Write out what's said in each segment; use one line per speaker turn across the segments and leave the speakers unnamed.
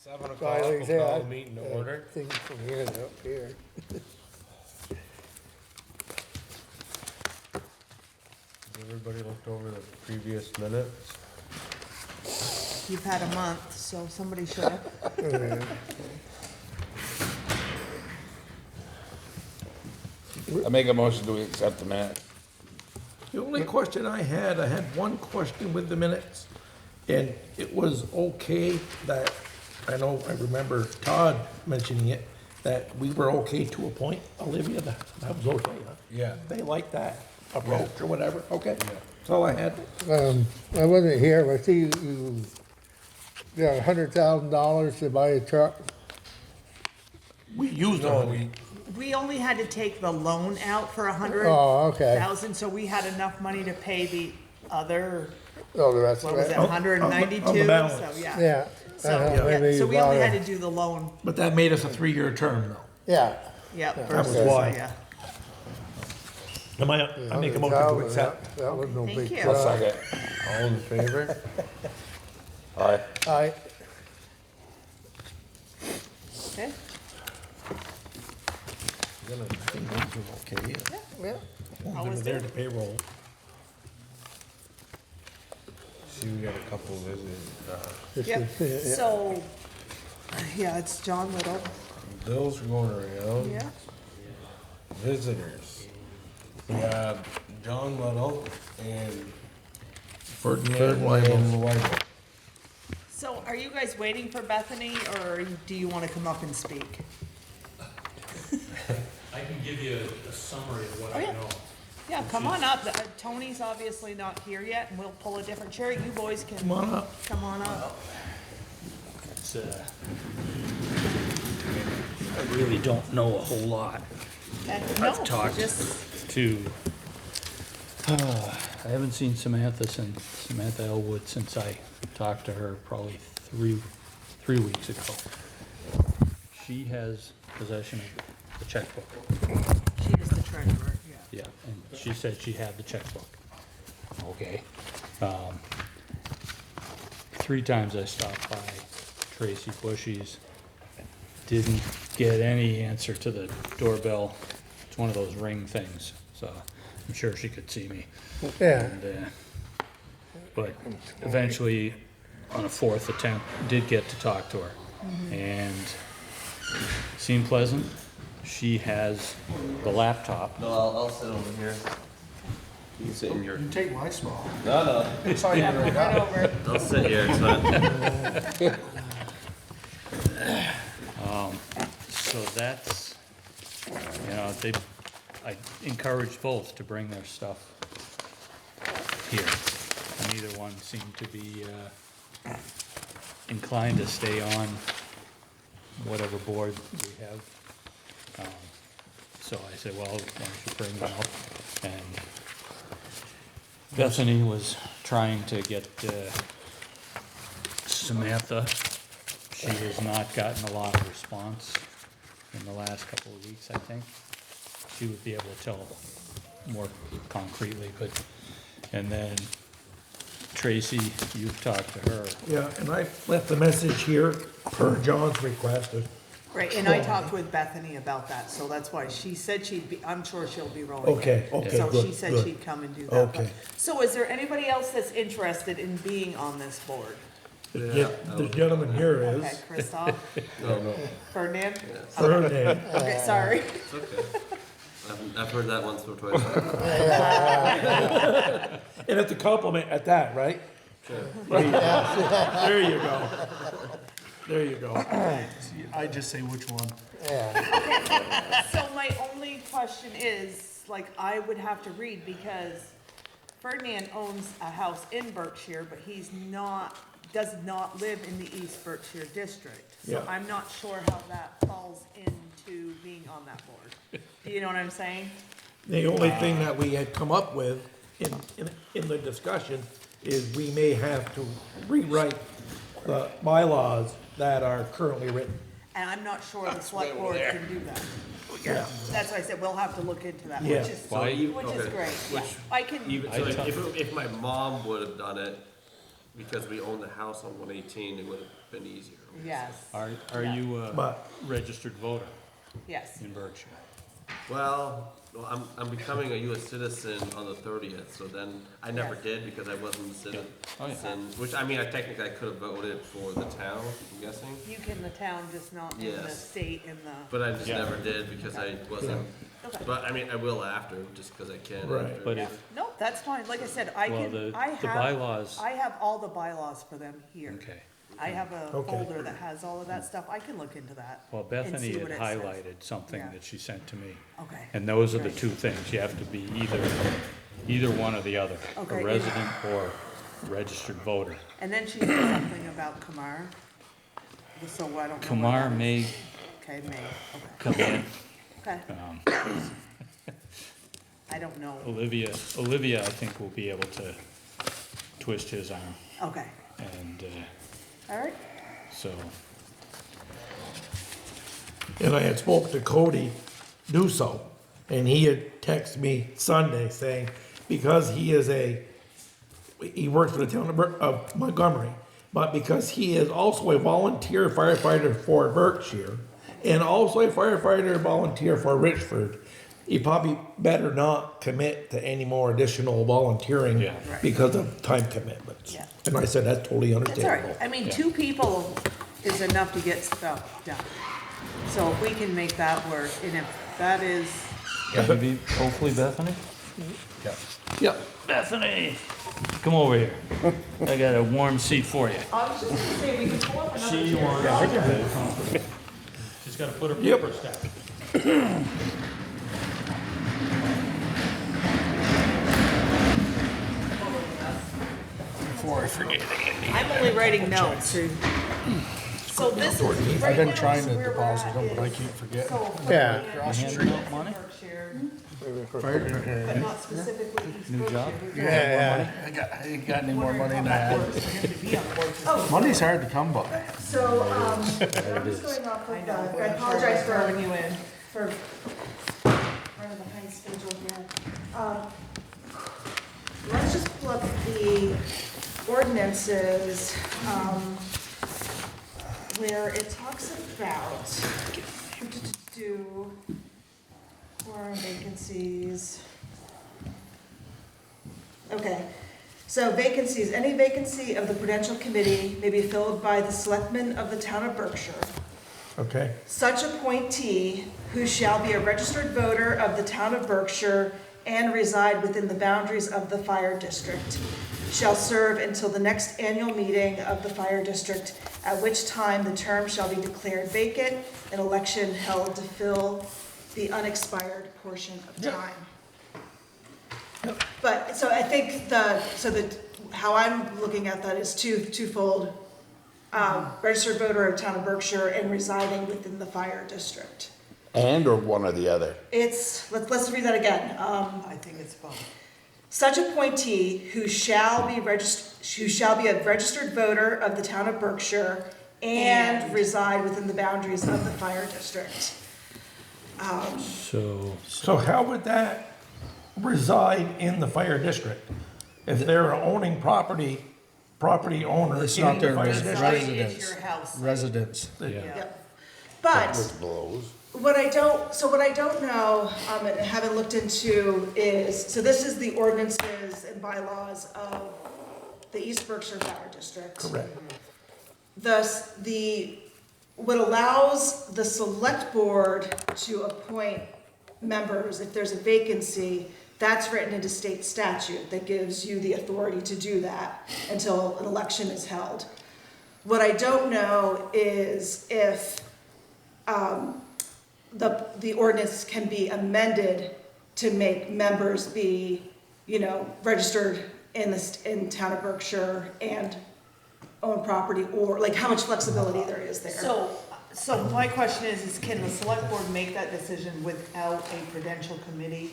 7 o'clock,
Like I
we'll
say,
call the meeting to order.
Things from here to up here.
Everybody looked over the previous minutes.
You've had a month, so somebody should have.
I make a motion to accept the minute.
The only question I had one question with the minutes, and it was okay that, I remember Todd mentioning it, that we were okay to appoint Olivia, that was okay, huh?
Yeah.
They liked that approach or whatever, okay? That's all I had.
I wasn't here, but I see you got $100,000 to buy a truck.
We used
No,
them.
We only had to take the loan out for
Oh, okay.
$100,000, so we had enough money to pay the other,
Oh, the rest
what
of
was it,
it.
On the
192, so
balance.
yeah.
Yeah.
So,
maybe
yeah, so
you
we only
bought
had
a-
to do the loan,
But that made us a 3-year term, though.
Yeah.
yep.
That
was
versus-
why.
yeah.
I make a motion to
100,000,
accept.
That was no
Thank
big
you.
I'll
truck.
second.
All in favor?
Aye.
Aye.
Okay,
I think those are okay, yeah.
Yeah.
They
How
were
was
there
it?
to payroll.
See, we got a couple visitors,
This
yep,
is- yeah.
so, yeah, it's John Little,
bills going around.
yeah.
Visitors. We have John Little and
Ferdinand Weigel.
Weigel.
So are you guys waiting for Bethany, or do you wanna come up and speak?
I can give you a summary of what
Oh,
I
yeah.
know.
Yeah, come on up. Tony's obviously not here yet, and we'll pull a different chair. You boys can.
Come on up.
Come on up.
It's, I really don't know a whole lot
No,
I've talked
just,
to, I haven't seen Samantha Elwood since I talked to her probably three weeks ago. She has possession of the checkbook.
she is the treasurer, yeah.
Yeah, and she said she had the checkbook. Okay. 3 times I stopped by Tracy Bushy's, didn't get any answer to the doorbell. It's one of those ring things, so I'm sure she could see me.
Yeah.
And, but eventually, on a 4th attempt, did get to talk to her. And seemed pleasant. She has the laptop.
No, I'll sit over here. You can sit in your.
You take my spot.
No, no.
It's on you right now.
Right over.
I'll sit here. It's fine.
So that's, I encouraged both to bring their stuff here. Neither one seemed to be inclined to stay on whatever board we have. So I said, well, why don't you bring them up? And Bethany was trying to get Samantha. She has not gotten a lot of response in the last couple of weeks, I think. She would be able to tell more concretely, but, and then Tracy, you've talked to her.
Yeah, and I left the message here per John's request.
Right, and I talked with Bethany about that, so that's why she said she'd be, I'm sure she'll be rolling.
Okay, okay,
So she
good,
said
good.
she'd come and do that.
Okay.
So is there anybody else that's interested in being on this board?
The gentleman here
Okay,
is
Christoph,
No,
Ferdinand?
Ferdinand.
Okay, sorry.
it's okay. I've heard that once or twice.
And it's a compliment at that, right?
Sure.
There you go. There you go.
I just say which one.
So my only question is, like, I would have to read, because Ferdinand owns a house in Berkshire, but does not live in the East Berkshire district. So
Yeah.
I'm not sure how that falls into being on that board. Do you know what I'm saying?
The only thing that we had come up with in the discussion is we may have to rewrite the bylaws that are currently written.
And I'm not sure the select board can do that.
Yeah.
That's why I said we'll have to look into that,
Yeah.
which is,
So you-
which is
okay.
great. Yeah. I can,
Even, so if my mom would have done it, because we own the house on 118, it would have been easier.
Yes,
Are
Yeah.
you a
But-
registered voter
yes.
in Berkshire?
Well, I'm becoming a US citizen on the 30th, so then, I never did because I wasn't a citizen.
Oh, yeah.
Which, I mean, I technically could have voted for the town, I'm guessing,
You can, the town, just not in the
Yes.
state, in the,
but I just
Yeah.
never did because I wasn't,
okay.
but I mean, I will after, just because I can.
Right.
after.
But
Yeah.
if,
No, that's fine, like I said, I
well,
can,
the
I have.
bylaws,
I have all the bylaws for them here.
okay.
I have a
Okay.
folder that has all of that stuff, I can look into that.
Well,
and
Bethany
see
had
what it says.
highlighted something
Yeah.
that she sent to me.
Okay.
And those are the
Right.
two things. You have to be either one or the other,
Okay.
a resident or registered voter.
And then she said something about Kamar, so I don't know. what
Kamar
that is.
may
Okay, May,
come in.
okay,
Um,
I don't know,
Olivia, I think, will be able to twist his arm.
okay,
And
all right,
so,
And I had spoke to Cody Duso, and he had texted me Sunday saying, because he works for the town of Montgomery, but because he is also a volunteer firefighter for Berkshire, and also a firefighter volunteer for Richford, he probably better not commit to any more additional volunteering
Yeah.
Right.
because of time commitments.
Yeah.
And I said, that's totally
that's all right,
understandable.
I mean,
Yeah.
2 people is enough to get stuff done. So if we can make that work, and if that is,
maybe, hopefully Bethany?
Yeah.
Bethany, come over here. I got a warm seat for you.
I was just gonna say, we could pull up another
She
chair.
wants. She's gotta put her
Yep.
papers down.
Before I forget.
I'm only writing notes. So this is, right
I've been
now
trying
is
to
where we're
deposit
at
them, but I
is-
can't forget.
So,
Yeah.
Handing out money?
Berkshire,
Fire-
but not specifically East
New job?
Berkshire.
Yeah,
I ain't got any more money than I had.
Oh,
Money's hard to come by.
So, I'm just going off
I
of,
know,
I apologize
throwing you in.
for running behind schedule here. Let's just pull up the ordinances, where it talks about quorum vacancies. Okay, so vacancies, any vacancy of the Prudential Committee may be filled by the selectmen of the town of Berkshire.
Okay.
Such appointee who shall be a registered voter of the town of Berkshire and reside within the boundaries of the fire district shall serve until the next annual meeting of the fire district, at which time the term shall be declared vacant, an election held to fill the unexpired portion of time. But, so I think how I'm looking at that is twofold. Registered voter of town of Berkshire and residing within the fire district.
And or one or the other?
Let's read that again.
I think it's both.
Such appointee who shall be a registered voter of the town of Berkshire and
And-
reside within the boundaries of the fire district.
So how would that reside in the fire district? If they're owning property owner
It's
in
not
the
their
fire
residence.
district?
It's your house.
Residents.
Yeah.
Yep. But
Which blows.
what I don't know, and haven't looked into is, so this is the ordinances and bylaws of the East Berkshire Fire District.
Correct.
Thus, what allows the select board to appoint members if there's a vacancy, that's written into state statute that gives you the authority to do that until an election is held. What I don't know is if the ordinance can be amended to make members be, registered in town of Berkshire and own property, or like how much flexibility there is there.
So my question is can the select board make that decision without a prudential committee?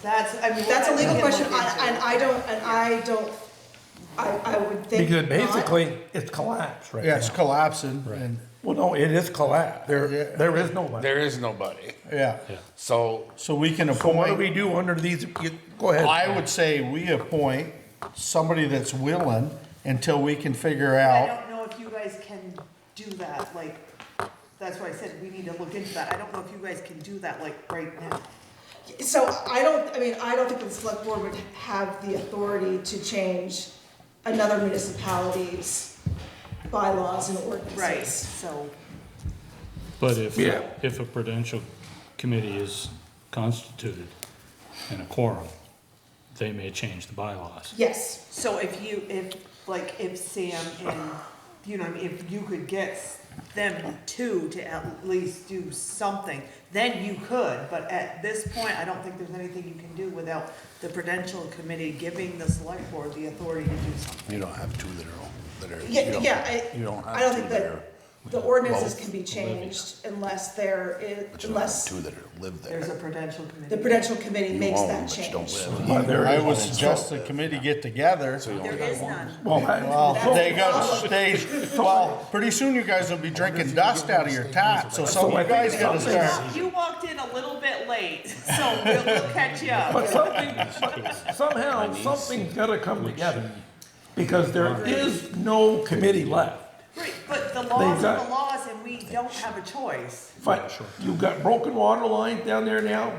That's
That's a legal question, I would think
Because
not.
basically, it's collapsed right now.
Yeah, it's collapsing and,
Well, no, it is collapsed. There is nobody.
There is nobody.
yeah.
So
So we can
So what do
appoint,
we do under these, go ahead.
I would say we appoint somebody that's willing until we can figure
I
out.
don't know if you guys can do that, like, that's why I said we need to look into that. I don't know if you guys can do that, like, right now.
So I don't think the select board would have the authority to change another municipality's bylaws and ordinances.
Right, so,
But
Yeah.
if a prudential committee is constituted in a quorum, they may change the bylaws.
Yes,
so if Sam and, you know, what I mean, if you could get them two to at least do something, then you could, but at this point, I don't think there's anything you can do without the prudential committee giving the select board the authority to do something.
You don't have two that are, you don't
I don't
have
think
two that are,
that the ordinances
both
can be changed unless there is,
but you don't have
unless
two that are, live there.
There's a prudential committee.
the prudential committee
You
makes
own,
that
but you don't
change.
live.
But there
I
is-
would suggest the committee get together.
There is none.
Well,
They got, well, pretty soon you guys will be drinking dust out of your tap, so some of you guys gotta start.
You walked in a little bit late, so we'll catch you up.
But somehow, something's gotta come together, because there is no committee left.
Right, but the laws are
got-
the laws and we don't have a choice.
But you've got broken water lines down there now,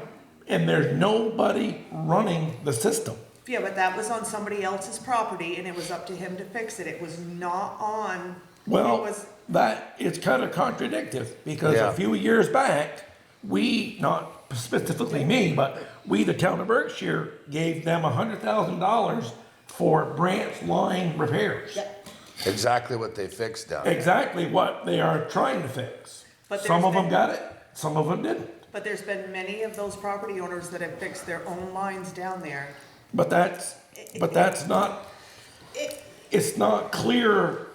and there's nobody running the system.
Yeah, but that was on somebody else's property and it was up to him to fix it. It was not on, it
Well,
was,
that is kind of contradictive, because
Yeah.
a few years back, we, not specifically me, but we, the town of Berkshire, gave them $100,000 for branch line repairs.
Exactly what they fixed down there.
Exactly what they are trying to fix.
But
Some
there's
of them
been-
got it, some of them didn't.
but there's been many of those property owners that have fixed their own lines down there.
But that's not, it's not clear,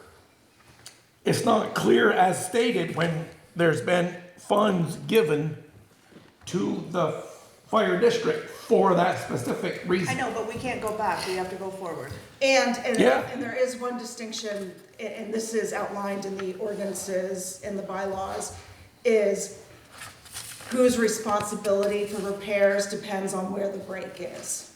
it's not clear as stated when there's been funds given to the fire district for that specific
I
reason.
know, but we can't go back. We have to go forward.
Yeah.
And there is one distinction, and this is outlined in the ordinances, in the bylaws, is whose responsibility for repairs depends on where the break is.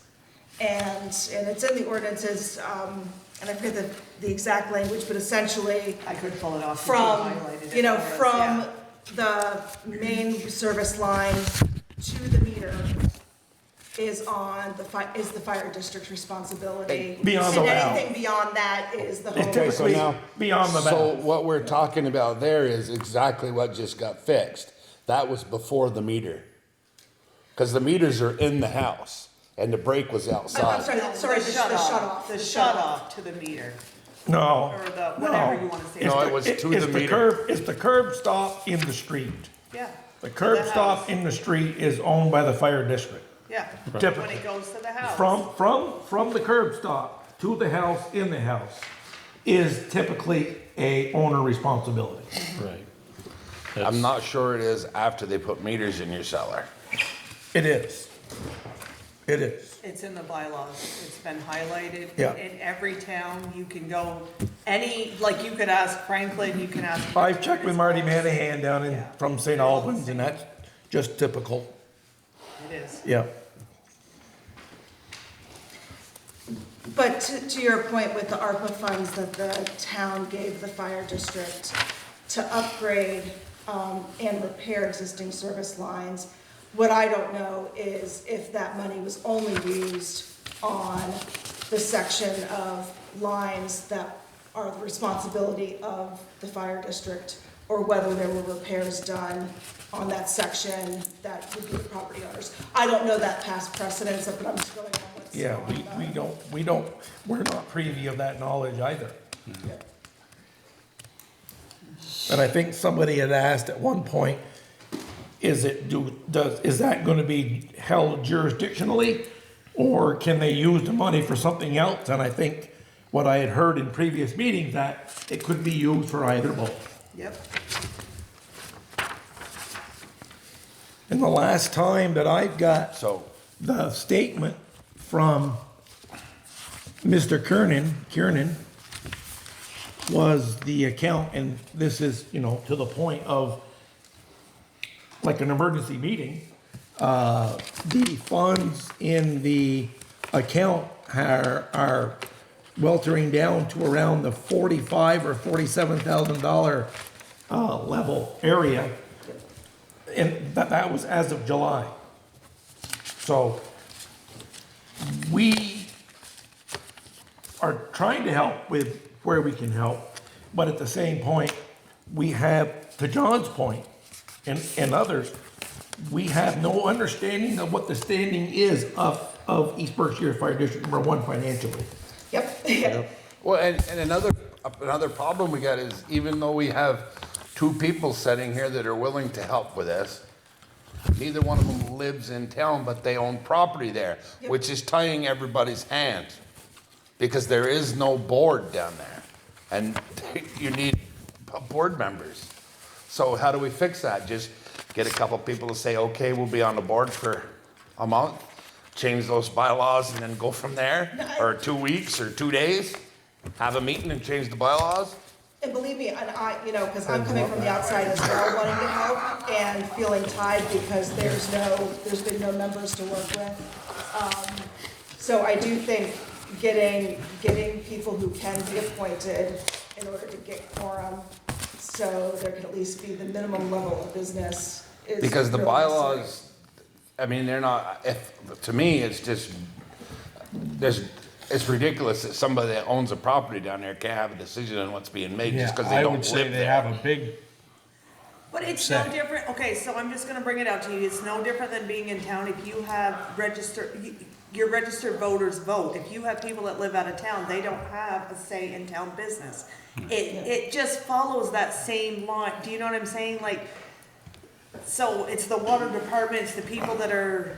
And it's in the ordinances, and I forget the exact language, but essentially,
I could pull it off.
from,
Highlighted it
you know,
for us,
from
yeah.
the main service line to the meter is on the fire district's responsibility.
Beyond the
And
valve.
anything beyond that is the
It's
homeowner's.
typically
now-
beyond the
So
bounds.
what we're talking about there is exactly what just got fixed. That was before the meter. Cause the meters are in the house and the break was
I'm
outside.
sorry, the shut off.
The shut off to the meter,
No.
or the, whatever you wanna say.
No, it was to
It's
the
the
meter.
curb, it's the curb stop in the street.
Yeah.
The curb
The
stop
house.
in the street is owned by the fire district.
Yeah, when
Typically.
it goes to the house.
From the curb stop to the house, in the house, is typically a owner responsibility.
Right.
I'm not sure it is after they put meters in your cellar.
It is. It is.
It's in the bylaws, it's been highlighted.
Yeah.
In every town, you can go, like you could ask Franklin, you can ask.
I've checked with Marty Manahan down in,
Yeah.
from St. Albans, and that's just typical,
It is.
yeah.
But to your point with the ARPA funds that the town gave the fire district to upgrade and repair existing service lines, what I don't know is if that money was only used on the section of lines that are the responsibility of the fire district, or whether there were repairs done on that section that would be the property owners. I don't know that past precedence, but I'm just going on what's
Yeah,
on,
we're not privy of that knowledge either. And I think somebody had asked at one point, is that gonna be held jurisdictionally? Or can they use the money for something else? And I think what I had heard in previous meetings, that it could be used for either both.
Yep.
And the last time that I've got
So,
the statement from Mr. Kiernan was the account, and this is, you know, to the point of like an emergency meeting. The funds in the account are weltering down to around the $45,000 or $47,000 level area. And that was as of July. So we are trying to help with where we can help, but at the same point, we have, to John's point, and others, we have no understanding of what the standing is of East Berkshire Fire District Number 1 financially.
Yep.
Well, and another problem we got is even though we have two people sitting here that are willing to help with this, neither one of them lives in town, but they own property there, which is tying everybody's hands. Because there is no board down there, and you need board members. So how do we fix that? Just get a couple people to say, okay, we'll be on the board for a month, change those bylaws and then go from there? Or 2 weeks or 2 days? Have a meeting and change the bylaws?
And believe me, and I, because I'm coming from the outside as well, wanting to help and feeling tied because there's been no members to work with. So I do think getting people who can be appointed in order to get quorum, so there can at least be the minimum level of business is.
Because the
really necessary.
bylaws, I mean, they're not, to me, it's just, it's ridiculous that somebody that owns a property down there can't have a decision on what's being made just because they
I
don't
would say
live
they have
there.
a big,
But it's no
Say.
different, okay, so I'm just gonna bring it out to you, it's no different than being in town, if you have your registered voters vote, if you have people that live out of town, they don't have a say in town business. It just follows that same line, do you know what I'm saying, like, so it's the water department, it's the people that are,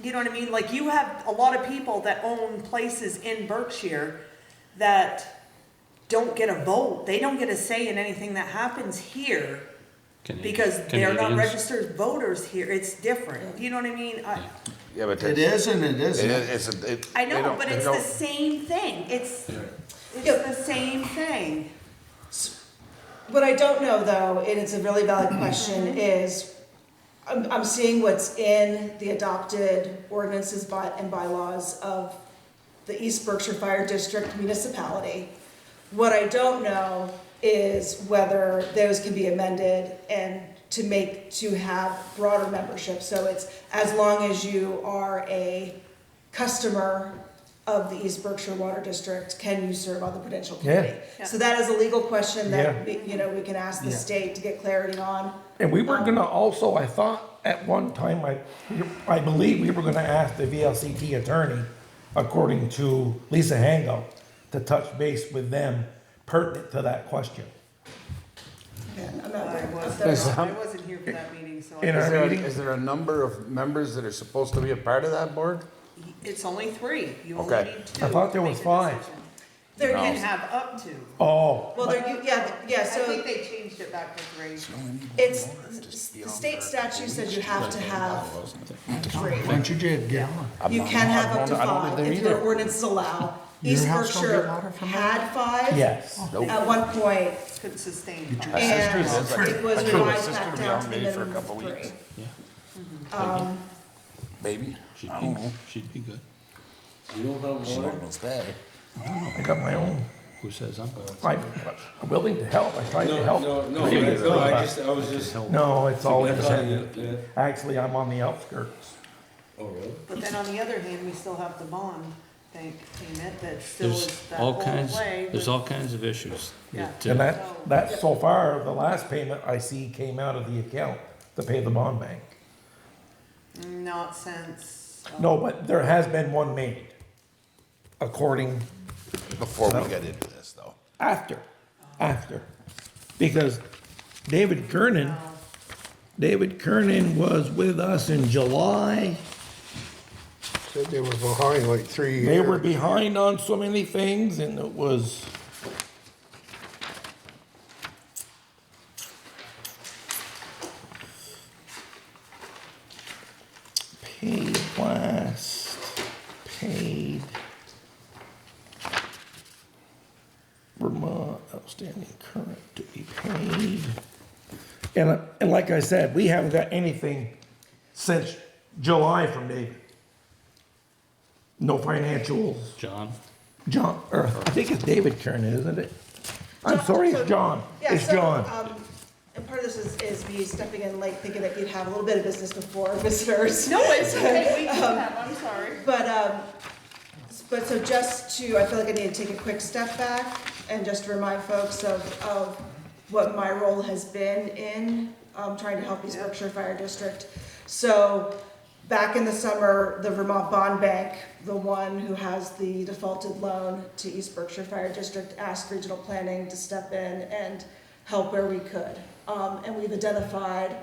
you know what I mean, like, you have a lot of people that own places in Berkshire that don't get a vote, they don't get a say in anything that happens here. Because they're not
Canadians.
registered voters here, it's different, you know what I mean?
Yeah, but
It is and it isn't.
I
they
know,
don't-
but
they
it's the
don't-
same thing, it's the same thing.
What I don't know though, and it's a really valid question, is I'm seeing what's in the adopted ordinances and bylaws of the East Berkshire Fire District municipality. What I don't know is whether those can be amended and to have broader membership. So it's as long as you are a customer of the East Berkshire Water District, can you serve on the Prudential Committee?
Yeah.
So that is a legal question that,
Yeah.
we can ask the state to get clarity on.
And we were gonna also, I thought at one time, I believe we were gonna ask the VLCT attorney, according to Lisa Hango, to touch base with them pertinent to that question.
And I'm not there.
I wasn't here for that meeting, so
In our meeting?
Is there a number of members that are supposed to be a part of that board?
it's only 3, you only
Okay.
need 2.
I thought there
to
was
make a
5.
decision.
There
You can
is,
have up to,
Oh,
well,
I
so
think they changed it back to 3.
it's, the state statute says you have to have 3.
Don't you did, yeah.
You can have up to
I don't live
5
there
if your
either.
ordinances allow.
Your
East
house don't get
Berkshire
water from that?
had 5
yes.
at one point,
Couldn't sustain 5.
and it was revised
sister
back
to be
down
on
to the
maybe for a
minimum
couple
of
weeks.
3.
Maybe?
She'd be good.
I got my own.
Who says I'm?
I'm willing to help. I tried to help.
I was just.
No, it's all in
Yeah.
the Actually, I'm on the outskirts.
Oh, really?
But then on the other hand, we still have the bond payment that still
There's
is that
all
whole
kinds,
play.
there's all kinds of issues.
Yeah.
that,
And
uh,
that so far, the last payment I see came out of the account to pay the bond bank.
Not since.
No, but there has been one made, according,
Before we get into this, though.
after. Because David Kernan was with us in July.
Said they were behind like 3 years.
They were behind on so many things and it was. Paid last, paid. Vermont outstanding current to be paid. And like I said, we haven't got anything since July from David. No financials.
John,
John, or I think it's David Kern, isn't it? I'm sorry, it's John.
Yeah,
It's
so,
John.
And part of this is me stepping in late, thinking that you'd have a little bit of business before visitors.
No, it's okay, we can have, I'm sorry.
But so just to, I feel like I need to take a quick step back and just to remind folks of what my role has been in trying to help East Berkshire Fire District. So back in the summer, the Vermont Bond Bank, the one who has the defaulted loan to East Berkshire Fire District, asked regional planning to step in and help where we could. And we've identified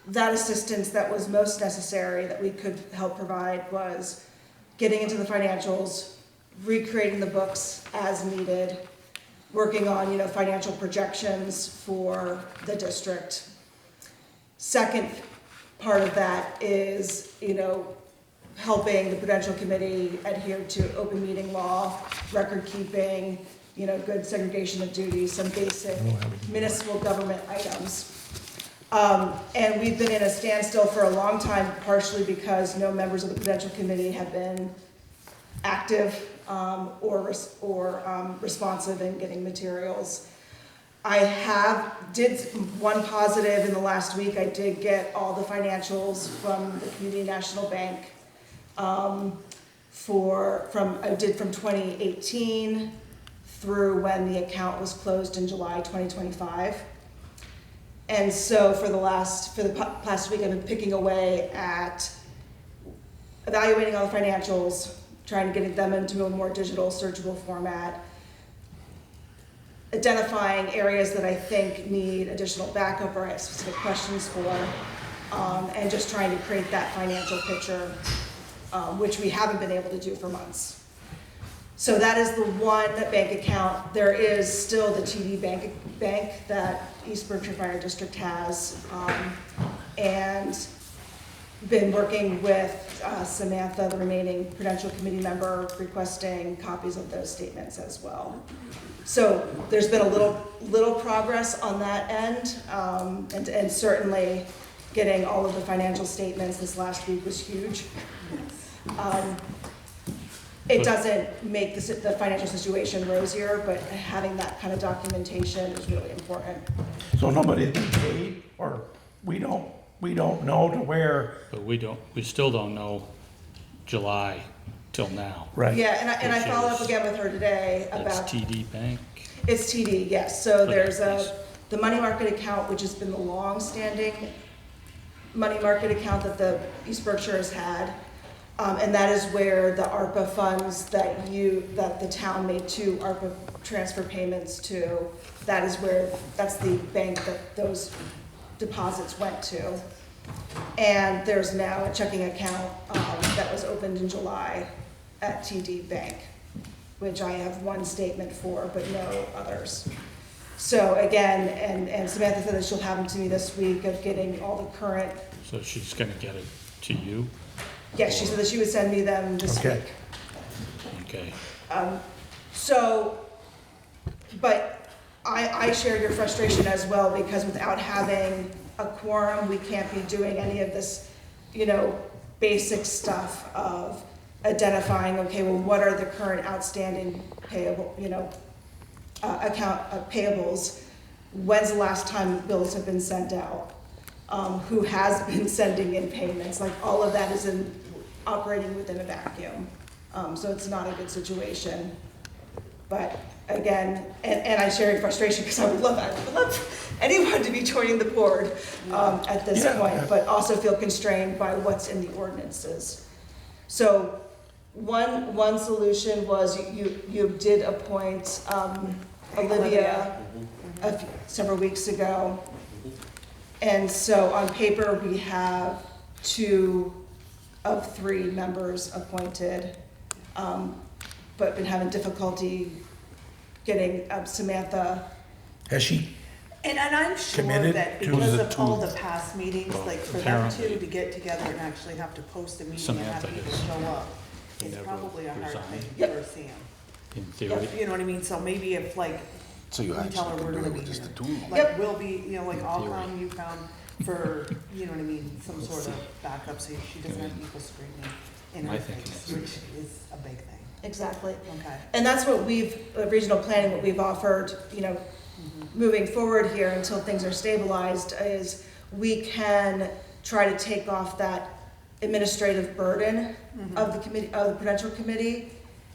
that assistance that was most necessary that we could help provide was getting into the financials, recreating the books as needed, working on, financial projections for the district. Second part of that is, helping the Prudential Committee adhere to open meeting law, record keeping, good segregation of duties, some basic municipal government items. And we've been in a standstill for a long time, partially because no members of the Prudential Committee have been active or responsive in getting materials. I did one positive in the last week. I did get all the financials from the Community National Bank I did from 2018 through when the account was closed in July 2025. And so for the past week, I've been picking away at evaluating all the financials, trying to get them into a more digital, searchable format, identifying areas that I think need additional backup or I have specific questions for, and just trying to create that financial picture, which we haven't been able to do for months. So that is the one bank account. There is still the TD bank that East Berkshire Fire District has, and been working with Samantha, the remaining Prudential Committee member, requesting copies of those statements as well. So there's been a little progress on that end, and certainly getting all of the financial statements this last week was huge. It doesn't make the financial situation rosier, but having that kind of documentation is really important.
So nobody's been paid, or we don't know to where.
But we still don't know July till now.
Right.
Yeah, and I
Which
followed up
is-
again with her today
That's
about,
TD Bank.
it's TD, yes. So
Okay,
there's
please.
the money market account, which has been the long-standing money market account that the East Berkshire has had. And that is where the ARPA funds that the town made 2 ARPA transfer payments to, that's the bank that those deposits went to. And there's now a checking account that was opened in July at TD Bank, which I have one statement for, but no others. So again, and Samantha said that she'll have them to me this week of getting all the current.
So she's gonna get it to you?
Yes, she said that she would send me them this
Okay.
week.
Okay.
But I share your frustration as well, because without having a quorum, we can't be doing any of this, basic stuff of identifying, okay, well, what are the current outstanding payable, payables? When's the last time bills have been sent out? Who has been sending in payments? Like, all of that is operating within a vacuum. So it's not a good situation. But again, and I share your frustration, because I would love anyone to be joining the board at this point, but also feel constrained by what's in the ordinances. So one solution was you did appoint Olivia several weeks ago. And so on paper, we have 2 of 3 members appointed, but been having difficulty getting Samantha.
Has she?
And I'm sure
Committed
that
to
because
the
of all
two-
the past meetings,
well,
like for them
apparently-
to get together and actually have to post a meeting and have
Samantha
people
has
show up, it's
never
probably a hard
resigned.
thing for Sam.
In theory.
You know what I mean? So maybe if
So you
we tell her
actually
we're
can do
gonna
it
be
with just the
here.
2 of them.
Like, we'll be, like, I'll
theory.
come, you come for, you know what I mean, some sort of backup, so she doesn't have people screaming in
My
her
thinking
face,
is-
which is a big thing.
exactly.
Okay.
And that's what regional planning, what we've offered, moving forward here until things are stabilized, is we can try to take off that administrative burden of the committee, of the Prudential Committee,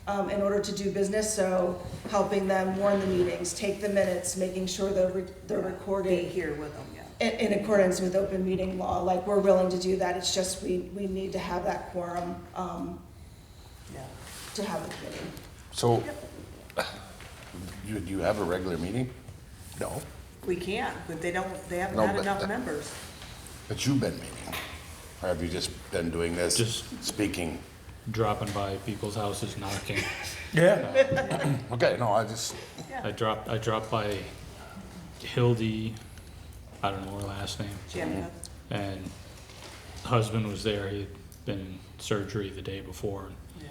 in order to do business, so helping them warn the meetings, take the minutes, making sure they're
Be
recorded
here with them, yeah.
in accordance with open meeting law. Like, we're willing to do that, it's just we need to have that quorum,
Yeah.
to have a committee.
So, you have a regular meeting? No,
We can't, but they haven't
No,
had
but
enough
the-
members.
but you've been meeting. Or have you just been doing this,
Just-
speaking?
Dropping by people's houses, knocking.
Yeah,
Okay, no, I just,
I dropped by Hildy, I don't know her last name,
Jim,
and husband was there. He'd been in surgery the day before.
yeah.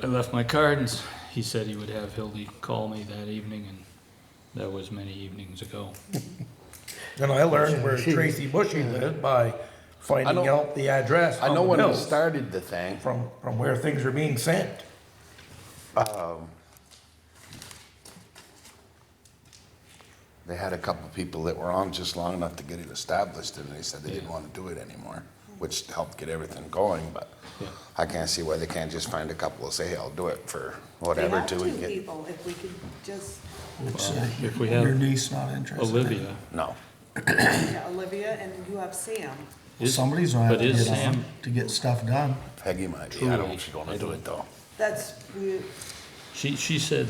I left my card, and he said he would have Hildy call me that evening, and that was many evenings ago.
and I learned where Tracy Bushy lived by finding
I know-
out the address
I
on
know
the
when we
bills
started the thing,
from where things are being sent.
they had a couple people that were on just long enough to get it established, and they said they didn't
Yeah.
want to do it anymore, which helped get everything going, but
Yeah.
I can't see why they can't just find a couple and say, hey, I'll do it for
They
whatever
have
till
two
we get.
people, if we could just,
If we
Your
have
niece not interested.
Olivia,
No,
yeah, Olivia, and you have Sam.
Somebody's gonna have
but
to
is
get on
Sam
to get stuff done.
Peggy might, be. I don't know if
Truly,
she's gonna
I
do
don't-
it though.
That's,
She said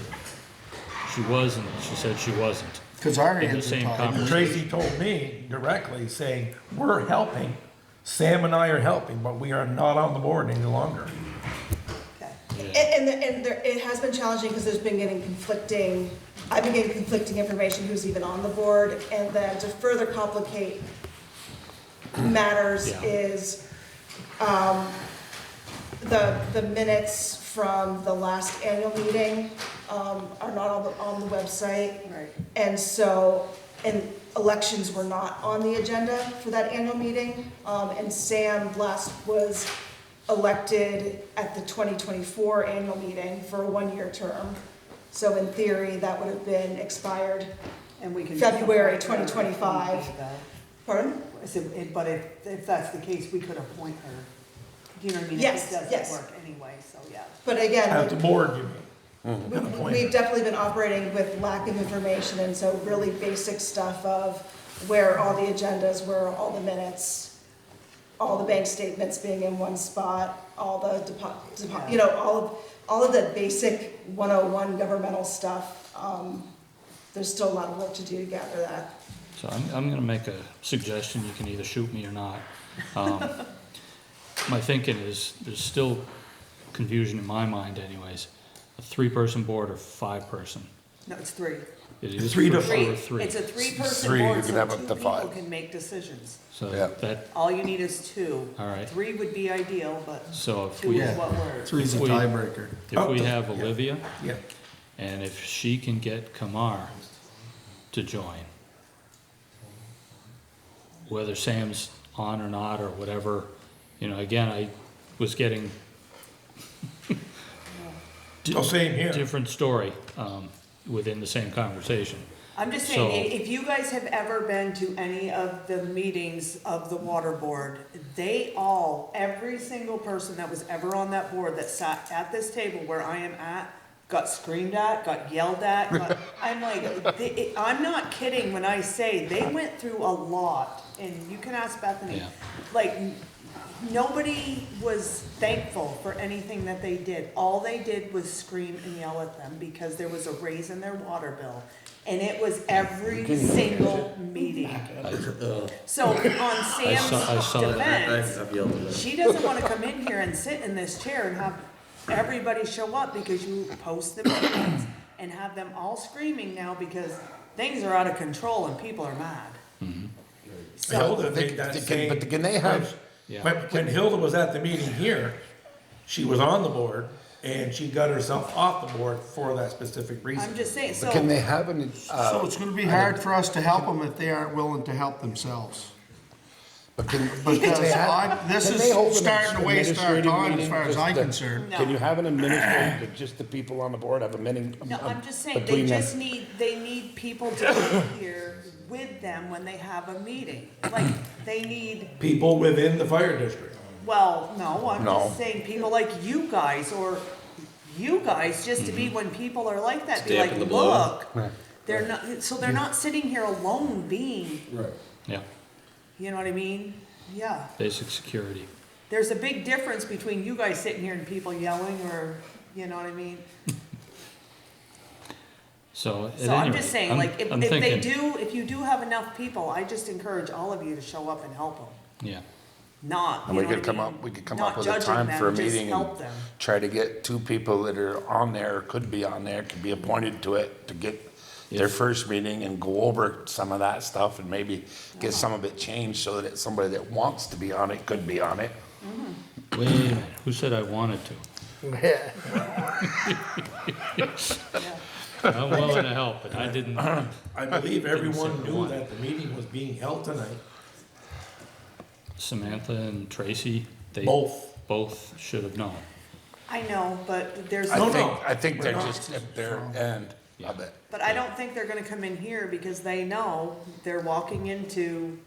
she was, and she said she wasn't.
Cause our
In the
hands are
same
tied.
conversation.
Tracy told me directly, saying, we're helping, Sam and I are helping, but we are not on the board any longer.
okay.
And there, it has been challenging because I've been getting conflicting information who's even on the board. And then to further complicate matters
Yeah.
is, the minutes from the last annual meeting, are not on the website.
Right.
And so, and elections were not on the agenda for that annual meeting. And Sam was elected at the 2024 annual meeting for a one-year term. So in theory, that would have been expired.
And we can.
February
appoint her if we
2025.
need that.
Pardon?
I said, but if that's the case, we could appoint her. You know what I mean?
Yes,
If it
yes.
doesn't work anyway, so yeah.
But again,
At the board, you mean?
we've definitely been operating with lack of information, and so really basic stuff of where all the agendas were, all the minutes, all the bank statements being in one spot, all the all of the basic 101 governmental stuff. There's still a lot of work to do to gather that.
So I'm gonna make a suggestion, you can either shoot me or not. My thinking is, there's still confusion in my mind anyways. A 3-person board or 5-person?
No, it's 3.
It is
3 to
for sure
3, it's a 3-person
3, you
board,
can
so
have
2
up to
people
5.
can make decisions.
So
Yeah.
that,
All you need is 2.
all right,
3 would be ideal, but
so if
2
we,
is what works.
Three's a
If we-
tiebreaker.
if we have Olivia,
Yeah.
and if she can get Kamar to join, whether Sam's on or not or whatever, again, I was getting
Oh, same here.
different story, within the same conversation.
I'm just
So-
saying, if you guys have ever been to any of the meetings of the water board, every single person that was ever on that board that sat at this table where I am at, got screamed at, got yelled at, I'm like, I'm not kidding when I say they went through a lot, and you can ask Bethany.
Yeah.
Like, nobody was thankful for anything that they did. All they did was scream and yell at them because there was a raise in their water bill. And it was every single meeting. So on
I
Sam's
saw that.
defense,
I've yelled at that.
she doesn't wanna come in here and sit in this chair and have everybody show up because you post the meetings and have them all screaming now because things are out of control and people are mad. So,
Hilda made that same.
But can they have,
Yeah.
When Hilda was at the meeting here, she was on the board, and she got herself off the board for that specific reason.
I'm just saying,
but can
so,
they have an,
So it's gonna be hard for us to help them if they aren't willing to help themselves. Because this
Can they hold
is
an
starting to waste our
administrative
time as
meeting,
far as
just
I'm
the-
concerned.
Can you have an administrator, that just the people on the board have a meeting?
No, I'm just saying, they
between them?
just need people to be here with them when they have a meeting. Like, they need,
People within the fire district.
well, no, I'm
No.
just saying, people like you guys, or you guys, just to be when people are like that, be
Stamp
like,
in the blow.
look. They're not, so they're not sitting here alone being,
Yeah,
you know what I mean? Yeah.
basic security.
There's a big difference between you guys sitting here and people yelling, or, you know what I mean?
So at
So I'm
any
just
rate,
saying, like,
I'm
if they
thinking-
do, if you do have enough people, I just encourage all of you to show up and help them.
Yeah,
Not,
And
you
we
know
could
what I
come
mean?
up, we could come
Not
up with a
judging
time
them,
for a
just
meeting and
help them.
try to get two people that are on there, could be on there, could be appointed to it, to get their first meeting and go over some of that stuff and maybe get some of it changed so that it's somebody that wants to be on it, could be on it.
wait a minute, who said I wanted to? I'm willing to help, but I didn't.
I believe everyone
Didn't say
knew
one.
that the meeting was being held tonight.
Samantha and Tracy, they
Both.
should have known.
I know, but there's,
No,
I think
we're
they're
not.
just at their end of it.
but I don't think they're gonna come in here because they know they're walking into,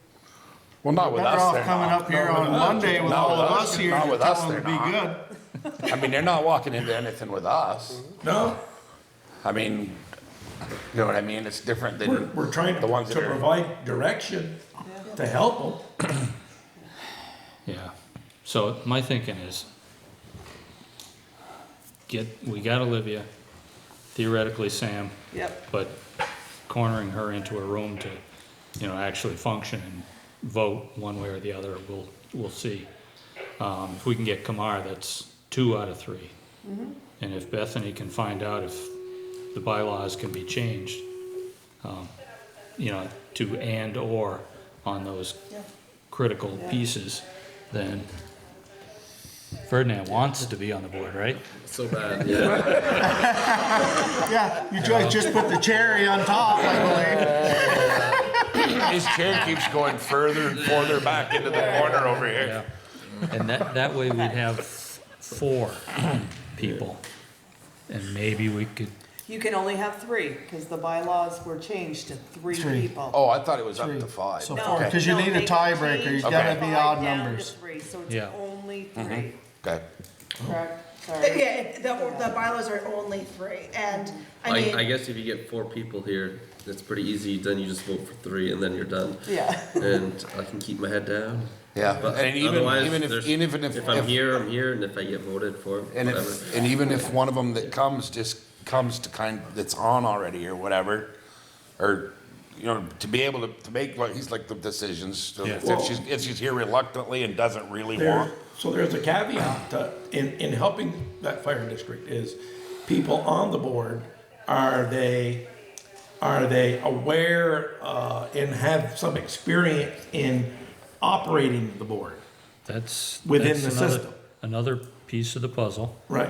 Well, not with
Better
us,
off
they're
coming
not.
up here on Monday with
Not
all
with
of
us.
us here
Not
to
with
tell
us,
them to be
they're
good.
I mean, they're not walking into anything with us.
No,
I mean, you know what I mean? It's different than
we're trying
the ones
to
that are.
provide direction to help them.
Yeah, so my thinking is, we got Olivia, theoretically Sam,
yep,
but cornering her into a room to, actually function and vote one way or the other, we'll see. If we can get Kamar, that's 2 out of 3. And if Bethany can find out if the bylaws can be changed, to and/or on those critical pieces, then Ferdinand wants to be on the board, right?
So bad, yeah.
Yeah, you guys just put the cherry on top, I believe.
His chair keeps going further and further back into the corner over here.
And that way we'd have 4 people, and maybe we could,
you can only have 3, because the bylaws were changed to 3 people.
Oh, I thought it was up to 5.
So
No,
four, because you
no,
need
they
a tiebreaker,
changed
you gotta be
5
odd
down to
numbers.
3, so it's
Yeah.
only 3,
Okay.
correct?
Yeah,
Sorry.
the bylaws are only 3, and I
I
mean,
guess if you get 4 people here, it's pretty easy, then you just vote for 3 and then you're done.
Yeah.
And I can keep my head down.
Yeah,
But
and
otherwise,
even
there's-
if
I'm here, I'm here, and if I get voted for,
and
whatever.
and even if one of them that comes just comes to that's on already or whatever, or to be able to make like he's like the decisions. So
Yeah.
if she's here reluctantly and doesn't really
There,
want.
so there's a caveat in helping that fire district is people on the board, are they aware and have some experience in operating the board?
that's.
Within
that's
the
another-
system.
Another piece of the puzzle.
Right.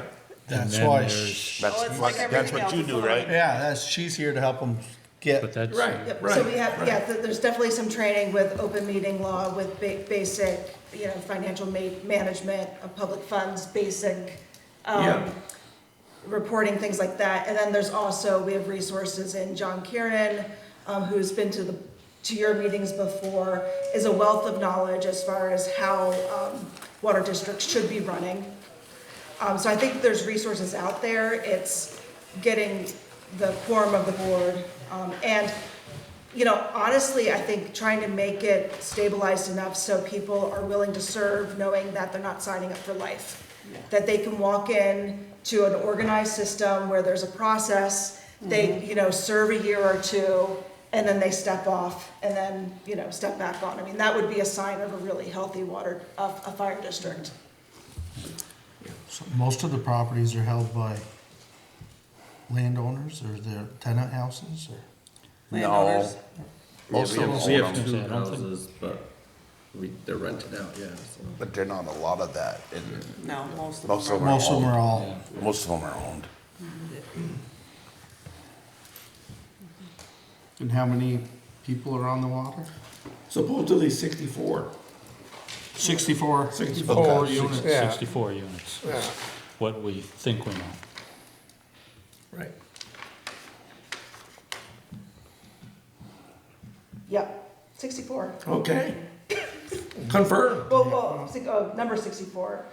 And
That's
then
why,
there's-
That's
Oh, it's like
that's
everything
what you
else.
do, right?
yeah, she's here to help them get.
But that's.
Right,
yep,
right.
so we have, there's definitely some training with open meeting law, with basic, financial management of public funds, basic,
Yeah.
reporting, things like that. And then there's also, we have resources in John Kieran, who's been to your meetings before, is a wealth of knowledge as far as how water districts should be running. So I think there's resources out there. It's getting the quorum of the board. And, honestly, I think trying to make it stabilized enough so people are willing to serve, knowing that they're not signing up for life. That they can walk in to an organized system where there's a process, they, serve a year or 2, and then they step off and then, step back on. I mean, that would be a sign of a really healthy a fire district.
So most of the properties are held by landowners, or they're tenant houses, or?
Landowners.
Most
we
of
have,
them
we
own
have
them,
2
I don't think-
houses, but they're rented out, yeah, so.
but they're not a lot of that.
No, most of them
Most of
are.
them are
Most of them are
owned.
all,
Most of them are owned.
and how many people are on the water?
Supposedly 64.
64.
64 units.
Yeah.
64 units.
Yeah.
What we think we know.
Right.
Yep, 64.
Okay. Confirmed.
Number 64.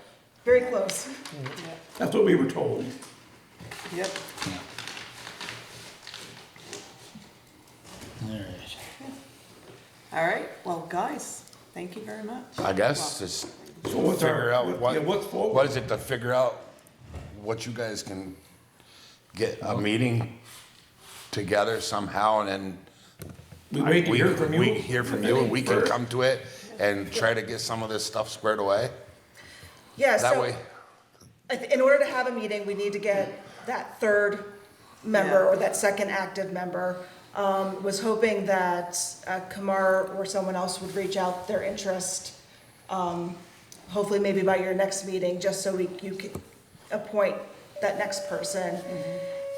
Very close.
That's what we were told.
Yep.
All right.
All right, well, guys, thank you very much.
I guess just
So what's
figure
our,
out
yeah, what's forward?
what is it to figure out what you guys can get a meeting together somehow, and then
We wait to hear from you.
we hear from you, and we can come to it and try to get some of this stuff squared away.
Yeah,
That
so
way,
in order to have a meeting, we need to get that third member
Yeah.
or that second active member. Was hoping that Kamar or someone else would reach out their interest, hopefully maybe by your next meeting, just so you can appoint that next person.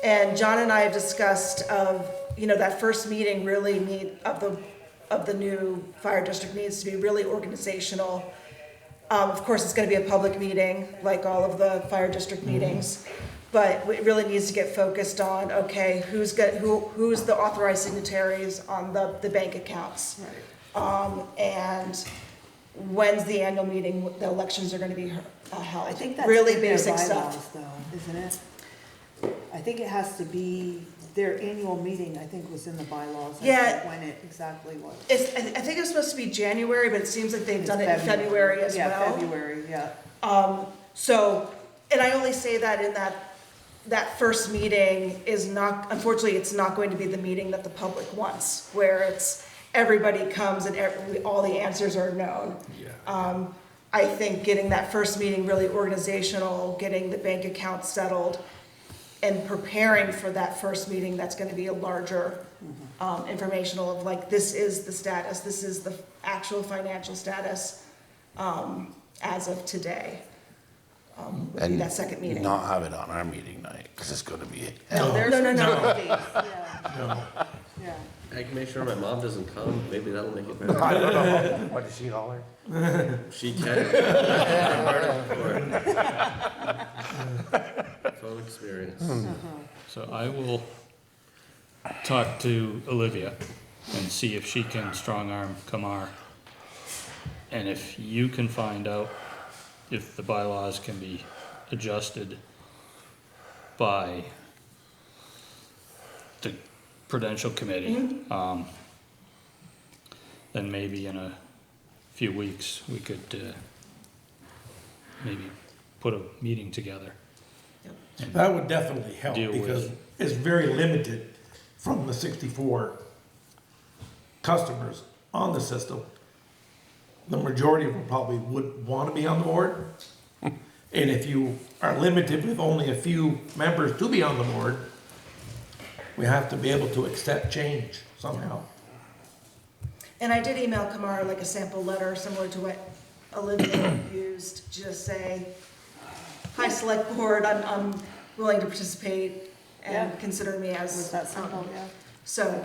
And John and I have discussed that first meeting really of the new fire district needs to be really organizational. Of course, it's gonna be a public meeting, like all of the fire district meetings. But it really needs to get focused on, okay, who's the authorized signatories on the bank accounts? And when's the annual meeting, the elections are gonna be held?
I think that's
really
in their
basic
bylaws
stuff.
though, isn't it? I think it has to be, their annual meeting, I think, was in the bylaws. I
Yeah.
forget when it exactly was.
I think it was supposed to be January, but it seems like they've done it in February as well.
Yeah, February, yeah.
So, and I only say that in that first meeting is not, unfortunately, it's not going to be the meeting that the public wants, where it's, everybody comes and all the answers are known. I think getting that first meeting really organizational, getting the bank account settled, and preparing for that first meeting, that's gonna be a larger, informational of like, this is the status, this is the actual financial status, as of today. Would be
and
that second meeting.
not have it on our meeting night, because it's gonna be.
No, there's
No.
no dates, yeah. Yeah.
I can make sure my mom doesn't come, maybe that'll make it better.
I don't know. What did she holler?
She can. From experience.
So I will talk to Olivia and see if she can strong arm Kamar. And if you can find out if the bylaws can be adjusted by the Prudential Committee, then maybe in a few weeks, we could, maybe put a meeting together.
That would definitely help,
Deal with
because
it.
it's very limited from the 64 customers on the system. The majority of them probably would want to be on the board. And if you are limited with only a few members to be on the board, we have to be able to accept change somehow.
And I did email Kamar like a sample letter similar to what Olivia used, just say, hi, select board, I'm willing to participate and
Yeah.
consider me as.
Was that simple, yeah?
So,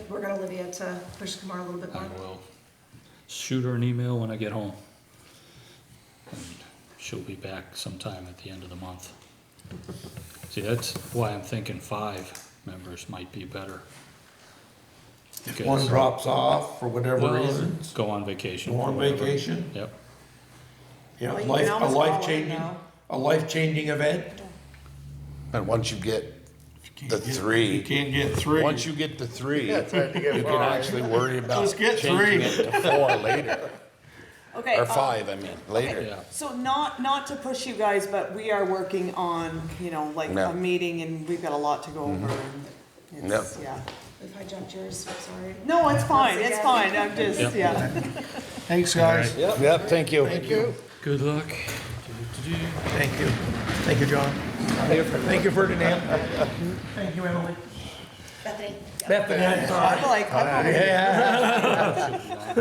we're gonna Olivia to push Kamar a little bit
I
more.
will shoot her an email when I get home. And she'll be back sometime at the end of the month. See, that's why I'm thinking 5 members might be better.
If
Because-
one drops off for whatever
Well,
reasons,
go on vacation.
go
or
on
whatever.
vacation,
Yep.
you know,
Well, you can
a
always call her
life-changing,
now.
a life-changing event.
And once you get the
You
3,
can't get 3.
once you get the 3,
Yeah, it's hard to get
you can
5.
actually worry about
Just get
changing
3.
it to 4 later,
Okay.
or 5, I mean, later.
Yeah.
So not to push you guys, but we are working on, like
Yeah.
a meeting and we've got a lot to go over and it's,
Yep.
yeah.
If I jumped yours, I'm sorry.
No, it's fine,
Once
it's
again.
fine, I'm just,
Yep.
yeah.
Thanks, guys.
Yep, thank you.
Thank you.
Good luck.
Thank you. Thank you, John. Thank you, Ferdinand. Thank you, Emily.
Bethany.
Bethany, I'm sorry.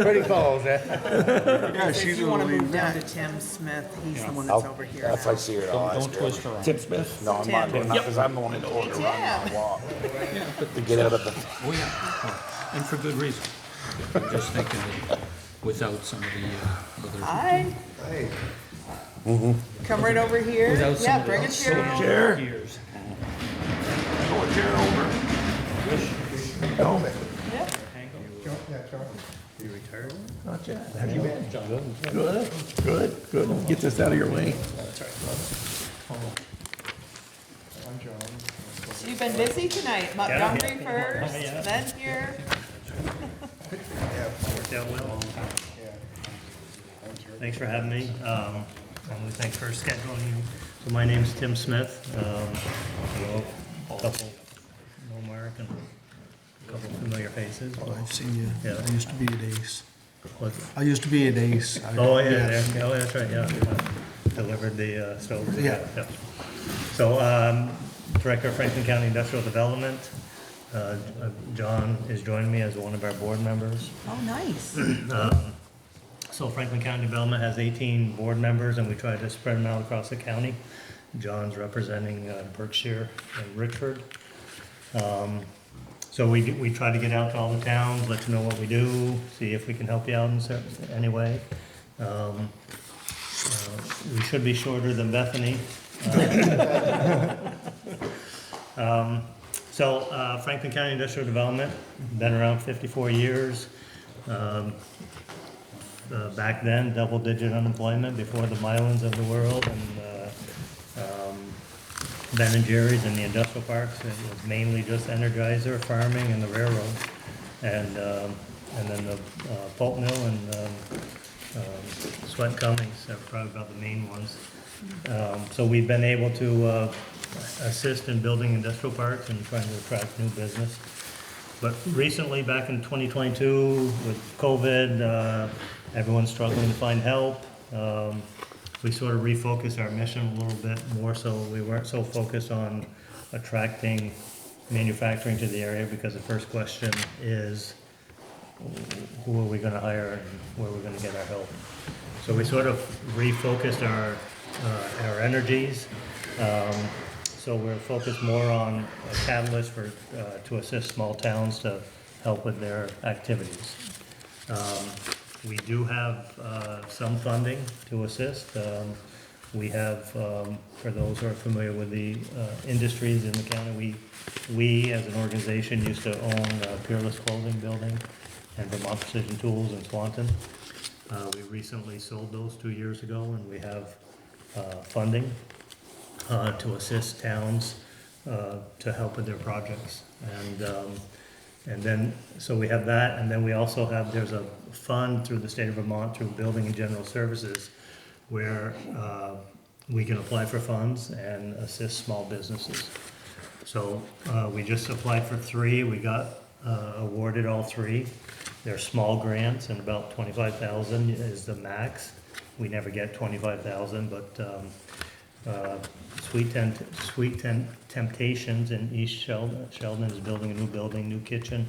Pretty close, eh?
Yeah,
If
she's
you wanna
gonna
move
leave.
down to Tim Smith, he's the one that's over here
If I
now.
see her, I'll
Don't
ask her.
twist her arm.
Tim Smith.
No, I'm not doing that, because I'm the one who told her to run
Tim.
my walk. To get out of the,
Oh, yeah. And for good reason. I'm just thinking that without some of the other.
Hi. Come right over here.
Without some
Yeah,
of the
bring a chair over.
Chair,
Years.
go a chair over. No,
Yep.
You retired?
not yet. Have you been? Good, good, good. Get this out of your way.
So you've been busy tonight. Montgomery first, then here.
Worked out well. Thanks for having me. And thanks for scheduling me. So my name's Tim Smith. I know a couple, know Mark and a couple familiar faces.
I've seen you.
Yeah.
I used to be at Ace.
What?
I used to be at Ace.
Oh, yeah, there. Oh, that's right, yeah. Delivered the stove.
Yeah.
So, Director of Franklin County Industrial Development. John is joining me as one of our board members.
Oh, nice.
So Franklin County Development has 18 board members, and we try to spread them out across the county. John's representing Berkshire and Richford. So we try to get out to all the towns, let you know what we do, see if we can help you out in any way. We should be shorter than Bethany. Franklin County Industrial Development, been around 54 years. Back then, double-digit unemployment before the Mylans of the world, and Ben and Jerry's and the industrial parks. It was mainly just Energizer, farming, and the railroad, and then the pulp mill and Sweat and Cummings are probably about the main ones. So we've been able to assist in building industrial parks and trying to attract new business. But recently, back in 2022, with COVID, everyone's struggling to find help. We sort of refocused our mission a little bit more, so we weren't so focused on attracting manufacturing to the area, because the first question is, who are we gonna hire and where are we gonna get our help? So we sort of refocused our energies. So we're focused more on a catalyst for, to assist small towns to help with their activities. We do have some funding to assist. We have, for those who are familiar with the industries in the county, we as an organization used to own Peerless Clothing Building and Vermont Precision Tools in Swanton. We recently sold those 2 years ago, and we have funding to assist towns to help with their projects. And then, so we have that, and then we also have, there's a fund through the state of Vermont, through Building and General Services, where we can apply for funds and assist small businesses. So we just applied for 3, we got awarded all 3. They're small grants, and about 25,000 is the max. We never get 25,000, but Sweet Temptations in East Sheldon is building a new building, new kitchen.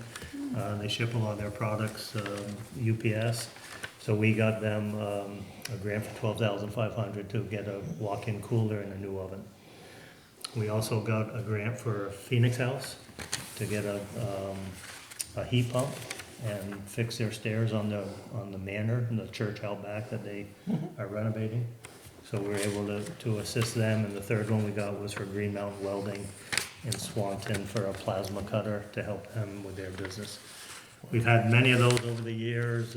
They ship a lot of their products, UPS. So we got them a grant for $12,500 to get a walk-in cooler and a new oven. We also got a grant for Phoenix House to get a heat pump and fix their stairs on the manor and the church out back that they are renovating. So we were able to assist them, and the third one we got was for Green Mountain Welding in Swanton for a plasma cutter to help them with their business. We've had many of those over the years,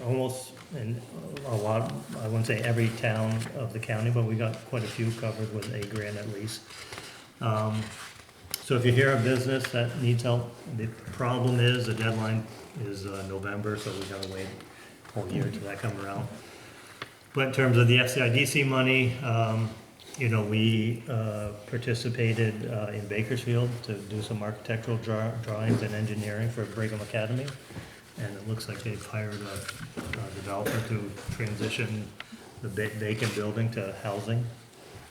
almost in a lot, I wouldn't say every town of the county, but we got quite a few covered with a grant at least. So if you hear a business that needs help, the problem is the deadline is November, so we gotta wait a whole year till that comes around. But in terms of the FCIDC money, we participated in Bakersfield to do some architectural drawings and engineering for Brigham Academy. And it looks like they've hired a developer to transition the vacant building to housing.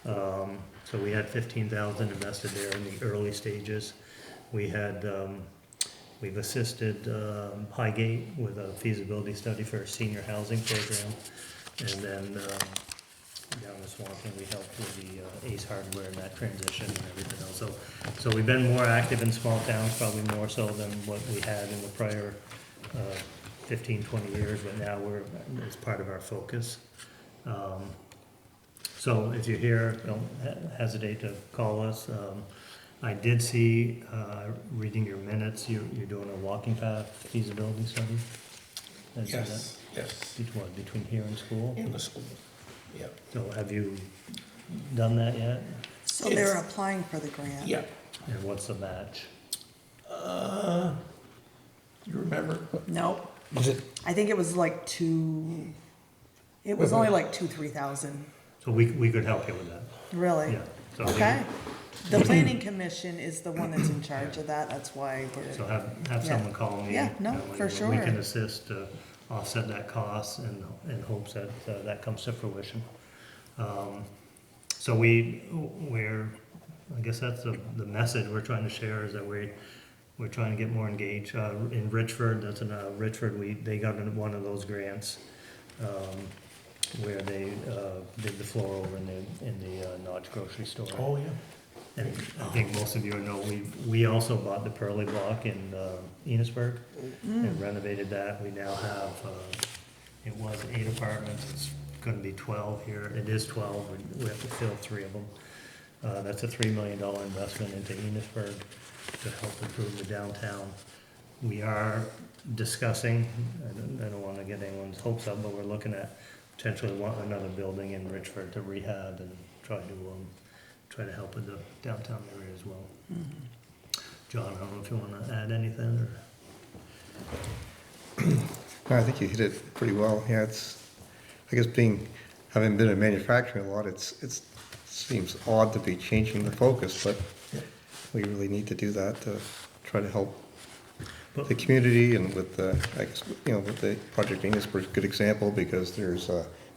So we had 15,000 invested there in the early stages. We've assisted Highgate with a feasibility study for a senior housing program. And then down in Swanton, we helped with the Ace Hardware and that transition and everything else. So we've been more active in small towns, probably more so than what we had in the prior 15, 20 years, but now it's part of our focus. So if you're here, don't hesitate to call us. I did see, reading your minutes, you're doing a walking path feasibility study? Is
Yes,
that
yes,
between here and school?
in the school, yeah.
So have you done that yet?
So they're applying for the grant?
Yeah,
And what's the match?
you remember?
Nope.
Was it?
I think it was like it was only like 2,000-3,000,
So we could help you with that,
really?
yeah. So
Okay. The planning commission is the one that's in charge of that, that's why
So
we're,
have
Yeah.
someone call me.
Yeah, no,
and
for
We
sure.
can assist to offset that cost in hopes that that comes to fruition. So we're, I guess that's the message we're trying to share, is that we're trying to get more engaged. In Richford, they got one of those grants, where they did the floor over in the Notch grocery store.
Oh, yeah.
And I think most of you know, we also bought the Pearly Block in Enosburg and renovated that. We now have, it was 8 apartments, it's gonna be 12 here. It is 12, we have to fill 3 of them. That's a $3 million investment into Enosburg to help improve the downtown. We are discussing, I don't wanna get anyone's hopes up, but we're looking at potentially another building in Richford to rehab and try to help with the downtown area as well. John, I don't know if you wanna add anything, or?
No, I think you hit it pretty well. Yeah, I guess having been in manufacturing a lot, it seems odd to be changing the focus, but we really need to do that to try to help the community, and with with the Project Venus is a good example, because there's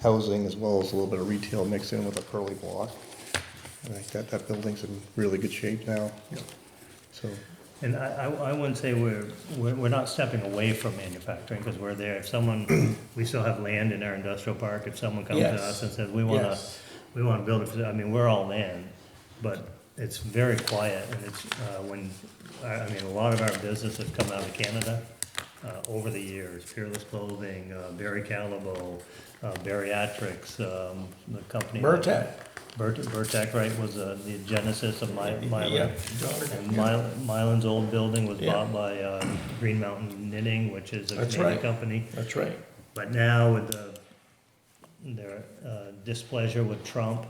housing as well as a little bit of retail mixed in with a Pearly Block. And I think that building's in really good shape now. So,
And I wouldn't say we're not stepping away from manufacturing, because we're there. If someone, we still have land in our industrial park, if someone comes to
Yes.
us and says, we wanna build it, I mean, we're all in, but it's very quiet, and it's, a lot of our business has come out of Canada, over the years. Peerless Clothing, Barry Calabo, Bariatrics, the company.
Burtech.
Burtech, right, was the genesis of Mylan.
Yeah.
And Mylan's old building was bought by Green Mountain Knitting, which is a
That's
Canadian
right.
company.
That's right.
But now with their displeasure with Trump,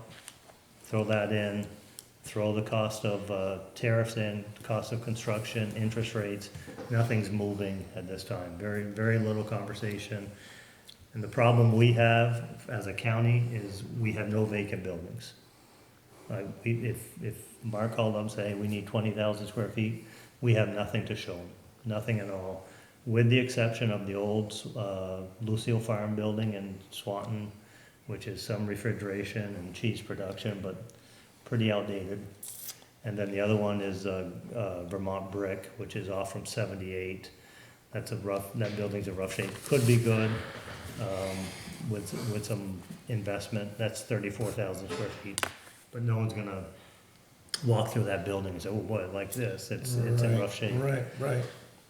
throw that in, throw the cost of tariffs in, cost of construction, interest rates, nothing's moving at this time. Very, very little conversation. And the problem we have as a county is we have no vacant buildings. If Mark called up and said, we need 20,000 square feet, we have nothing to show him, nothing at all. With the exception of the old Lucille Farm building in Swanton, which is some refrigeration and cheese production, but pretty outdated. And then the other one is Vermont Brick, which is off from 78. That building's a rough shape, could be good. With some investment, that's 34,000 square feet, but no one's gonna walk through that building and say, oh boy, I like this, it's in rough shape.
Right.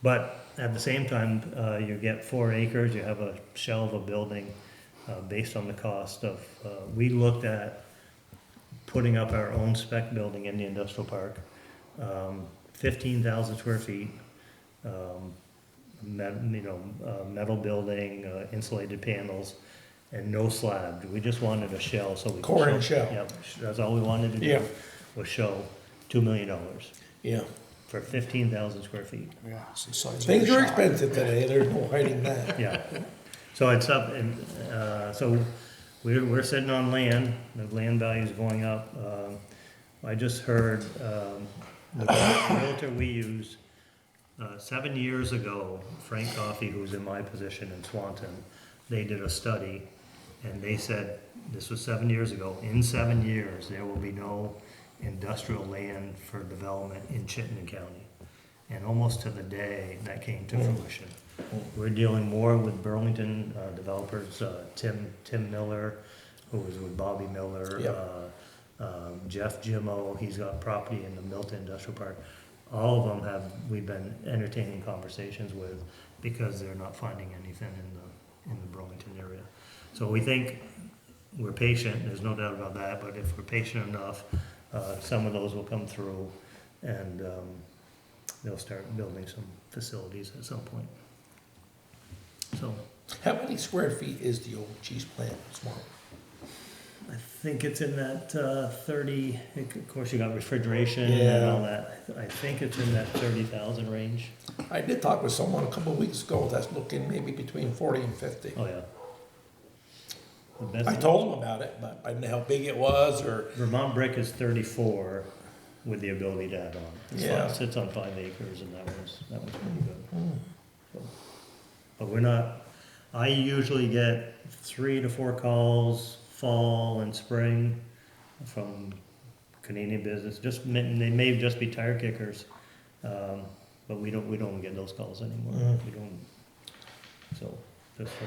But at the same time, you get 4 acres, you have a shell of a building, based on the cost of, we looked at putting up our own spec building in the industrial park, 15,000 square feet, metal building, insulated panels, and no slab. We just wanted a shell, so we could
Core and
show-
shell.
Yep, that's all we wanted to
Yeah.
do, was show $2 million
Yeah.
for 15,000 square feet.
Yeah, it's the size of
Things
the
are
shop.
expensive today, there's no hiding that.
Yeah, so it's up, and, so we're sitting on land, the land value's going up. I just heard, the realtor we use, 7 years ago, Frank Coffey, who's in my position in Swanton, they did a study, and they said, this was 7 years ago, in 7 years, there will be no industrial land for development in Chittenden County. And almost to the day, that came to fruition. We're dealing more with Burlington developers, Tim Miller, who was with Bobby Miller,
Yep.
Jeff Jimmo, he's got property in the Milton Industrial Park. All of them we've been entertaining conversations with because they're not finding anything in the Burlington area. So we think we're patient, there's no doubt about that, but if we're patient enough, some of those will come through and they'll start building some facilities at some point. So
How many square feet is the old cheese plant, small?
I think it's in that 30, of course you got refrigeration and
Yeah.
all that. I think it's in that 30,000 range.
I did talk with someone a couple of weeks ago that's looking maybe between 40 and 50.
Oh, yeah. The best-
I told him about it, but I didn't know how big it was or,
Vermont Brick is 34 with the ability to add on.
Yeah.
It sits on 5 acres and that was pretty good. So, but we're not, I usually get 3 to 4 calls fall and spring from Canadian business, they may just be tire kickers. But we don't get those calls anymore. We don't, so, just for,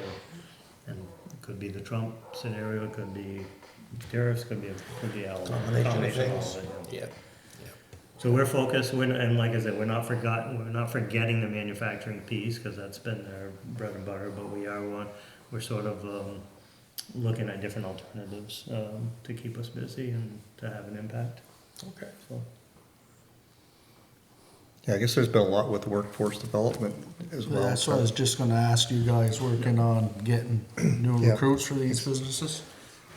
and it could be the Trump scenario, it could be tariffs, could be all.
combination of
combination of
things.
all of it,
Yeah.
So we're focused, and like I said, we're not forgetting the manufacturing piece, cause that's been our bread and butter, but we're sort of, looking at different alternatives, to keep us busy and to have an impact,
Okay.
so.
Yeah, I guess there's been a lot with workforce development as well.
That's what I was just gonna ask you guys, working on getting new
Yeah.
recruits for these businesses?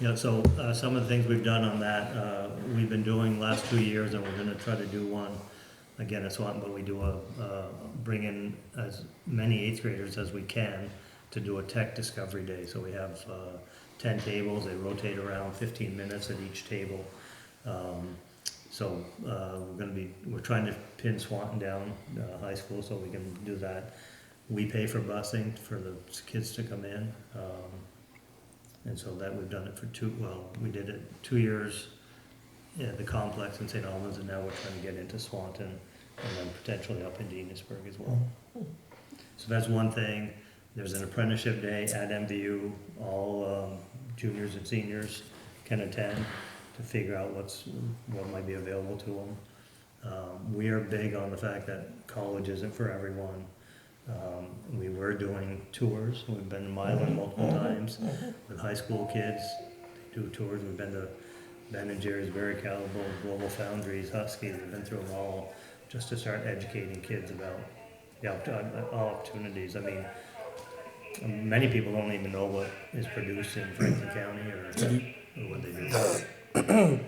Yeah, so, some of the things we've done on that, we've been doing last 2 years, and we're gonna try to do one again at Swanton, but we do bring in as many 8th graders as we can to do a tech discovery day. So we have 10 tables, they rotate around 15 minutes at each table. So we're trying to pin Swanton down, high school, so we can do that. We pay for busing for the kids to come in. And so that we've done it for we did it 2 years at the complex in St. Albans, and now we're trying to get into Swanton and then potentially up in Enosburg as well. So that's one thing. There's an apprenticeship day at MVU, all juniors and seniors can attend to figure out what might be available to them. We are big on the fact that college isn't for everyone. We were doing tours, we've been to Milan multiple times with high school kids, they do tours, we've been to Ben and Jerry's, Berry Caliber, Global Foundries, Husky, we've been through them all, just to start educating kids about the opportunities. I mean, many people don't even know what is produced in Franklin County or what they do.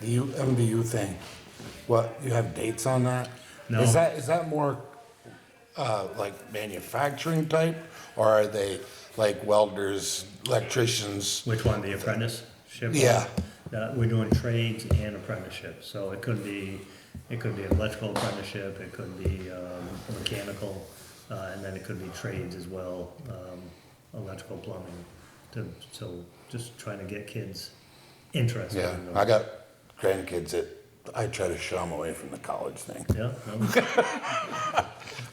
The MVU thing, what, you have dates on that?
No.
Is that more, like manufacturing type, or are they like welders, electricians?
Which one, the apprenticeship?
Yeah.
We're doing trades and apprenticeships, so it could be an electrical apprenticeship, it could be mechanical, and then it could be trades as well, electrical, plumbing. So just trying to get kids interested
Yeah,
in those.
I got grandkids that I try to shun them away from the college thing.
Yeah, no,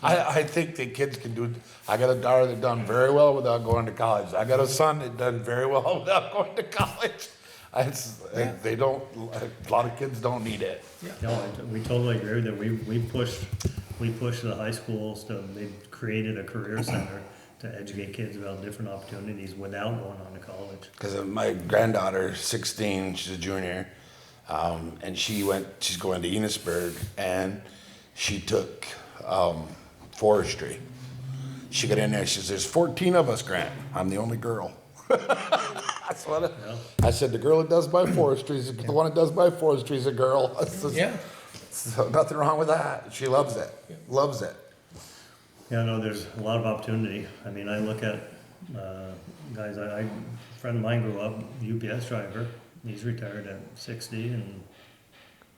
I think the kids can do, I got a daughter that done very well without going to college. I got a son that done very well without going to college. They don't, a lot of kids don't need it.
no, we totally agree with that. We push the high schools they created a career center to educate kids about different opportunities without going on to college.
Because my granddaughter, 16, she's a junior, and she's going to Enosburg, and she took forestry. She got in there, she says, there's 14 of us, Grant. I'm the only girl. That's what I said, the girl that does by forestry, the one that does by forestry is a girl. I says,
Yeah.
So nothing wrong with that. She loves it, loves it.
Yeah, no, there's a lot of opportunity. I mean, I look at guys, a friend of mine grew up UPS driver. He's retired at 60 and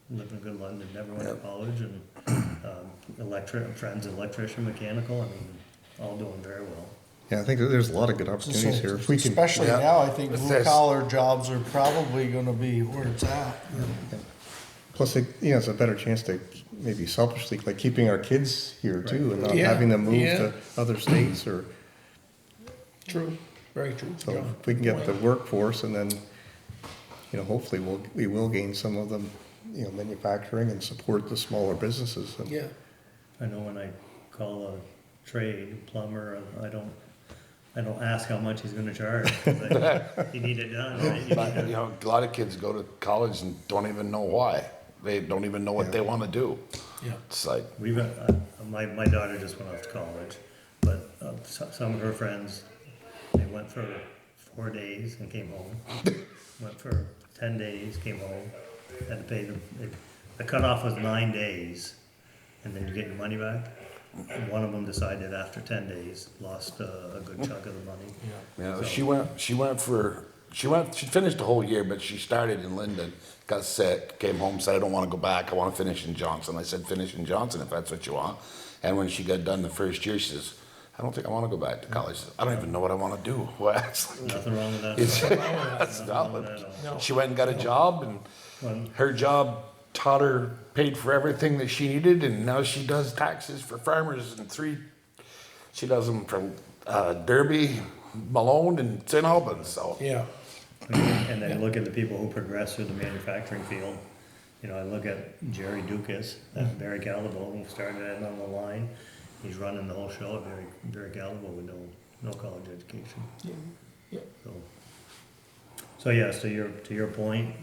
lived in good London, never went to college, and friends electrician, mechanical, I mean, all doing very well.
Yeah, I think that there's a lot of good opportunities here. If we can,
Especially
Yeah.
now, I think
It
blue
says-
collar jobs are probably gonna be where it's at.
plus, it's a better chance to maybe selfishly, like keeping our kids here too, and not
Yeah,
having them move
yeah.
to other states or,
True, very true.
so
John.
if we can get the workforce and then you know, hopefully we will gain some of them, you know, manufacturing and support the smaller businesses. And
Yeah.
I know when I call a trade plumber, I don't ask how much he's gonna charge, 'cause you need it done, right? You
But,
need
you
to-
know, a lot of kids go to college and don't even know why. They don't even know what they wanna do.
Yeah.
It's like,
We've, my daughter just went off to college, but some of her friends, they went for 4 days and came home. Went for 10 days, came home, had to pay them, the cutoff was 9 days, and then you get your money back. One of them decided after 10 days, lost a good chunk of the money.
you know, she finished the whole year, but she started in Linden, got sick, came home, said, I don't wanna go back, I wanna finish in Johnson. I said, finish in Johnson if that's what you want. And when she got done the first year, she says, I don't think I wanna go back to college. I don't even know what I wanna do. Well, it's like,
Nothing wrong with that.
it's, that's
Nothing
not
wrong with that at all.
what, she went and got a job, and
Well,
her job taught her, paid for everything that she needed, and now she does taxes for farmers she does them for, Derby, Malone, and St. Albans, so.
Yeah.
And then look at the people who progress through the manufacturing field. You know, I look at Jerry Dukas, that Barry Callebaut, who started it on the line. He's running the whole show at Barry Callebaut with no college education.
Yeah.
So yes, to your point,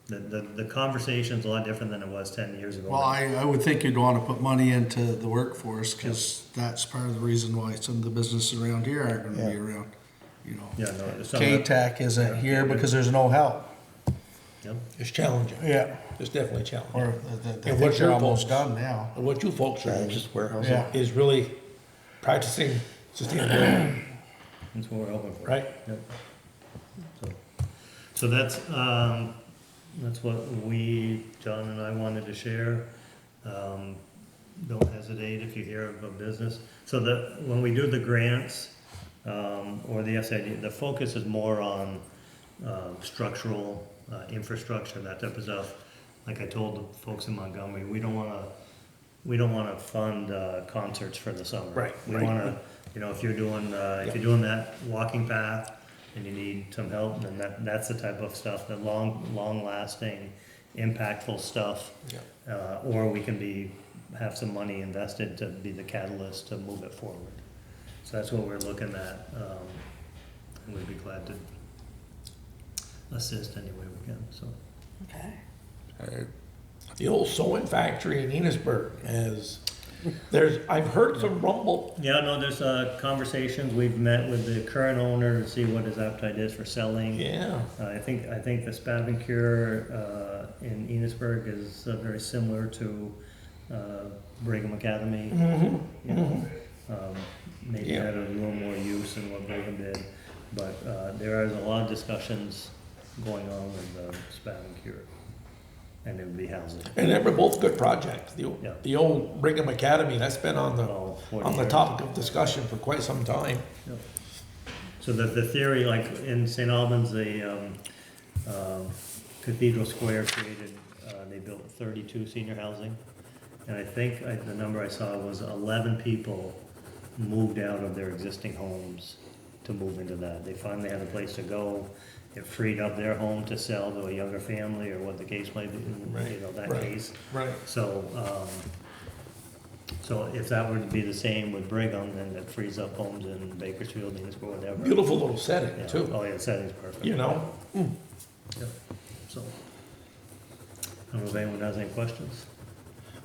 the conversation's a lot different than it was 10 years ago.
Well, I would think you'd wanna put money into the workforce, cause that's part of the reason why some of the businesses around here aren't gonna be around, you know.
Yeah, no, some of the-
K-Tech isn't here because there's no help.
Yep.
It's challenging.
Yeah.
It's definitely challenging.
Or I
And
think
what's
they're
your
almost
focus?
done now.
And what you folks are doing
just warehousing.
Yeah.
is really practicing sustainability,
That's what we're hoping for.
right?
Yep. So that's what John and I wanted to share. Don't hesitate if you hear of a business. So when we do the grants, or the SID, the focus is more on, structural, infrastructure, that type of stuff. Like I told the folks in Montgomery, we don't wanna fund, concerts for the summer.
Right,
We
right.
wanna, you know, if you're doing that walking path and you need some help, then that's the type of stuff, the long-lasting, impactful stuff. Or we can have some money invested to be the catalyst to move it forward. So that's what we're looking at, and we'd be glad to assist any way we can, so.
Okay.
The old sewing factory in Enosburg I've heard some rumble.
Yeah, no, there's, conversations, we've met with the current owner to see what his appetite is for selling.
Yeah.
I think the Spavin Cure in Enosburg is very similar to Brigham Academy. You know, maybe
Yeah.
had a little more use than what Brigham did, but there is a lot of discussions going on with Spavin Cure, and it would be housing.
And they were both good projects.
Yeah.
The old Brigham Academy, that's been on
Oh, 40
the
years.
topic of discussion for quite some time.
Yep. So the theory, like in St. Albans, the Cathedral Square created, they built 32 senior housing. And I think the number I saw was 11 people moved out of their existing homes to move into that. They finally had a place to go. It freed up their home to sell to a younger family or what the case might be, you know, that
Right.
case.
Right.
So, so if that were to be the same with Brigham, then it frees up homes in Bakersfield, Enosburg, whatever.
Beautiful little setting
Yeah.
too,
Oh, yeah, the setting's perfect.
you know?
Yep. So, I don't know if anyone has any questions.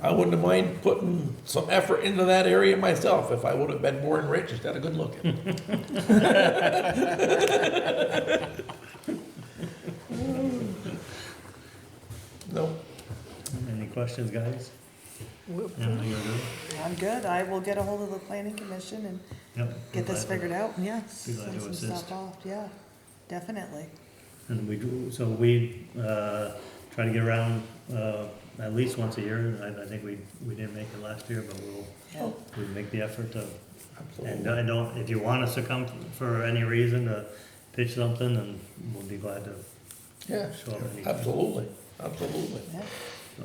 I wouldn't have mind putting some effort into that area myself if I would have been more enriched instead of good looking. No,
Any questions, guys? Yeah, you're good?
I'm good. I will get a hold of the planning commission and
Yep.
get this figured out, and yes,
Be glad
send
to
some
assist.
stuff off, yeah, definitely.
And we do, so we, try to get around, at least once a year. I think we didn't make it last year, but
Yeah.
we'll make the effort to. And
absolutely.
I don't, if you want us to come for any reason to pitch something, then we'll be glad to
Yeah,
show up anytime.
absolutely, absolutely.
Yeah.
So,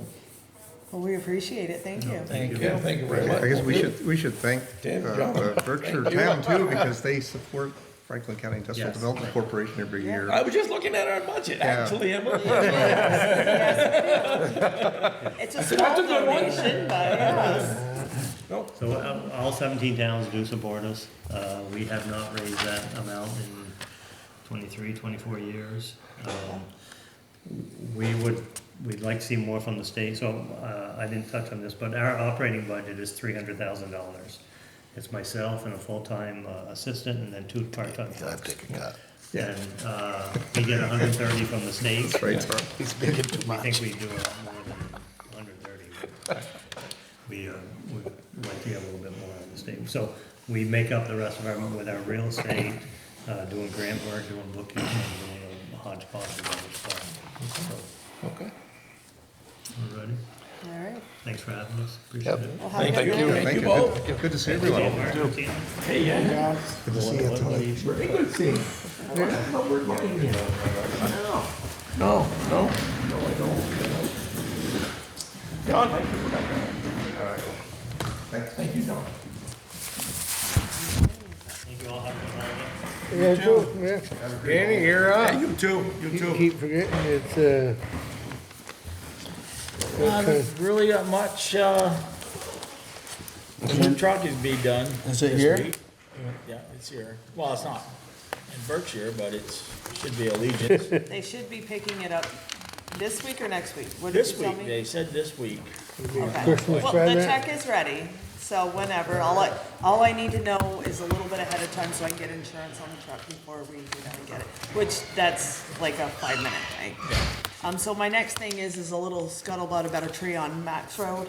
Well, we appreciate it, thank you.
Thank you, thank you very much.
I guess we should thank
Tim, John.
Berkshire Town too, because they support Franklin County Industrial
Yes.
Development Corporation every year.
I was just looking at our budget, actually, Emily.
It's a small
That's a good one.
donation, but yeah.
So all 17 towns do support us. We have not raised that amount in 23, 24 years. We'd like to see more from the state, so I didn't touch on this, but our operating budget is $300,000. It's myself and a full-time assistant and then 2 part-time folks. And we get 130 from the state.
That's right, Tom.
We think we do a lot more than 130. But we'd like to get a little bit more on the state. So we make up the rest of our, with our real estate, doing grant work, doing bookkeeping, doing a hodgepodge of other stuff. So,
Okay.
we're ready.
All right.
Thanks for having us. Appreciate
Yep.
it.
Well, have a
Thank
good
you.
night.
Thank you both.
Good to see everyone.
Martin,
Hey, yeah.
Good to see you, Tony.
Very good seeing you. No, we're getting you. No, I don't. John, thank you for coming. Thank you, John.
Thank you all. Have a good holiday.
Yeah, too, yeah. Danny, you're up.
You too, you
You keep forgetting it's,
Not really got much, the new truck is be done.
Is it
this
here?
week. Yeah, it's here. Well, it's not in Berkshire, but should be Allegiance.
They should be picking it up this week or next week? What did
This
you tell
week,
me?
they said this week.
Okay.
Christmas
Well, the
present.
check is ready, so whenever, all I need to know is a little bit ahead of time so I can get insurance on the truck before we get it, which that's like a 5-minute thing. So my next thing is a little scuttlebutt about a tree on Max Road.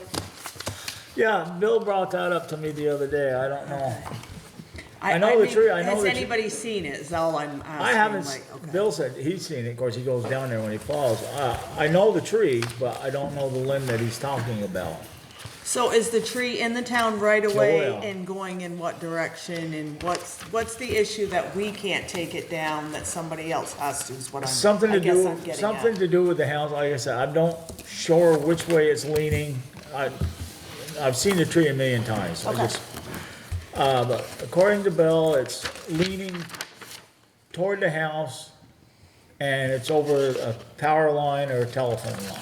Yeah, Bill brought that up to me the other day. I don't know. I know the tree, I know
Has
the tree.
anybody seen it, is all I'm asking.
I haven't,
like, okay.
Bill said he's seen it. Of course, he goes down there when he falls. I know the tree, but I don't know the limb that he's talking about.
So is the tree in the town right away
yeah.
and going in what direction, and what's the issue that we can't take it down that somebody else has to, is what I'm,
Something
I
to
guess
do,
I'm getting
something
at.
to do with the house, like I said, I'm not sure which way it's leaning. I've seen the tree a million times, I
Okay.
just, but according to Bill, it's leaning toward the house, and it's over a power line or a telephone line.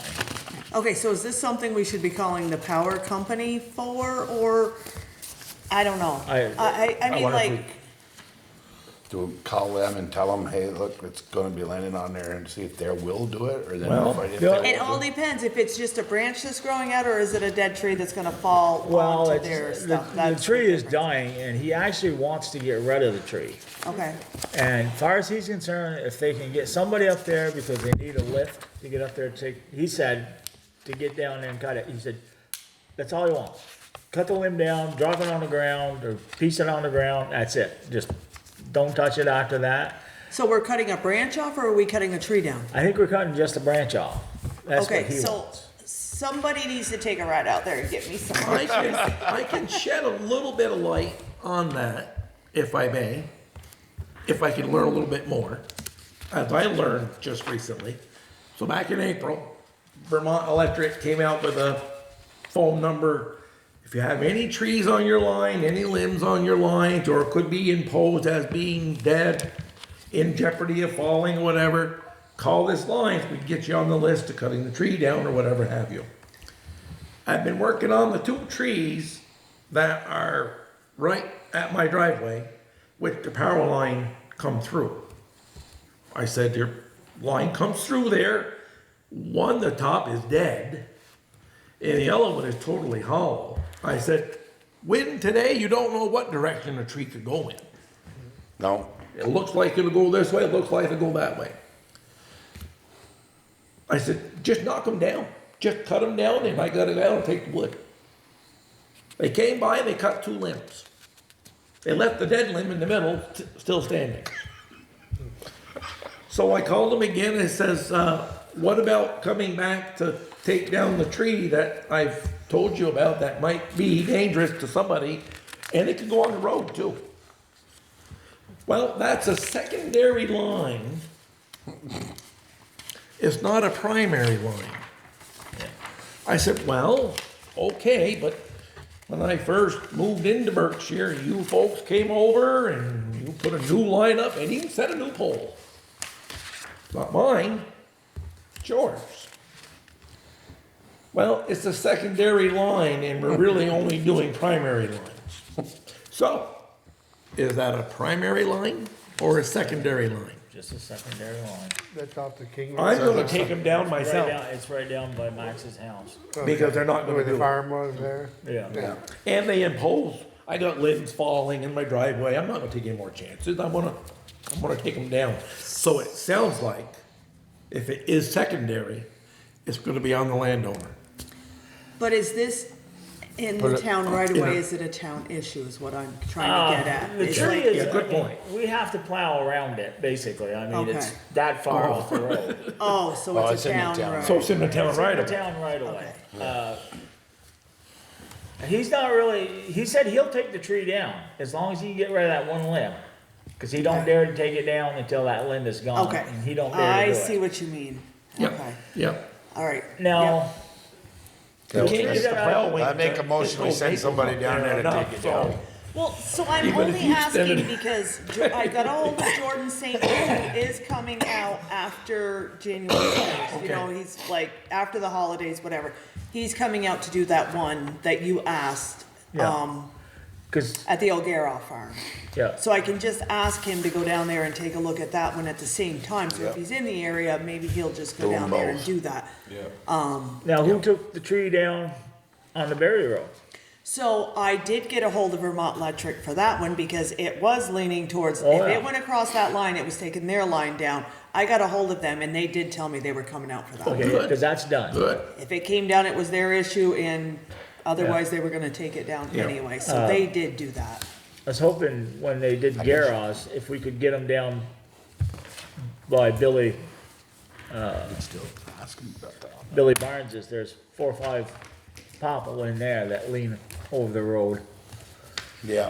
Okay, so is this something we should be calling the power company for, or, I don't know. I mean,
wonder if
like,
Do call them and tell them, hey, look, it's gonna be landing on there, and see if they will do it, or then
Well,
if
Bill-
they
it all
won't do
depends, if it's just a branch that's growing out, or is it a dead tree that's gonna fall
Well,
onto their stuff?
the
That's
tree is
difference.
dying, and he actually wants to get rid of the tree.
Okay,
And as far as he's concerned, if they can get somebody up there because they need a lift to get up there to take, he said, to get down there and cut it, he said, that's all he wants. Cut the limb down, drop it on the ground, or piece it on the ground, that's it. Just don't touch it after that.
so we're cutting a branch off, or are we cutting a tree down?
I think we're cutting just a branch off. That's what
Okay,
he
so
wants.
somebody needs to take a ride out there and get me some.
I can shed a little bit of light on that, if I may, if I can learn a little bit more, as I learned just recently. So back in April, Vermont Electric came out with a phone number. If you have any trees on your line, any limbs on your lines, or could be imposed as being dead, in jeopardy of falling, whatever, call this line, we can get you on the list of cutting the tree down or whatever have you. I've been working on the 2 trees that are right at my driveway, which the power line come through. I said, your line comes through there, one, the top is dead, and the other one is totally hollow. I said, wind today, you don't know what direction a tree could go in.
No,
It looks like it'll go this way, it looks like it'll go that way. I said, just knock them down. Just cut them down, and I got it out and take the wood. They came by and they cut 2 limbs. They left the dead limb in the middle, still standing. So I called them again and it says, what about coming back to take down the tree that I've told you about that might be dangerous to somebody, and it could go on the road too. Well, that's a secondary line. It's not a primary line. I said, well, okay, but when I first moved into Berkshire, you folks came over and you put a new line up and even set a new pole. Not mine, it's yours. Well, it's a secondary line and we're really only doing primary lines. So, is that a primary line or a secondary line?
Just a secondary line.
That's off the King.
I'm gonna take them down
Right
myself
down, it's right down by Max's house.
because they're not
Where
gonna
the
do it.
farm was there.
Yeah.
And they impose, I got limbs falling in my driveway, I'm not gonna take any more chances, I'm gonna take them down. So it sounds like, if it is secondary, it's gonna be on the landowner.
But is this in the town right away? Is it a town issue is what I'm trying to get at?
The
It's
tree
like-
is,
Yeah, good
I mean,
point.
we have to plow around it, basically. I mean, it's
Okay.
that far off the road.
Oh, so
Oh,
it's
it's
a
in the
town
town.
road.
So it's in the town
It's in
right
the
away.
town right away. He's not really, he said he'll take the tree down as long as he can get rid of that one limb. Cause he don't dare to take it down until that limb is gone.
Okay.
And he don't dare to
I
do
see
it.
what you mean.
Yep,
Okay,
yep.
all right.
Now,
You can't get the plow wing
I make
to-
a motion, we
to
send
make
somebody
it
down there to
enough,
take it
so-
down.
Well, so I'm
Even if
only
you
asking
extended-
because I got a hold of Jordan St. who is coming out after January 1st. You know, he's like, after the holidays, whatever. He's coming out to do that one that you asked,
Yeah. cause,
at the O'Gara farm.
yeah.
So I can just ask him to go down there and take a look at that one at the same time. So if he's in the area, maybe he'll just go
Do 'em
down there and
both.
do that.
Now, who took the tree down on the Berry Road?
So I did get a hold of Vermont Electric for that one because it was leaning towards,
Oh,
if
yeah.
it went across that line, it was taking their line down. I got a hold of them and they did tell me they were coming out for that one.
Okay, cause that's done.
Good.
If it came down, it was their issue and otherwise they were gonna take it down
Yeah.
anyway. So they did do that.
I was hoping when they did Garros, if we could get them down by Billy
Still asking about that.
Billy Barnes's, there's 4 or 5 popple in there that lean over the road.
Yeah,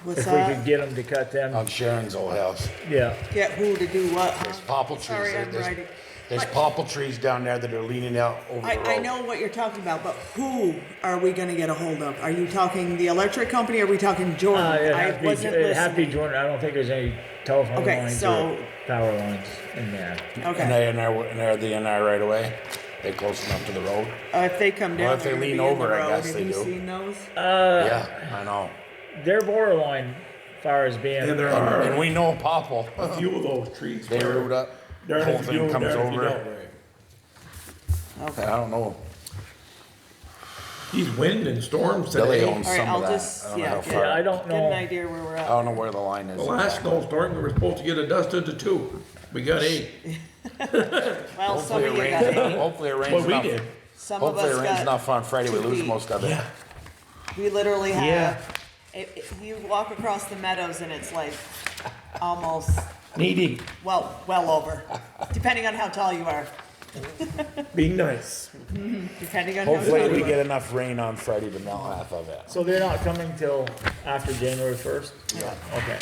What's
If we could
that?
get them to cut them,
on Sharon's old house.
yeah.
Get who to do what? huh?
There's popple trees,
Sorry, I'm
there's,
writing.
there's
But-
popple trees down there that are leaning out over the road.
I know what you're talking about, but who are we gonna get a hold of? Are you talking the electric company, or are we talking Jordan?
It'd
I
have to be,
wasn't
it'd have to be
listening.
Jordan, I don't think there's any telephone
Okay,
lines
so-
or power lines in there.
And
Okay,
they, and they're the NR right away, they close enough to the road.
if they come down,
if they
they're gonna
lean
be in the
over, I
road.
guess
Have
they
you
do.
seen those?
Yeah, I know.
They're borderline as far as being.
And there
And
are
we know popple,
a few of those trees.
they
where
root up, the
darn
whole
if you
thing
do,
comes
darn if you
over.
don't, right?
And I don't know,
These wind and storms
Billy
today,
owns
All right,
some
I'll
of that.
just-
I don't know
yeah,
how
get-
far.
Yeah, I don't
Get an
know,
idea where we're
I
at.
don't know where the line is.
the last snowstorm, we were supposed to get a dust into 2. We got 8.
Well, some
Hopefully
of
it
you got
rains,
eight.
hopefully it rains
What we
enough.
did.
Some of
Hopefully
us
it rains
got,
enough on Friday, we
2
lose
feet.
most of it.
Yeah.
we literally
Yeah.
have, you walk across the meadows and it's like almost,
Knee deep,
well over, depending on how tall you are,
being nice.
depending on how tall
Hopefully we
you are.
get enough rain on Friday to melt half of it.
so they're not coming till after January 1st? Okay.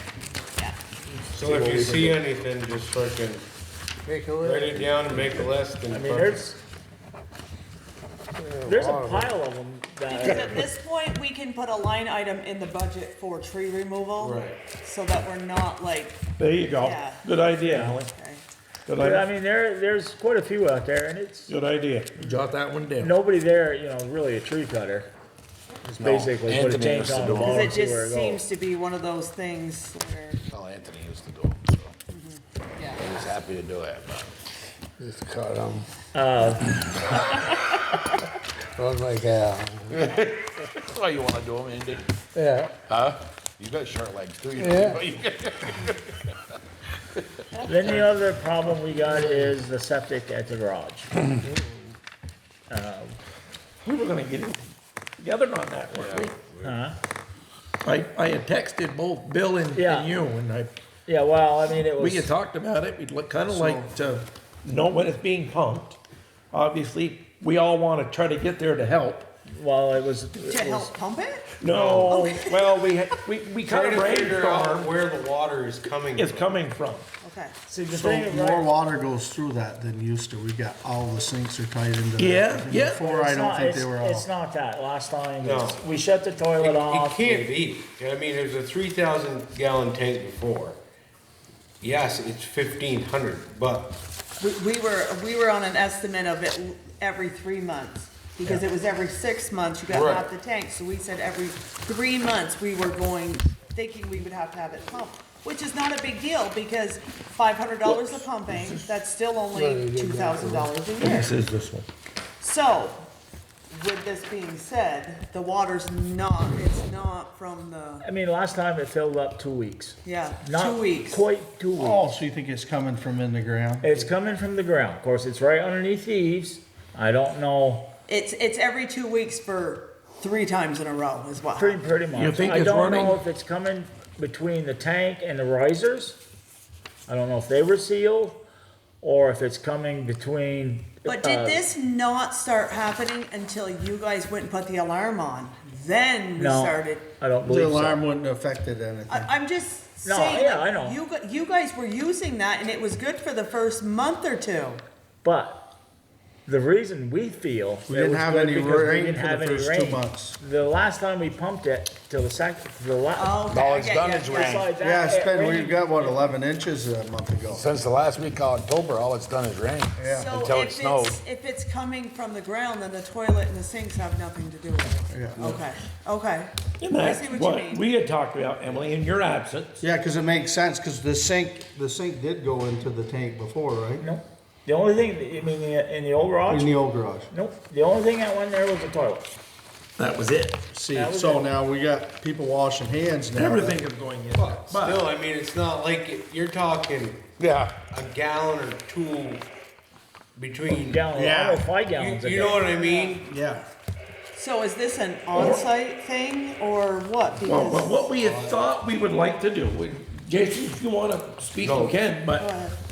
So if you see anything, just fucking
Make a
write
list.
it down and make a list and
I mean,
fucking-
there's a pile of them
Because
that,
at this point, we can put a line item in the budget for tree removal.
Right.
So that we're not like,
There you go.
Yeah.
Good idea, Ally.
okay.
Good
but I
idea.
mean, there's quite a few out there and it's,
Good idea. Jot that one down.
nobody there, you know, really a tree cutter. It's
No,
basically put a
Anthony used to
chainsaw on
do
the
it.
ball
Because
and
it
see where it
just
goes.
seems to be one of those things where,
Well, Anthony used to do it, so
yeah.
he was happy to do it, but.
Just cut them.
Uh,
Oh my God.
Oh, you wanna do them, Andy?
Yeah,
Huh? You got short legs too, you
Yeah.
Then the other problem we got is the septic at the garage.
We were gonna get it together on that, weren't we?
Huh?
I had texted both Bill and
Yeah.
you, and
Yeah, well, I mean, it
we
was,
had talked about it, we'd kinda like to know when it's being pumped. Obviously, we all wanna try to get there to help,
well, it was.
To help pump it?
No, well, we kind of
Trying to figure out
brainstormed,
where the water is coming
it's
from.
coming from.
Okay.
See, the
So
thing,
more
right,
water goes through that than used to. We got, all the sinks are tied into that.
Yeah, yeah.
Before, I
it's
don't
not,
think they were all.
it's not that. Last time,
No.
we shut the toilet
It
off.
can't be. I mean, there's a 3,000 gallon tank before. Yes, it's 1,500, but
We were on an estimate of it every 3 months, because it was every 6 months, you got
Right.
half the tank, so we said every 3 months, we were thinking we would have to have it pumped, which is not a big deal, because $500 of pumping, that's still only $2,000 a year.
This is this one.
So, with this being said, the water's it's not from the,
I mean, last time it filled up 2 weeks.
yeah,
Not
2 weeks.
Quite 2 weeks.
Oh, so you think it's coming from in the ground?
It's coming from the ground. Of course, it's right underneath the eaves. I don't know,
It's every 2 weeks for 3 times in a row is what happens.
pretty much.
You think
I
it's
don't know
running?
if it's coming between the tank and the risers. I don't know if they were sealed, or if it's coming between.
But did this not start happening until you guys went and put the alarm on? Then we
No.
started.
I don't
The
believe so.
alarm wouldn't have affected anything.
I'm just
No,
saying.
yeah,
like,
I know.
You guys were using that and it was good for the first month or two.
But the reason we feel
We
it
didn't
was
have
good
any
because we
rain
didn't
for
have
the
any
first 2
rain.
months.
The last time we pumped it till the second, the last.
Oh, okay,
All
I
it's
get
done
ya,
is
yeah.
rain.
Besides that,
Yeah, it's
it
been,
rained.
we've got, what, 11 inches a month ago?
Since the last week of October, all it's done is rain.
Yeah.
So
Until it
if
snowed.
if it's coming from the ground, then the toilet and the sinks have nothing to do with it.
Yeah.
Okay, okay.
And
I
that's
see what you
what
mean.
we had talked about, Emily, in your absence.
Yeah, because it makes sense, because the sink did go into the tank before, right?
Nope. The only thing, I mean, in the old garage,
In the old garage.
nope. The only thing that went there was the toilet.
That was it.
See,
That was
so
it.
now we got people washing hands now.
Everything is going in there.
but
But
still, I mean, it's not like you're talking
Yeah.
a gallon or two between.
Gallon,
Yeah.
almost 5 gallons a
You
day.
know what I mean?
Yeah.
So is this an on-site thing or what?
well,
Because
what we had thought we would like to do, Jason, if you wanna speak, you can, but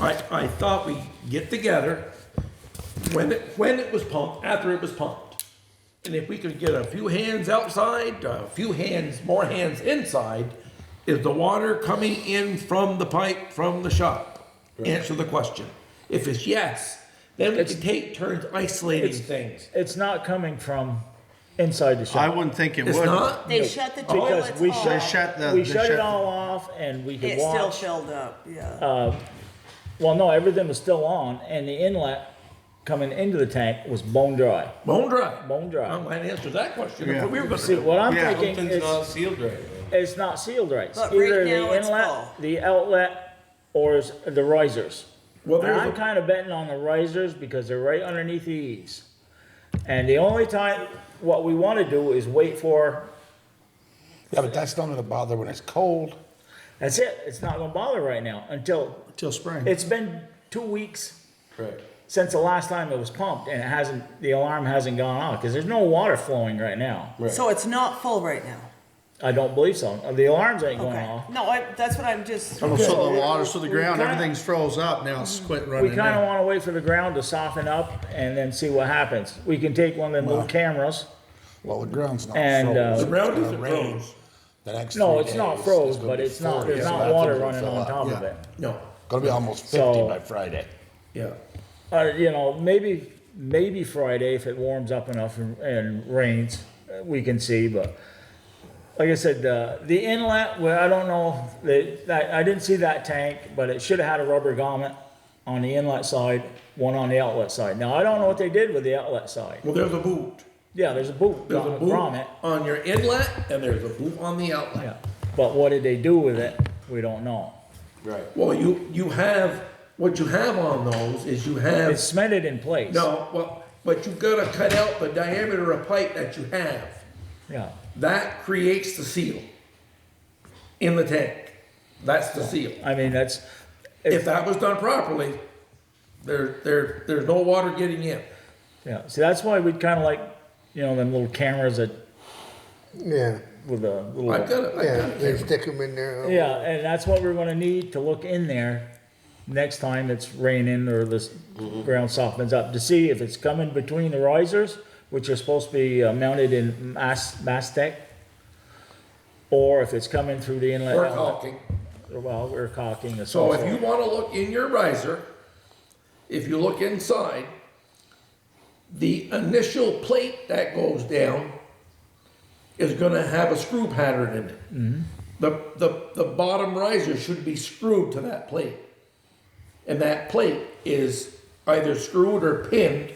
I thought we'd get together when it was pumped, after it was pumped. And if we could get a few hands outside, more hands inside, is the water coming in from the pipe from the shop? Answer the question. If it's yes, then we can take turns isolating things.
It's not coming from inside the
I
shop.
wouldn't think it
It's
would.
not?
they shut the
Because
toilets
we
off.
They shut the.
We
they
shut it
the-
all off and we could
It still
watch.
filled up, yeah.
Well, no, everything was still on and the inlet coming into the tank was bone dry.
Bone dry.
Bone dry.
I'm glad to answer that question.
Yeah.
That's what we were gonna
See,
do.
what I'm
Yeah.
thinking
Something's
is,
not sealed right.
it's not sealed right.
But
Either
right
the
now it's
inlet,
full.
the outlet, or the risers.
Well,
And
there's
I'm
a-
kinda betting on the risers because they're right underneath the eaves. And the only time, what we wanna do is wait for,
Yeah, but that's not gonna bother when it's cold.
that's it, it's not gonna bother right now until,
Till spring.
it's been 2 weeks
Right.
since the last time it was pumped and it hasn't, the alarm hasn't gone off, cause there's no water flowing right now.
So it's not full right now?
I don't believe so. The alarms ain't going
Okay.
off.
No, that's what I'm just,
Oh, so the water, so the
we
ground,
kinda-
everything's froze up, now it's quit
We
running
kinda
in.
wanna wait for the ground to soften up and then see what happens. We can take one of them little cameras.
Well, the ground's not
And,
froze.
The ground
It's
isn't
gonna rain
froze.
The next
No,
3
it's not
days.
froze,
gonna
but
be
it's not,
40,
there's
so
not
that
water
thing will
running
fill
on
up.
top of
Yeah.
it.
No,
Gonna be almost 50
So-
by Friday.
yeah.
You know, maybe Friday if it warms up enough and rains, we can see, but like I said, the inlet, well, I don't know, I didn't see that tank, but it should have had a rubber grommet on the inlet side, one on the outlet side. Now, I don't know what they did with the outlet side.
Well, there's a boot.
Yeah, there's a boot,
There's a boot
grommet,
on your inlet and there's a boot on the outlet.
yeah. But what did they do with it? We don't know.
Right.
Well, you have, what you have on those is you have,
It's cemented in place.
no, well, but you gotta cut out the diameter of pipe that you have.
Yeah,
That creates the seal in the tank. That's the seal.
I mean, that's,
If that was done properly, there's no water getting in.
yeah, see, that's why we'd kinda like, you know, them little cameras that,
Yeah,
with a little.
I've got it, I've
yeah,
got
they
it.
stick them in there.
Yeah, and that's what we're gonna need to look in there next time it's raining or this ground softens up, to see if it's coming between the risers, which are supposed to be mounted in mastic, or if it's coming through the inlet.
Or
outlet.
caulking.
Well, or caulking is
So if
also-
you wanna look in your riser, if you look inside, the initial plate that goes down is gonna have a screw pattern in it. The bottom riser should be screwed to that plate. And that plate is either screwed or pinned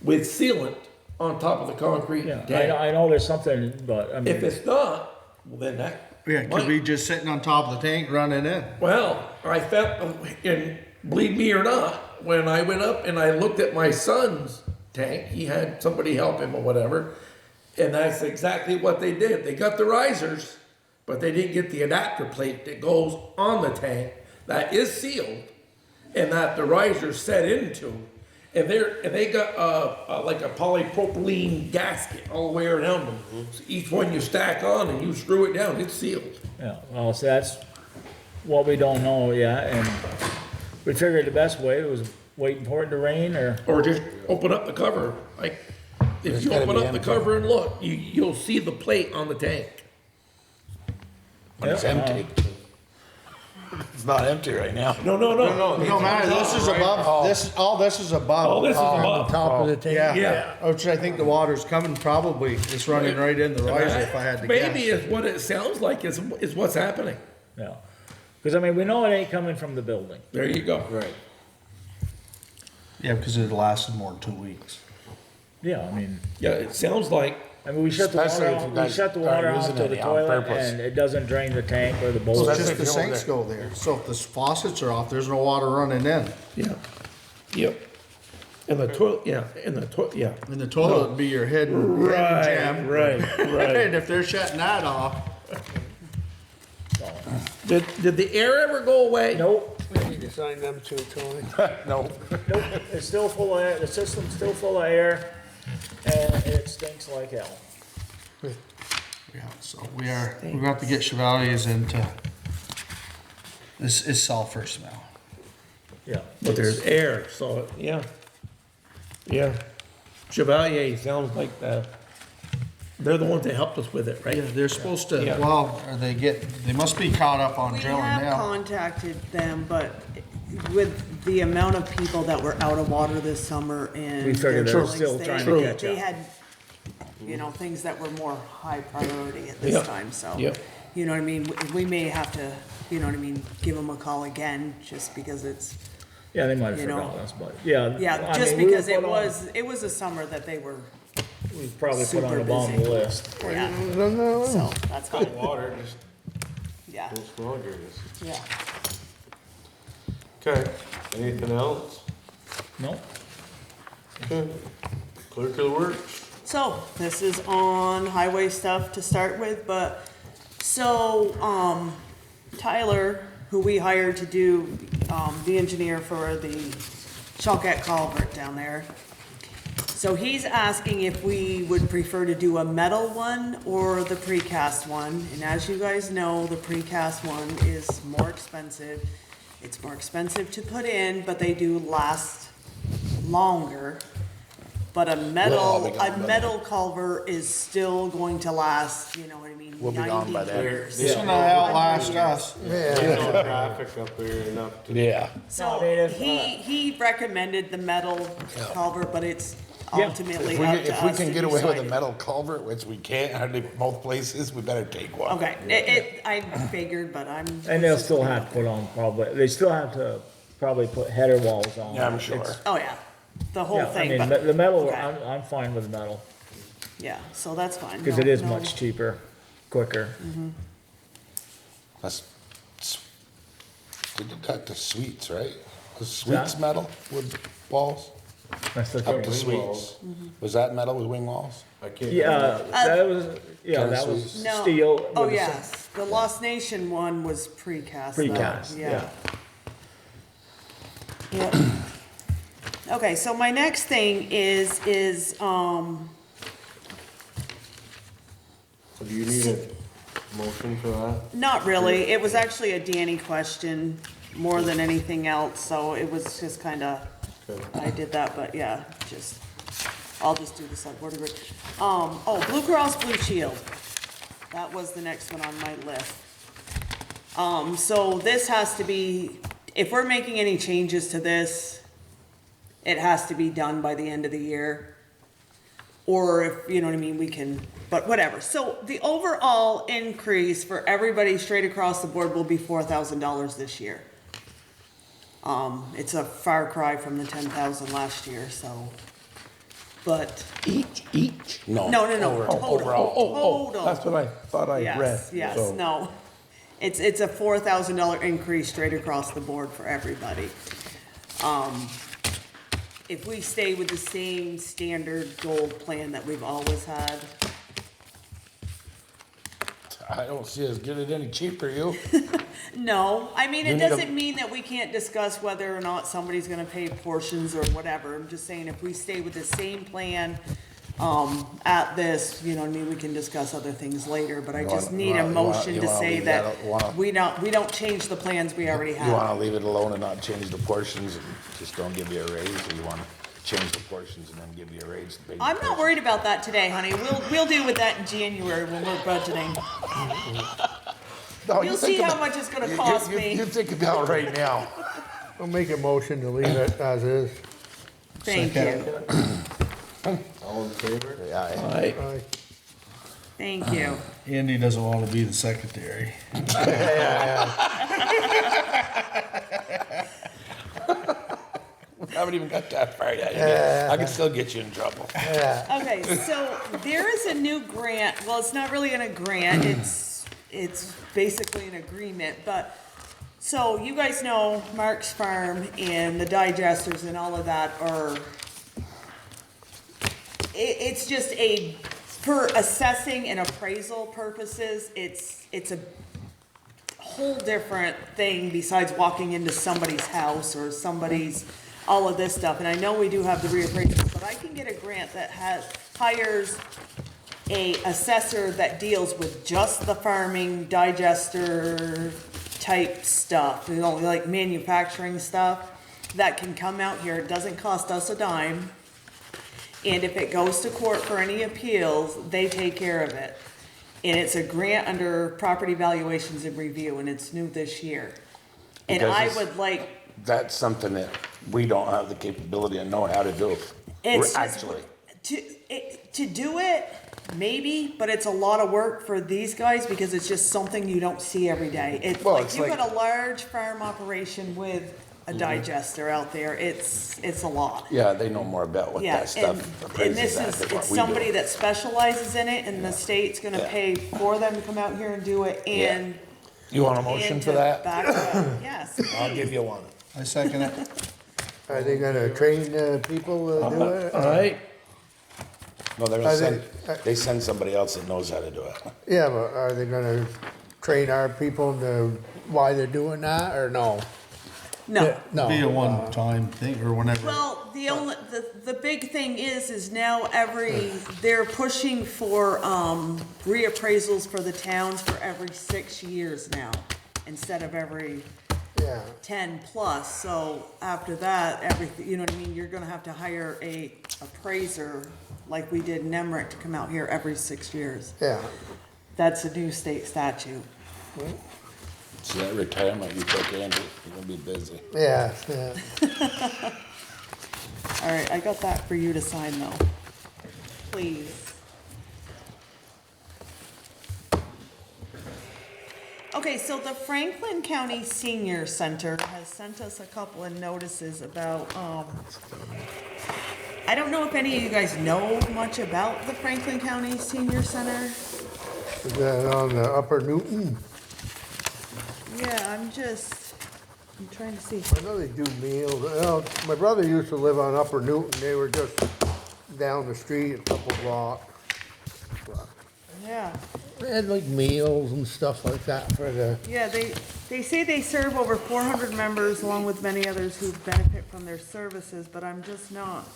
with sealant on top of the concrete
Yeah,
tank.
I know there's something, but I mean.
If it's not, well then that.
Yeah, it could be just sitting on top of the tank running in.
Well, I felt, and believe me or not, when I went up and I looked at my son's tank, he had somebody help him or whatever, and that's exactly what they did. They got the risers, but they didn't get the adapter plate that goes on the tank that is sealed and that the risers set into. And they got like a polypropylene gasket all the way around them. So each one you stack on and you screw it down, it's sealed.
Yeah, well, so that's what we don't know yet, and we figured the best way was waiting for it to rain,
Or just open up the cover, like, if you open up the cover and look, you'll see the plate on the tank.
When it's empty. It's not empty right now.
No.
No matter, this is above, this is above.
Oh, this is above.
Top of the tank.
Yeah.
Which I think the water's coming probably, it's running right in the riser if I had to guess.
Maybe is what it sounds like is what's happening.
Yeah, because I mean, we know it ain't coming from the building.
There you go.
Right.
Yeah, because it lasted more than 2 weeks.
Yeah, I mean,
Yeah, it sounds like,
we shut the
Especially
water
if you
off, we
guys
shut the
are
water off
using
to
it
the
on
toilet,
purpose.
and it doesn't drain the tank or the
Well,
bowl.
it's just the
if you're over
sinks go there, so if the faucets are off, there's no water running in.
yep. And the toilet, yeah.
And the toilet would be your hidden gem.
Right.
And if they're shutting that off,
Did the air ever go away?
Nope,
We need to sign them too, Tony.
No.
nope, it's still full of air, the system's still full of air, and it stinks like hell.
yeah, so we got to get Chevalier's into, this is sulfur smell.
Yeah.
But there's air, so, yeah. Yeah. Chevalier sounds like they're the ones that helped us with it, right?
Yeah, they're supposed to,
Yeah.
well, they must be caught up on
We
drilling
have
now.
contacted them, but with the amount of people that were out of water this summer and.
We figured
their
they're
drillings,
still
they-
trying to catch
They
up.
had, things that were more high priority at this
Yeah.
time, so.
Yep.
You know what I mean? We may have to, give them a call again, just because it's,
Yeah, they might have
You know.
forgotten us, but, yeah.
yeah,
I
just
mean, we
because
were
it
put on-
was a summer that they were,
We probably put on
super
the bottom of the
busy.
list.
yeah,
No.
so, that's fine,
Water, just
yeah,
don't squander this.
yeah.
Okay, anything else?
No,
Okay. Clerk of the works.
So, this is on highway stuff to start with, but, Tyler, who we hired to do, the engineer for the Chalkette culvert down there. So he's asking if we would prefer to do a metal one or the precast one, and as you guys know, the precast one is more expensive. It's more expensive to put in, but they do last longer. But a metal culvert is still going to last, you know what I mean,
We'll be gone by
90
then.
years.
This one outlast us.
There's no traffic up here enough to.
Yeah.
So
I mean, if,
he recommended the metal culvert, but it's ultimately
If we,
up
can-
to
if we
us
can
to
get away with a
decide it.
metal culvert, which we can't hardly both places, we better take one.
Okay, I figured, but I'm.
and they'll still have to put on they still have to probably put header walls on.
Yeah, I'm sure.
It's-
Oh, yeah, the whole
Yeah, I
thing,
mean,
but,
the metal,
okay.
I'm fine with the metal,
yeah, so that's fine.
because
No-
it is
no-
much cheaper, quicker.
That's, did you cut the suites, right? Was suites
Yeah.
metal with walls?
That's the
Up to
thing.
suites. Was that metal with wing walls?
I can't.
Yeah, that was, that was
Tennessee.
No.
steel.
Oh,
with the
yes, the Lost Nation one was precast. though.
Precast, yeah.
Yep. Okay, so my next thing is,
So do you need a motion for that?
not really, it was actually a Danny question more than anything else, so it was just kinda,
Okay.
I did that, but yeah, just, I'll just do the select board agreement. Blue Cross Blue Shield. That was the next one on my list. So this has to be, if we're making any changes to this, it has to be done by the end of the year. Or if, you know what I mean, we can, but whatever. So the overall increase for everybody straight across the board will be $4,000 this year. It's a far cry from the 10,000 last year, so, but,
Each?
No.
no,
Oh,
total, total.
That's what I thought I read.
Yes,
so-
no. It's a $4,000 increase straight across the board for everybody. If we stay with the same standard gold plan that we've always had,
I don't see us getting it any cheaper, you.
no. I mean,
You
it
need a-
doesn't mean that we can't discuss whether or not somebody's gonna pay portions or whatever. I'm just saying if we stay with the same plan, at this, you know what I mean, we can discuss other things later, but I just need a motion to say that we don't change the plans we already
You wanna
have.
leave it alone and not change the portions and just don't give you a raise, or you wanna change the portions and then give you a raise?
I'm not worried about that today, honey. We'll deal with that in January when we're budgeting.
No,
You'll
you
see
think
how
about-
much it's gonna cost me.
You think about right now.
I'll make a motion to leave it as is.
Thank you,
All in favor?
Yeah,
Aye.
Aye.
thank you.
Andy doesn't want to be the secretary.
we haven't even got that far yet. I can still get you in trouble.
Okay, so there is a new grant, well, it's not really a grant, it's basically an agreement, but, so you guys know Mark's Farm and the digesters and all of that are, it's just for assessing and appraisal purposes, it's a whole different thing besides walking into somebody's house or somebody's, all of this stuff. And I know we do have the reappraisals, but I can get a grant that hires a assessor that deals with just the farming digester type stuff, you know, like manufacturing stuff that can come out here. It doesn't cost us a dime. And if it goes to court for any appeals, they take care of it. And it's a grant under property valuations and review, and it's new this year. And
Because
I
it's-
would like,
That's something that we don't have the capability of knowing how to do.
it's just,
Actually,
to do it, maybe, but it's a lot of work for these guys because it's just something you don't see every day. It's
Well,
like,
it's
you've
like-
got a large farm operation with a digester out there, it's a lot.
yeah, they know more about what
Yeah,
that stuff
and
appraises
this
at
is,
than what
it's
we
somebody
do.
that specializes in it, and the state's gonna
Yeah.
pay for them to come out here and do it,
Yeah.
and.
You want a motion
and
for
to
that?
back it up. Yes.
I'll give you one.
I second it.
Are they gonna train people to do it?
All right.
No, they're
I
gonna
think-
they send somebody else that knows how to do it.
Yeah, but are they gonna train our people to why they're doing that, or no?
No.
No.
Be a one-time thing or whenever.
Well, the big thing is now they're pushing for, reappraisals for the towns for every 6 years now, instead of every
Yeah,
10 plus, so after that, everything, you know what I mean, you're gonna have to hire a appraiser, like we did in Emmerich, to come out here every 6 years.
yeah.
That's a new state statute.
See that retirement you took, Andy, you're gonna be busy.
Yeah, yeah.
All right, I got that for you to sign though, please. Okay, so the Franklin County Senior Center has sent us a couple of notices about, I don't know if any of you guys know much about the Franklin County Senior Center.
Is that on the Upper Newton?
Yeah, I'm trying to see.
I know they do meals. Well, my brother used to live on Upper Newton. They were just down the street a couple blocks.
Yeah,
They had like meals and stuff like that for the,
yeah, they say they serve over 400 members along with many others who benefit from their services, but I'm just not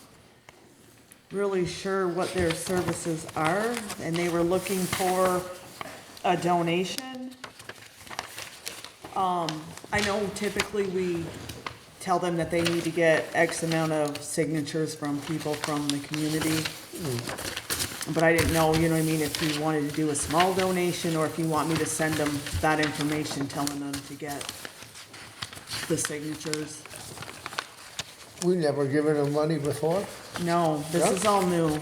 really sure what their services are, and they were looking for a donation. I know typically we tell them that they need to get X amount of signatures from people from the community. But I didn't know, you know what I mean, if you wanted to do a small donation, or if you want me to send them that information, telling them to get the signatures.
We never given them money before?
No, this
No?
is all new.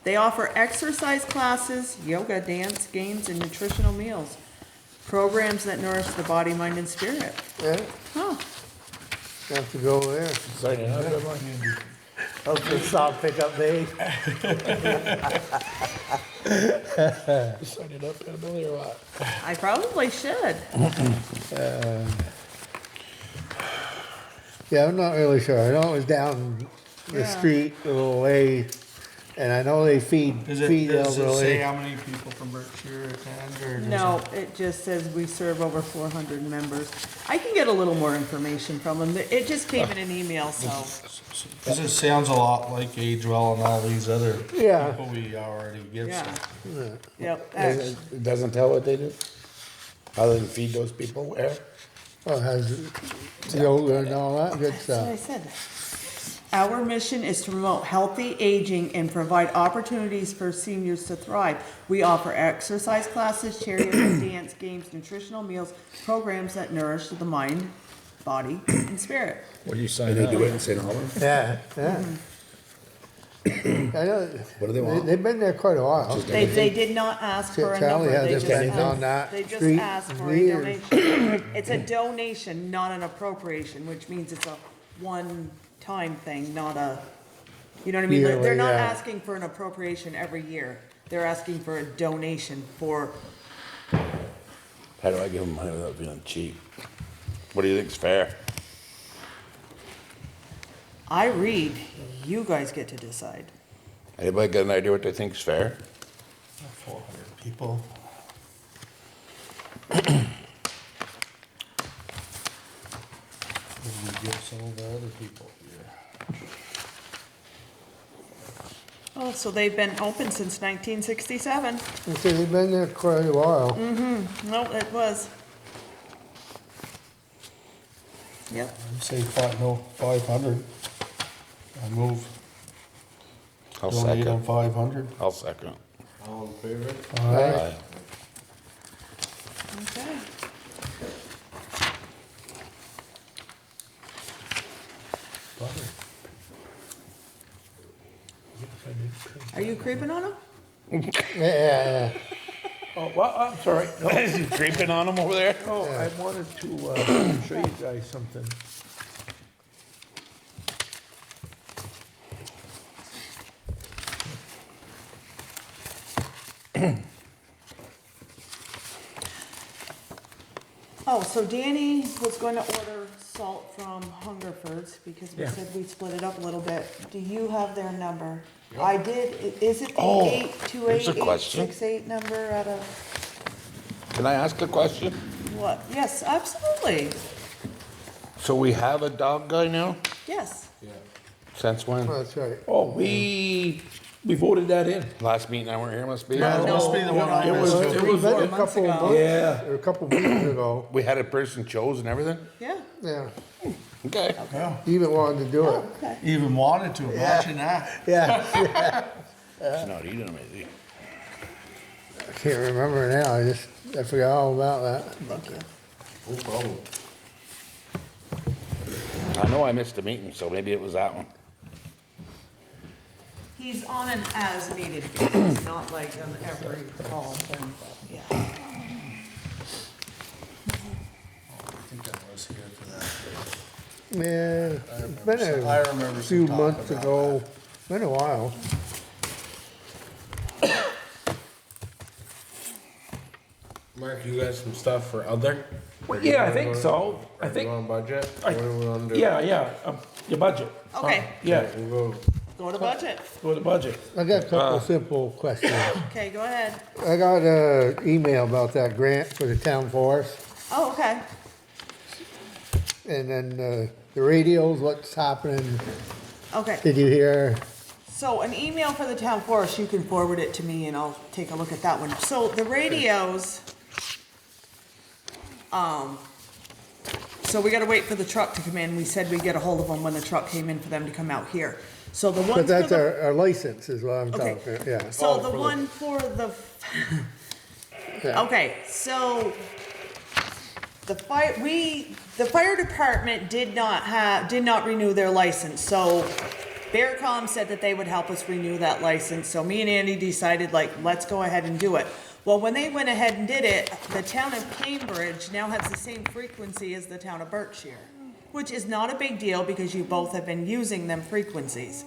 They offer exercise classes, yoga, dance, games, and nutritional meals. Programs that nourish the body, mind, and spirit.
Yeah,
Huh.
have to go there.
Signing up, am I?
Hope the stop pickup day.
Sign it up, Emily, or what?
I probably should.
Yeah, I'm not really sure. I know it was down the
Yeah.
street a little way, and I know they feed
Does it say
elderly.
how many people from Berkshire attend, or? does
No,
it-
it just says we serve over 400 members. I can get a little more information from them. It just came in an email, so.
Cause it sounds a lot like Age Well and all these other
Yeah.
people we already give
Yeah.
some.
Yep.
It doesn't tell what they do? Other than feed those people where?
Oh, it has yoga and all that good
That's what I
stuff.
said. Our mission is to promote healthy aging and provide opportunities for seniors to thrive. We offer exercise classes, charity, dance, games, nutritional meals, programs that nourish the mind, body, and spirit.
What do you sign up? They do it in St. Albans?
Yeah, yeah.
Mm-hmm.
I know.
What do they want?
They've been there quite a while.
They did not ask for a
Charlie
number, they
hasn't
just
been on
asked,
that
they just
street
asked
in
for a
years.
donation. It's a donation, not an appropriation, which means it's a one-time thing, not a, you know what I mean? They're
Yearly,
not
yeah.
asking for an appropriation every year, they're asking for a donation for,
How do I give them money without being cheap? What do you think's fair?
I read, you guys get to decide.
Anybody got an idea what they think's fair?
400 people. We give some of the other people here.
Oh, so they've been open since 1967.
I said they've been there quite a while.
No, it was. Yep.
I'd say 500. I move.
I'll
Donate on
second.
500.
I'll second.
All in favor?
All right.
Aye.
Okay. Are you creeping on them?
Yeah,
Oh, well, I'm sorry. No. Is he creeping on them over there? No, I wanted to, show you guys something.
Oh, so Danny was going to order salt from Hungerford's because we
Yeah.
said we'd split it up a little bit. Do you have their number? I did. Is it the
Oh,
828-868 number out of
Can I ask a question?
what? Yes, absolutely.
So we have a dog guy now?
Yes.
Since when?
that's right.
Oh, we voted that in. Last meeting I weren't here must be?
Yeah, it must be the one I
It was-
missed.
it
We've
was
been a
months
couple
ago.
months,
Yeah.
or a couple weeks ago.
We had a person chose and everything?
Yeah.
Yeah,
Okay.
Yeah.
even wanted to do it.
Okay.
Even wanted to, imagine that.
Yeah,
It's not eating them, is he?
I can't remember now. I forgot all about that.
Thank you.
No problem. I know I missed a meeting, so maybe it was that one.
He's on an as-needed basis, not like an every call thing, but yeah.
I think I was here for that.
Yeah, it's been
I
a
remember
few
some talk
months
about
ago. Been a while.
Mark, you got some stuff for other?
Well, yeah, I think so. I
Are
think,
you on budget?
I-
What do we wanna do?
yeah, your budget.
Okay,
Yeah,
We'll go,
go to budget.
go to budget.
I got a couple simple questions.
Okay, go ahead.
I got an email about that grant for the town forest,
Oh, okay.
and then the radios, what's happening?
Okay.
Did you hear?
So an email for the town forest, you can forward it to me and I'll take a look at that one. So the radios, so so we gotta wait for the truck to come in. We said we'd get a hold of them when the truck came in for them to come out here. So the ones
But
for
that's
the,
our license is what I'm
Okay.
talking, yeah.
so the one for the,
Yeah.
okay, so the fire department did not renew their license, so Bearcom said that they would help us renew that license, so me and Andy decided, like, let's go ahead and do it. Well, when they went ahead and did it, the town of Cambridge now has the same frequency as the town of Berkshire, which is not a big deal because you both have been using them frequencies.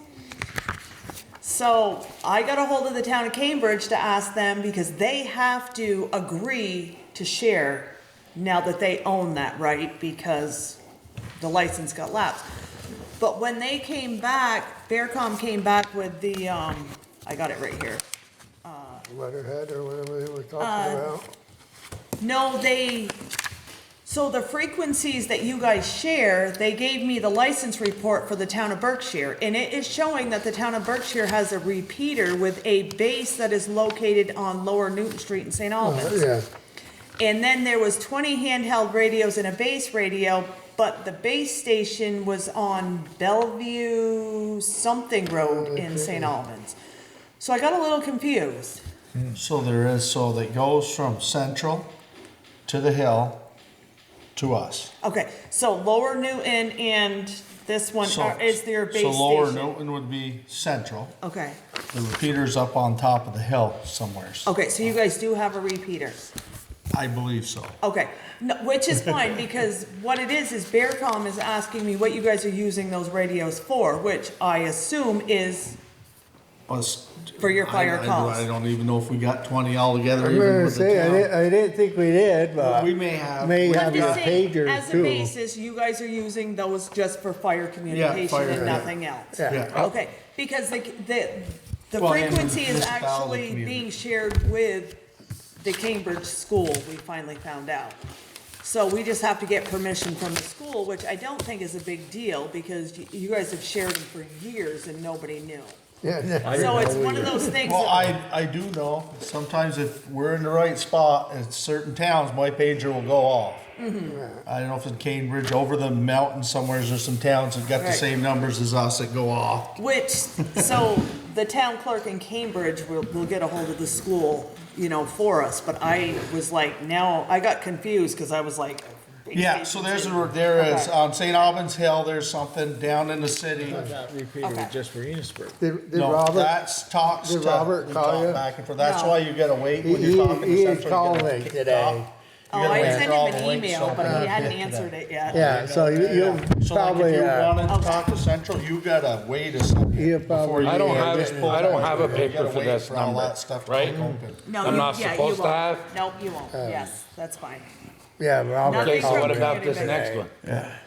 So I got a hold of the town of Cambridge to ask them, because they have to agree to share now that they own that right, because the license got lapsed. But when they came back, Bearcom came back with the, I got it right here.
Letterhead or whatever they were talking about.
No, so the frequencies that you guys share, they gave me the license report for the town of Berkshire, and it is showing that the town of Berkshire has a repeater with a base that is located on Lower Newton Street in St. Albans.
Yeah,
And then there was 20 handheld radios and a base radio, but the base station was on Bellevue something road in St. Albans. So I got a little confused.
So there is, so that goes from Central to the Hill to us.
Okay, so Lower Newton and this one
So-
is their base
So Lower
station.
Newton would be Central.
Okay,
The repeater's up on top of the hill somewhere.
okay, so you guys do have a repeater.
I believe so.
Okay, no, which is fine, because what it is Bearcom is asking me what you guys are using those radios for, which I assume is
Us-
for your fire calls.
I don't even know if we got 20 altogether.
I'm
even
gonna
with the
say,
town.
I didn't think we did, but.
We may have.
May
We
have
I'm
your
just saying,
pagers
as a
too.
basis, you guys are using those just for fire communication
fire,
and
yeah.
nothing else?
Yeah.
Yeah.
Okay, because the
Well, and
frequency is
municipality
actually
community.
being shared with the Cambridge school, we finally found out. So we just have to get permission from the school, which I don't think is a big deal, because you guys have shared them for years and nobody knew.
Yeah, yeah.
So it's one of those things.
Well,
that-
I do know, sometimes if we're in the right spot, in certain towns, my pager will go off. I don't know if it's Cambridge, over the mountain somewhere, there's some towns that got the
Right.
same numbers as us that go off.
Which, so the town clerk in Cambridge will get a hold of the school, for us, but I was like, now, I got confused, because I was like.
Yeah, so there is,
Okay.
on St. Albans Hill, there's something down in the city.
That repeater
Okay.
was just for Enosburg.
Did
No,
Robert,
that's talks
did
to,
Robert
we
call
talk
you?
back and forth. That's
No.
why you gotta wait when
He-
you're talking to
he
Central.
called
you gotta
me
kick it
today.
off.
Oh,
gotta
I
wait
sent
for all
him
the
an
links
email, but
open.
he hadn't answered it yet.
Yeah, so you'll
So like if
probably,
you wanted to
Okay.
talk to Central, you gotta wait a second.
He'll
before
probably-
you
I don't
can
have-
just pull
I don't
it.
have a
You
paper
gotta
for
wait
this
for all
number,
that stuff to
right?
come open.
No,
I'm not
yeah, you
supposed to
won't.
have?
Nope, you won't. Yes, that's fine.
yeah, Robert
Nothing
Okay, so
called
what
me.
about this next one?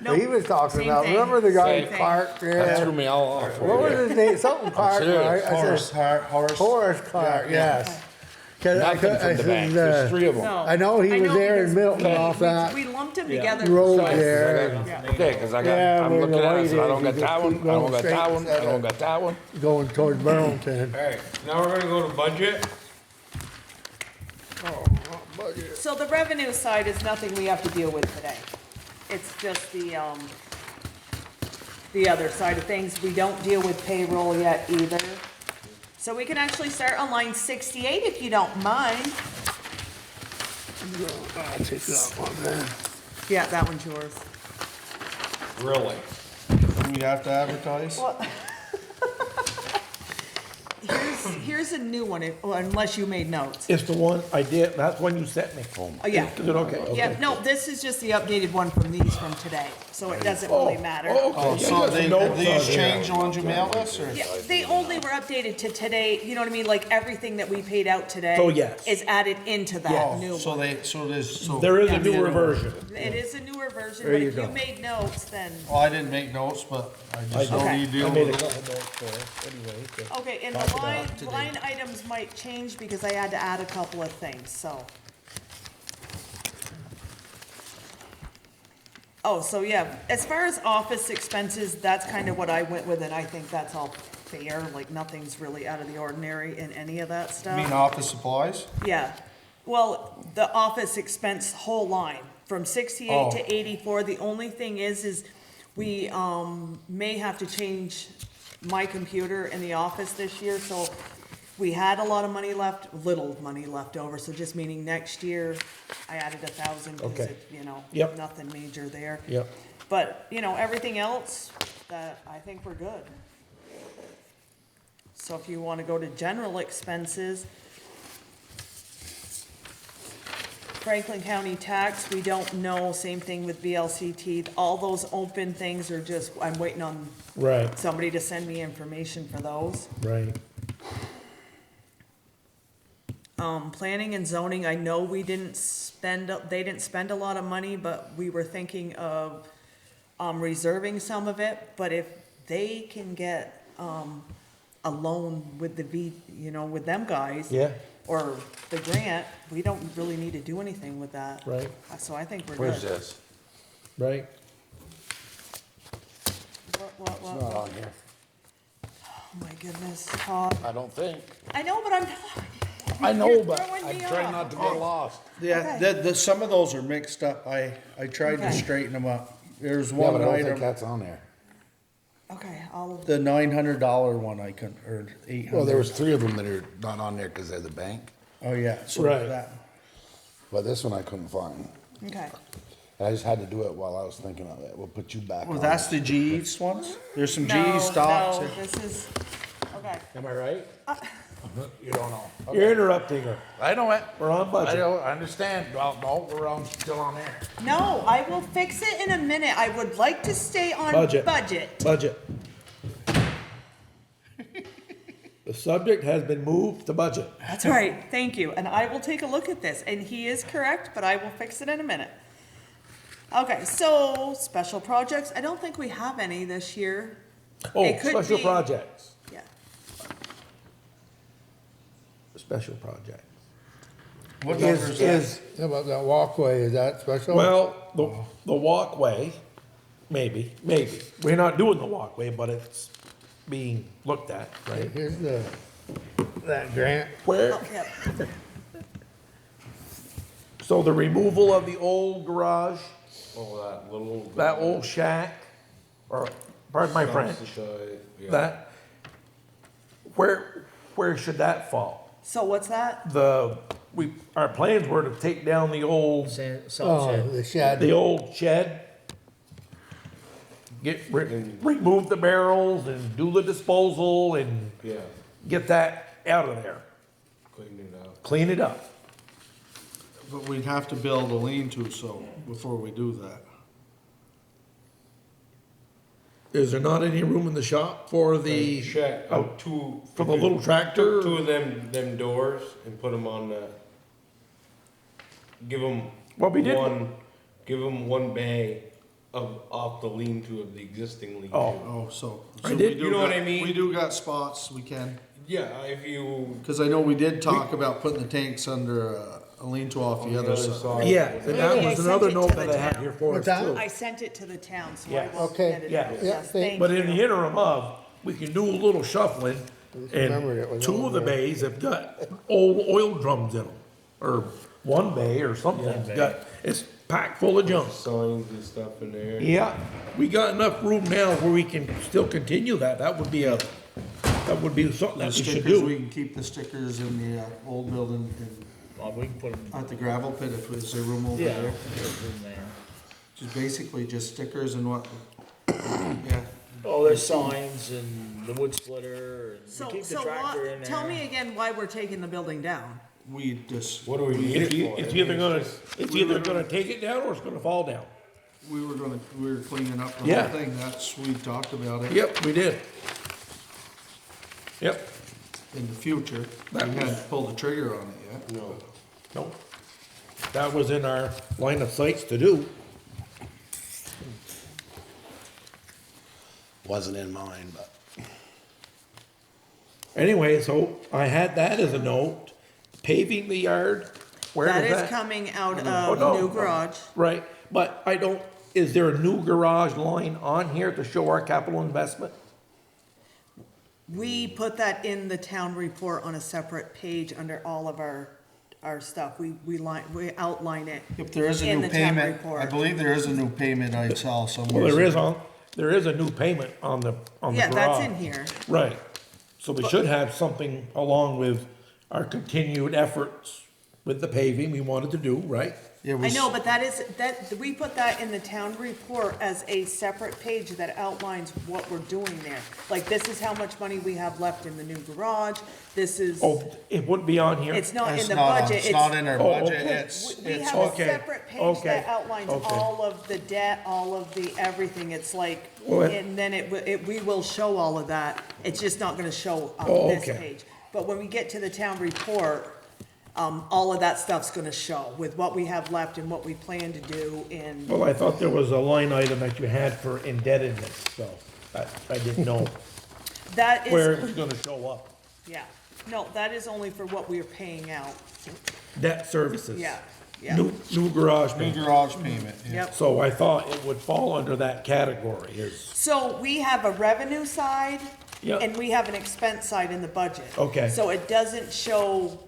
Nope.
He was talking
Same
about,
thing.
remember the guy
Same thing.
Clark
That
there?
threw me all off.
What was his name? Something Clark,
serious.
right? I
Horace,
said,
Horace.
Clark,
Yeah.
yes. 'Cause I
Nothing
could-
from
I
the
said,
bank, there's 3 of them.
No.
I know he was there in
because
Milton off that
We lumped them together.
road
for-
there,
Okay, cause I got,
Yeah,
I'm
where
looking
the
at it,
light
so I don't
is,
got
you
that
just
one,
keep
I don't
going
got that
straight.
one, I don't got that one.
going towards Burlington.
Alright, now we're gonna go to budget.
So the revenue side is nothing we have to deal with today. It's just the other side of things. We don't deal with payroll yet either. So we can actually start on line 68 if you don't mind.
I'll take that one then.
Yeah, that one's yours.
Really?
Do we have to advertise?
Here's a new one, unless you made notes.
It's the one I did, that's one you sent me.
Oh, yeah.
Is it okay?
Yeah,
Okay.
no, this is just the updated one from these from today, so it doesn't really matter.
Oh,
Okay.
so they,
Notes
these
on there.
change the ones you mailed us, or?
Yeah, they only were updated to today, you know what I mean, like everything that we paid out today.
Oh, yes.
Is added into that new
Oh, so
one.
There is a
Yes.
newer version.
It is a newer version,
There
but
you
if you
go.
made notes, then,
Well, I didn't make notes, but I just know
Okay.
you
I
deal
made a
with it.
couple notes for us anyway. to
okay, and
talk
the
about
line items might change because I had to add a couple of things, so. Oh, so yeah, as far as office expenses, that's kind of what I went with, and I think that's all fair, like nothing's really out of the ordinary in any of that stuff.
You mean office supplies?
Yeah, well, the office expense whole line, from 68
Oh.
to 84. The only thing is we, may have to change my computer in the office this year, so we had a lot of money left, little money left over, so just meaning next year, I added 1,000, cause
Okay.
it, you know,
Yep.
nothing major there.
Yep.
But, you know, everything else, that, I think we're good. So if you wanna go to general expenses, Franklin County tax, we don't know, same thing with VLCT, all those open things are just, I'm waiting on
Right,
somebody to send me information for those.
right.
Planning and zoning, I know we didn't spend, they didn't spend a lot of money, but we were thinking of, reserving some of it, but if they can get, a loan with with them guys.
Yeah,
Or the grant, we don't really need to do anything with that.
right,
So I think we're good.
Where's this?
right.
What,
It's not on here.
oh my goodness, Todd.
I don't think.
I know, but I'm,
I know,
You're
but
throwing
I'm
me
trying
off.
not to get lost.
Yeah, some of those are mixed up. I tried to
Okay.
straighten them up. There's
Yeah,
one
but I don't think
item,
that's on there.
okay, I'll,
the $900 one I couldn't, or 800.
Well, there was 3 of them that are not on there because they're the bank,
Oh, yeah, so
Right.
that,
but this one I couldn't find.
okay.
I just had to do it while I was thinking of it. We'll put you back
well,
on.
that's the GE ones? There's some
No,
GE stocks.
no, this is, okay.
Am I right?
You don't know.
You're interrupting her.
I know it.
We're on
I
budget.
don't, I understand. Well, no, we're on, still on there.
No, I will fix it in a minute. I would like to stay on
Budget.
budget.
Budget. The subject has been moved to budget.
That's right, thank you, and I will take a look at this, and he is correct, but I will fix it in a minute. Okay, so, special projects, I don't think we have any this year.
Oh,
It could
special
be-
projects,
Yeah,
special projects.
What number is that?
Is,
How about that walkway, is that special?
well, the walkway, maybe. We're not doing the walkway, but it's being looked at, right?
Here's that grant.
Where,
oh, yeah,
so the removal of the old garage,
Oh, that little.
that old shack, or, pardon my French, that, where should that fall?
so what's that?
Our plans were to take down the old,
Oh, the shed.
the old shed. Remove the barrels and do the disposal and
Yeah,
get that out of there.
clean it out.
Clean it up.
But we'd have to build a lean-to, so, before we do that.
Is there not any room in the shop for the,
Check,
oh,
two.
for the little tractor?
Two of them doors and put them on the, give them.
Well, we did-
Give them one bay off the lean-to of the existing lean-to.
Oh.
Oh, so.
I
so
did-
we do
you know what
got-
I mean?
We do got spots, we can.
Yeah, if you.
Cause I know we did talk about putting the tanks under a lean-to off the other side.
Yeah, and
Maybe
that
I
was
sent
another
it to
note
the
that I had
town.
here for us
What's that?
too.
I sent it to the town, so I
Yes.
will
Okay.
get it.
Yeah.
Yes, thank
But in
you.
the interim of, we can do a little shuffling,
remembered it
and
was
two
over
of the
there.
bays have got old oil drums in them. Or one bay or something's got, it's packed full of junk.
Signs and stuff in there.
Yeah, we got enough room now where we can still continue that. That would be something
The
that we should
stickers, we
do.
can keep the stickers in the old building and
We can put them,
at the gravel pit if there's a room over
yeah,
there.
there's room there.
Just basically just stickers and what, yeah.
Oh, there's signs and the wood splitter and
So,
we keep the
so
tractor in
what,
there.
tell me again why we're taking the building down.
We just,
What do we need it for?
It's either gonna take it down or it's gonna fall down.
we were cleaning up the
Yeah.
whole thing, that's, we talked about it.
Yep, we did. Yep,
In the future, we
That was-
hadn't pulled the trigger on it yet.
No.
nope. That was in our line of sights to do.
Wasn't in mine, but.
Anyway, so I had that as a note. Paving the yard, where
That
is
is
that?
coming out
Oh,
of
no.
new garage.
Right, but I don't, is there a new garage line on here to show our capital investment?
We put that in the town report on a separate page under all of our our stuff. We outline it.
If there is a
in
new
the town
payment,
report.
I believe there is a new payment I saw somewhere.
Well, there is a new payment on the garage.
Yeah, that's in here.
Right. So we should have something along with our continued efforts with the paving we wanted to do, right?
It
I
was-
know, but we put that in the town report as a separate page that outlines what we're doing there. Like, this is how much money we have left in the new garage, this is,
Oh, it wouldn't be on here?
it's not in
It's
the
not,
budget,
it's not in our
Oh,
budget,
okay.
it's,
We
it's,
have a
okay,
separate page
okay,
that outlines
okay.
all of the debt, all of the everything, it's like,
Well,
and then we will show all of that, it's just not gonna show
Oh,
on this
okay.
page. But when we get to the town report, all of that stuff's gonna show with what we have left and what we plan to do in,
Well, I thought there was a line item that you had for indebtedness, so I didn't know
that
where
is,
it was gonna show up.
yeah. No, that is only for what we're paying out,
Debt services.
yeah, yeah,
New garage
new
payment.
garage payment, yeah.
yep.
So I thought it would fall under that category is,
So we have a revenue side
Yeah.
and we have an expense side in the budget.
Okay.
So it doesn't show,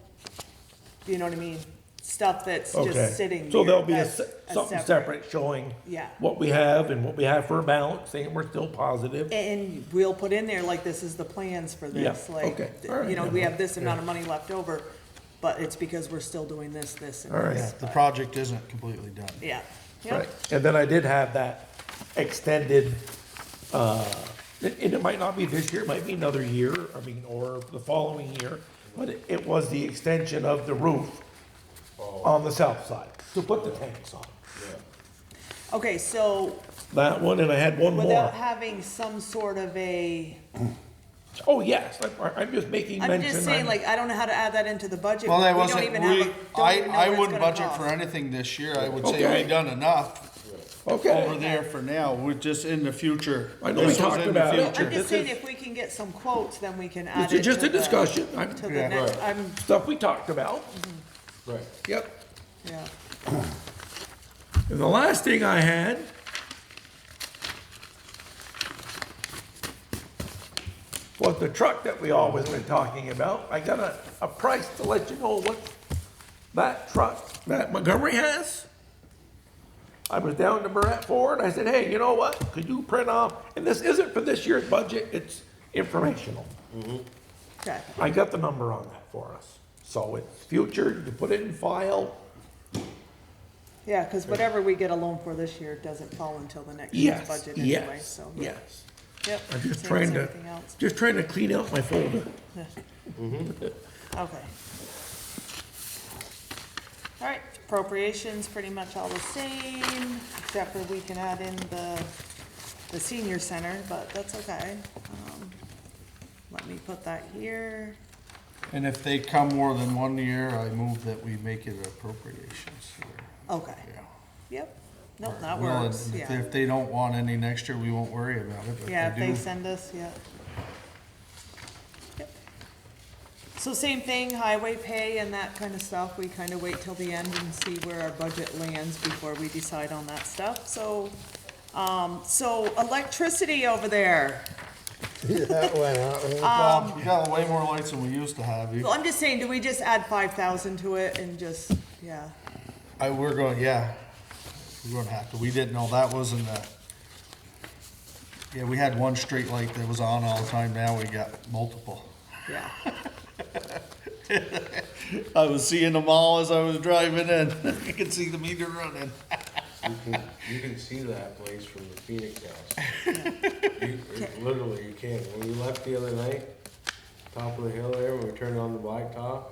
you know what I mean, stuff that's
okay.
just sitting there.
So there'll be
That's
something separate showing
Yeah.
what we have and what we have for a balance, saying we're still positive.
And we'll put in there, like, this is the plans for this,
Yeah,
like,
okay, all right,
you know,
yeah.
we have this amount of money left over, but it's because we're still doing this, and
All right.
Yeah,
this.
the project isn't completely done.
Yeah,
Right,
yeah,
and then I did have that extended, and it might not be this year, it might be another year, I mean, or the following year, but it was the extension of the roof on the south side, to put the tanks on.
okay, so
That one, and I had one more.
without having some sort of
Oh, yes, I'm just making
I'm
mention.
just saying, like, I don't know how to add that into the budget.
Well, that
We don't
wasn't,
even have a- don't even know
I
what it's
wouldn't
gonna
budget
cost.
for anything this year, I would say
Okay.
we done enough over
Okay,
there for now, we're just in the future.
I know we
This was
talked
in the
about it.
future.
I'm just
This
saying,
is-
if we can get some quotes, then we can add
this
it
is just
to
a
the-
discussion,
To the
Yeah.
next,
Right.
stuff we talked about,
Right.
yep.
yeah.
And the last thing I had was the truck that we always been talking about. I got a price to let you know what that truck that Montgomery has. I was down to Barrett Ford, I said, hey, you know what, could you print off, and this isn't for this year's budget, it's informational.
Okay,
I got the number on that for us, so it's future, you put it in file.
yeah, because whatever we get a loan for this year doesn't fall until the next year's
Yes,
budget anyway,
yes,
so.
yes.
Yep.
I'm just
same
trying
as
to,
everything else.
just trying to clean out my folder.
Okay. All right, appropriations, pretty much all the same, except for we can add in the senior center, but that's okay. Let me put that here.
And if they come more than 1 year, I move that we make it appropriations.
Okay,
Yeah.
yep, nope, that
Well, and
works, yeah.
if they don't want any next year, we won't worry about it, but
Yeah, if
if they
they
do.
send us, yeah. Yep. So same thing, highway pay and that kind of stuff, we kind of wait till the end and see where our budget lands before we decide on that stuff, so, so electricity over there.
That went out.
Well, we got way more lights than we used to have.
Well, I'm just saying, do we just add 5,000 to it and just, yeah,
We're going, yeah, we're gonna have to, we didn't know that wasn't yeah, we had one street light that was on all the time, now we got multiple.
yeah.
I was seeing them all as I was driving in, you could see the meter running.
You can see that place from the Phoenix house. Literally, you can't. When we left the other night, top of the hill there, when we turned on the blacktop,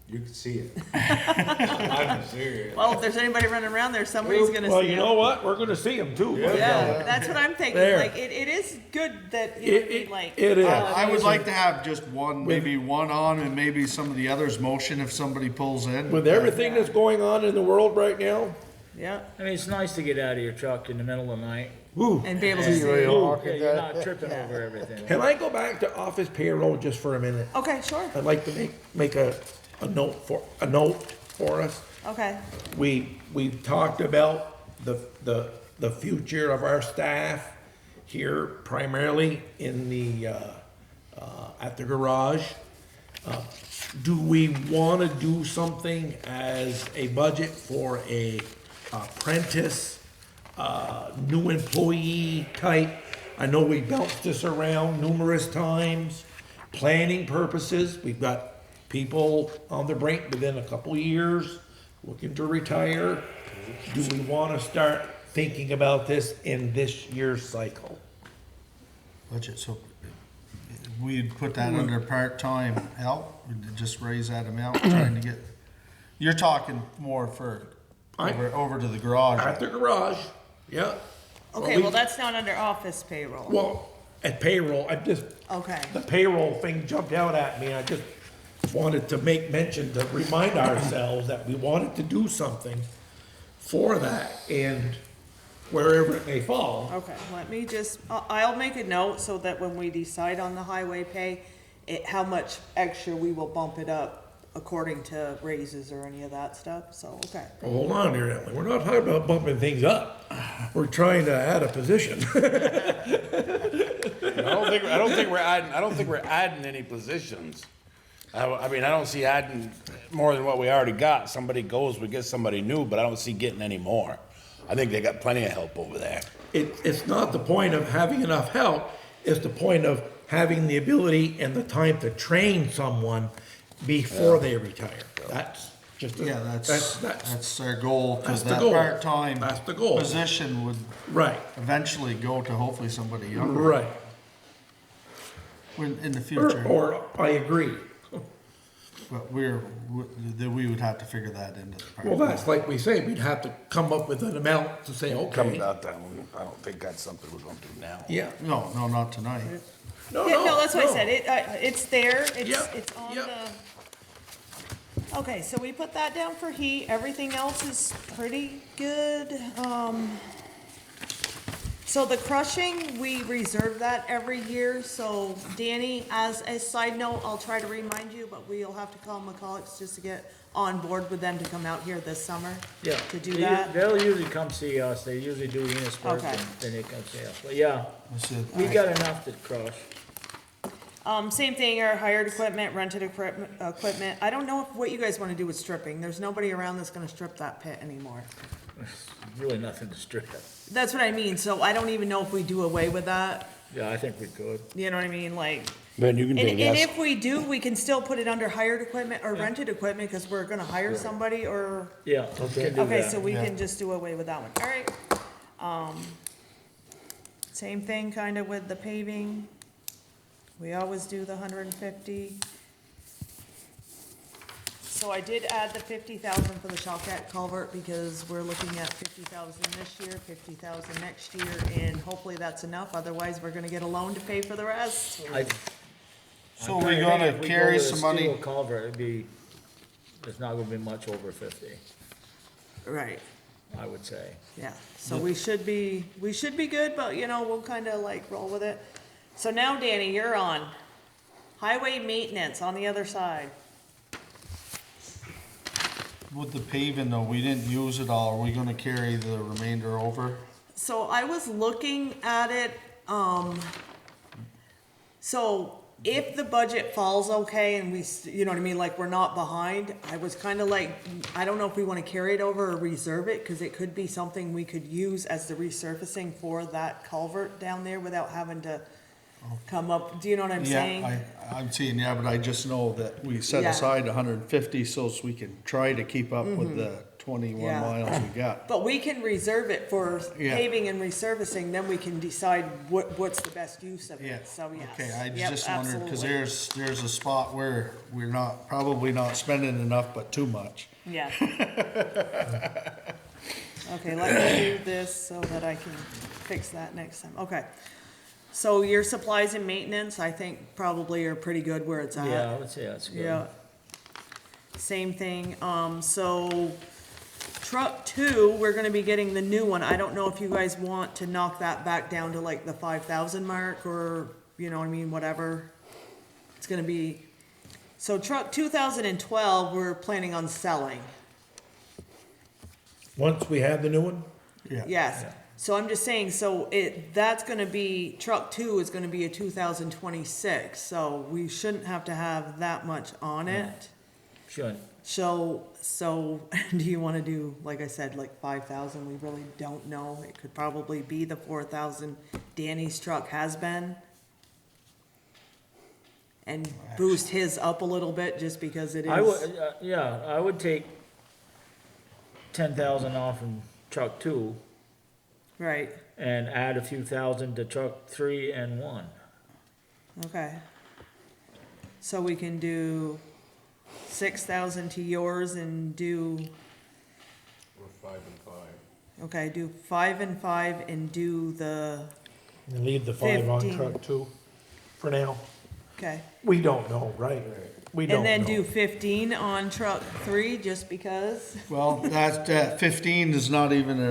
you could see it. I'm serious.
Well, if there's anybody running around there, somebody's gonna see
Well,
it.
you know what, we're gonna see them too.
Yeah, that's what I'm thinking,
There.
like, it is good that, you know, what I mean, like.
It is.
I would like to have just one, maybe one on and maybe some of the others motion if somebody pulls in.
With everything that's going on in the world right now,
Yeah,
I mean, it's nice to get out of your truck in the middle of the night.
woo.
and be able to
See where
see.
you're walking,
You're
that-
not tripping over everything.
Can I go back to office payroll just for a minute?
Okay, sure,
I'd like to make a note for us.
okay,
We've talked about the future of our staff here primarily in the, at the garage. Do we wanna do something as a budget for a apprentice, new employee type? I know we bounced this around numerous times, planning purposes, we've got people on the brink within a couple years looking to retire. Do we wanna start thinking about this in this year's cycle?
Budget, so we'd put that under part-time help, we'd just raise that amount, trying to get, you're talking more for over to the garage.
At the garage, yeah.
Okay,
we-
well, that's not under office payroll.
Well, at payroll, I just,
Okay,
the payroll thing jumped out at me, I just wanted to make mention to remind ourselves that we wanted to do something for that, and wherever it may fall.
okay, let me just, I'll make a note so that when we decide on the highway pay, how much extra we will bump it up according to raises or any of that stuff, so, okay.
Well, hold on here, Emily, we're not talking about bumping things up, we're trying to add a position.
I don't think we're adding any positions. I mean, I don't see adding more than what we already got. Somebody goes, we get somebody new, but I don't see getting any more. I think they got plenty of help over there.
It's not the point of having enough help, it's the point of having the ability and the time to train someone before they retire. That's just,
Yeah, that's their goal, cause
That's the
that
goal.
part-time
That's the goal.
position would
right,
eventually go to hopefully somebody younger.
right.
In the future,
Or I agree.
but we would have to figure that into the part.
Well, that's like we say, we'd have to come up with an amount to say,
Come
okay.
about that one, I don't think that's something we're gonna do now.
Yeah.
No, not tonight.
No,
Yeah, no, that's what I
no.
said, it's there,
Yep,
it's on
yep.
the. Okay, so we put that down for heat, everything else is pretty good, so the crushing, we reserve that every year, so Danny, as a side note, I'll try to remind you, but we'll have to call McCulloch's just to get on board with them to come out here this summer.
Yeah.
To do that.
They'll usually come see us, they usually do Enosburg,
Okay.
and then they come see us, but yeah,
That's it.
we got enough to crush.
Same thing, our hired equipment, rented equipment, I don't know what you guys wanna do with stripping, there's nobody around that's gonna strip that pit anymore.
Really nothing to strip.
That's what I mean, so I don't even know if we do away with that,
Yeah, I think we could.
you know what I mean, like.
Then you can
And,
do
and
that.
if we do, we can still put it under hired equipment or rented equipment, cause we're gonna hire somebody or,
Yeah, we can do
okay,
that.
so we
yeah.
can just do away with that one, alright. Same thing kinda with the paving, we always do the 150. So I did add the 50,000 for the Shawcat culvert, because we're looking at 50,000 this year, 50,000 next year, and hopefully that's enough, otherwise we're gonna get a loan to pay for the rest.
So we're gonna carry some money.
Steel culvert, it'd be, it's not gonna be much over 50,
Right.
I would say.
Yeah, so we should be good, but you know, we'll kinda like roll with it. So now Danny, you're on. Highway maintenance on the other side.
With the paving though, we didn't use it all, are we gonna carry the remainder over?
So I was looking at it, so if the budget falls okay and you know what I mean, like we're not behind, I was kinda like, I don't know if we wanna carry it over or reserve it, cause it could be something we could use as the resurfacing for that culvert down there without having to come up, do you know what I'm saying?
Yeah, I'm seeing, yeah, but I just know that we set
Yeah.
aside 150 so we can try to keep up with the 21
Yeah.
miles we got.
But we can reserve it for
Yeah.
paving and resurfacing, then we can decide what's the best use of
Yeah,
it, so yes.
okay, I
Yep,
just wondered, cause
absolutely.
there's a spot where we're probably not spending enough, but too much.
Yeah. Okay, let me do this so that I can fix that next time, okay. So your supplies and maintenance, I think probably are pretty good where it's at.
Yeah, I would say that's good.
Yeah. Same thing, so truck 2, we're gonna be getting the new one, I don't know if you guys want to knock that back down to like the 5,000 mark, or, you know what I mean, whatever. It's gonna be, so truck 2012, we're planning on selling.
Once we have the new one?
Yeah.
Yes, So I'm just saying, so that's gonna be, truck 2 is gonna be a 2026, so we shouldn't have to have that much on it.
Shouldn't.
So, do you wanna do, like I said, like 5,000? We really don't know. It could probably be the 4,000 Danny's truck has been. And boost his up a little bit, just because it is.
I would, yeah, I would take 10,000 off from truck 2
Right,
and add a few thousand to truck 3 and 1.
okay. So we can do 6,000 to yours and do,
We're 5 and 5.
okay, do 5 and 5 and do the,
And leave the 5 on
15.
truck 2 for now.
okay.
We don't know, right? We don't
And then
know.
do 15 on truck 3, just because?
Well, that 15 is not even an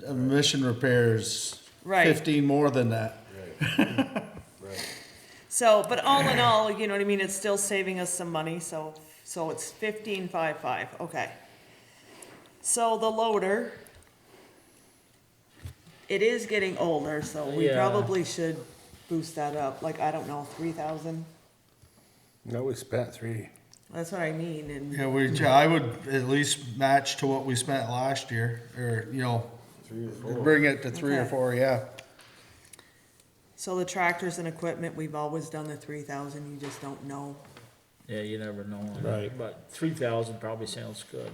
emission repairs.
Right.
15 more than that.
Right.
So, but all in all, you know what I mean, it's still saving us some money, so it's 15,550, okay. So the loader, it is getting older, so we
Yeah.
probably should boost that up, like, I don't know, 3,000?
No, we spent 3.
That's what I mean, and,
Yeah, I would at least match to what we spent last year, or,
3 or 4.
bring it to 3 or
Okay.
4, yeah.
so the tractors and equipment, we've always done the 3,000, you just don't know.
Yeah, you never know.
Right.
But 3,000 probably sounds good.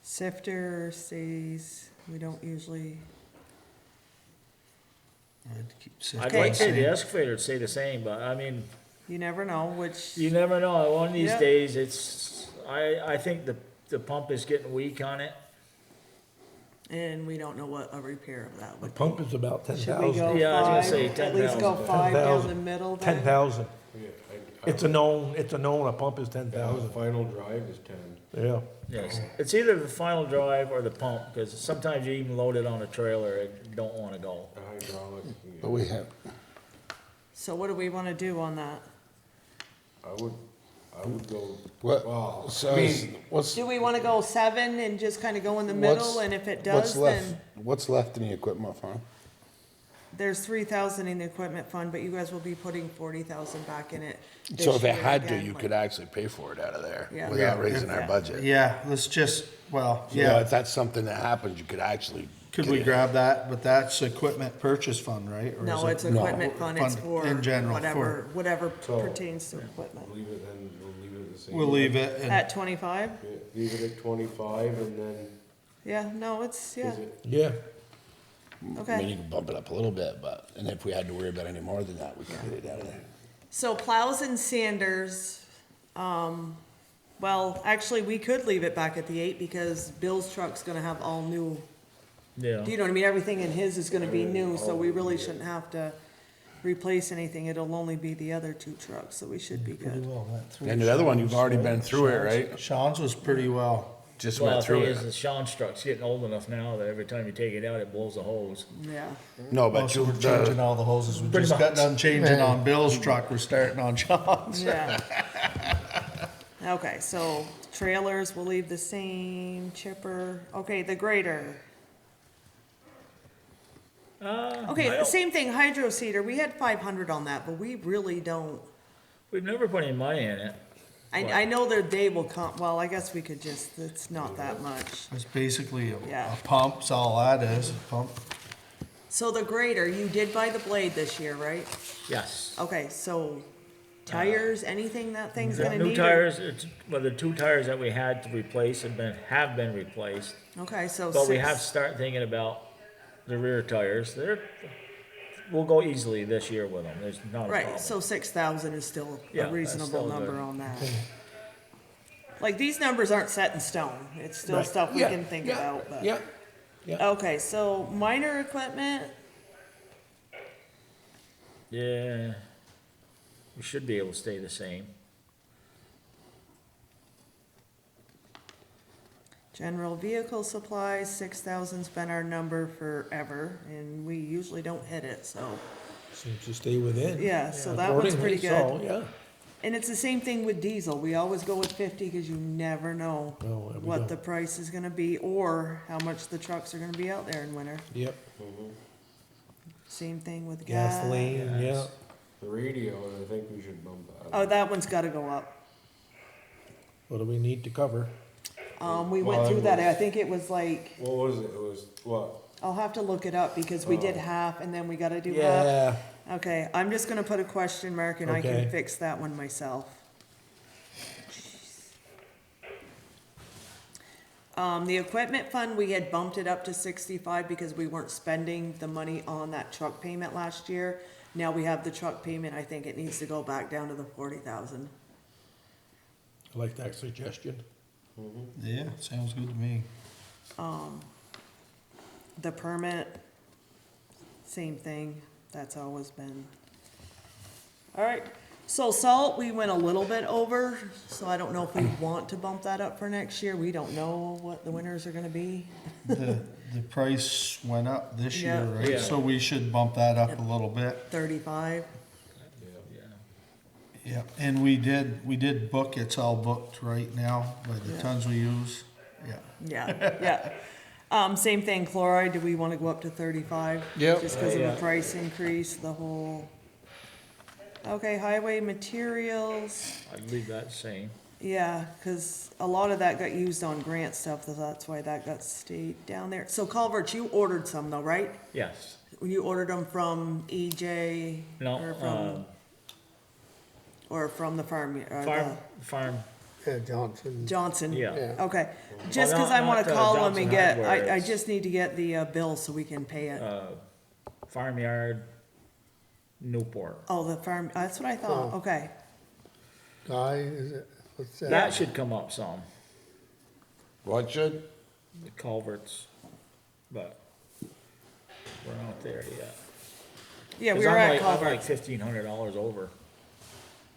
Sifter stays, we don't usually,
I'd keep
I'd
Okay.
like to say the excavator would stay the same, but I mean,
you never know, which,
you never know. One of these
Yeah.
days, I think the pump is getting weak on it.
and we don't know what a repair of that
The
would be.
pump is about
Should we
10,000.
go
Yeah, I was gonna say
5, at least go
10,000.
5 down the
10,000.
middle then?
10,000.
Yeah,
It's a known, a pump is
The
10,000.
final drive is 10.
Yeah.
Yes, it's either the final drive or the pump, because sometimes you even load it on a trailer and don't wanna go.
The hydraulic,
But we have,
So what do we wanna do on that?
I would go,
what,
well,
so
I
is-
mean,
what's,
Do we wanna go 7 and just kinda go in the middle,
What's-
and if it
what's
does,
left,
then
what's left in the equipment fund?
there's 3,000 in the equipment fund, but you guys will be putting 40,000 back in it this
So if it
year
had to,
again,
you
like-
could actually pay for it out of there
Yeah.
without
Yeah.
raising our
Yeah.
budget.
Yeah, let's just, well,
So, yeah,
yeah,
if that's something that happens, you could actually.
could
get
we
it.
grab that, but that's equipment purchase fund, right? Or
No,
is
it's
it-
equipment fund, it's
Fund
for
in general,
whatever
So-
pertains to equipment.
leave it then, we'll leave it the same.
We'll leave it, and
At 25?
Yeah, leave it at 25 and then,
Yeah, no, it's, yeah,
is it,
Yeah.
I mean,
okay.
you can bump it up a little bit, but, and if we had to worry about any more than that, we could get it out of there.
So plows and sanders, well, actually, we could leave it back at the 8 because Bill's truck's gonna have all new,
Yeah.
do you know what I mean? Everything in his is gonna be new, so we really shouldn't have to replace anything. It'll only be the other 2 trucks, so we should be
pretty
good.
well went through.
And the other one, you've already been through it,
Sean's-
right?
Sean's was pretty well.
Just
Well,
went
the
through
thing is,
it.
the Sean's truck's getting old enough now that every time you take it out, it blows a hose.
Yeah,
No, but
Also, we're changing all the hoses. We
Pretty
just got
much.
done changing on Bill's truck. We're starting on Sean's.
yeah. Okay, so trailers, we'll leave the same, chipper, okay, the grader.
I
Okay,
don't-
same thing, hydro seeder, we had 500 on that, but we really don't,
We've never put any money in it.
I know their day will come, well, I guess we could just, it's not that much.
It's basically
Yeah.
a pump's all that is, a pump.
So the grader, you did buy the blade this year, right?
Yes.
Okay, so tires, anything that thing's gonna need?
New
or-
tires, well, the 2 tires that we had to replace have been replaced.
Okay, so
But we
6,
have to start thinking about the rear tires. We'll go easily this year with them. There's not a problem.
right, so 6,000 is still
Yeah,
a
that's
reasonable
still
number
good.
on that. Like, these numbers aren't set in stone, it's still
Right.
stuff we
Yeah,
can think
yeah,
about, but.
Yeah. Yeah.
Okay, so minor equipment,
Yeah. We should be able to stay the same.
general vehicle supplies, 6,000's been our number forever, and we usually don't hit it, so.
Seems to stay within.
Yeah, so that one's pretty
Accordingly,
good.
so, yeah.
And it's the same thing with diesel. We always go with 50 because you never know
No, we
what
don't.
the price is gonna be or how much the trucks are gonna be out there in winter.
Yep,
Same thing with gas.
gasoline, yeah.
The radio, I think we should bump that.
Oh, that one's gotta go up.
What do we need to cover?
We went
Well,
through
it
that.
was-
I think it was like,
What was it? It was what?
I'll have to look it up because we did half and then we gotta do half.
Yeah,
Okay, I'm just gonna put a question mark and I can
Okay.
fix that one myself. The equipment fund, we had bumped it up to 65 because we weren't spending the money on that truck payment last year. Now we have the truck payment, I think it needs to go back down to the 40,000.
I like that suggestion.
Yeah, sounds good to me.
The permit, same thing, that's always been. All right, so salt, we went a little bit over, so I don't know if we want to bump that up for next year. We don't know what the winters are gonna be.
The price went up this year,
Yeah.
right?
Yeah.
So we should bump that up a little bit.
35.
Yeah, and we did book, it's all booked right now by the
Yeah.
tons we use. Yeah.
Yeah, yeah. Same thing, chloride, do we wanna go up to 35?
Yep.
Just cause of
Yeah.
the price increase, the whole. Okay, highway materials,
I'd leave that same.
yeah, cause a lot of that got used on grant stuff, so that's why that got stayed down there. So culverts, you ordered some though, right?
Yes.
You ordered them from EJ?
No,
Or from the farm, or
farm,
Yeah, Johnson.
Johnson?
yeah.
Yeah.
Okay, just
Well,
cause I wanna
not,
call them
Johnson
and get,
Hardware,
I
it's-
just need to get the, bill so we can pay it.
Farmyard, Newport.
Oh, the farm, that's what I thought,
Oh.
okay.
Guy, is it, what's that?
That should come up some,
What should?
the culverts, but we're not there yet.
Yeah,
'Cause
we were
I'm
at
like
culvert,
$1,500 over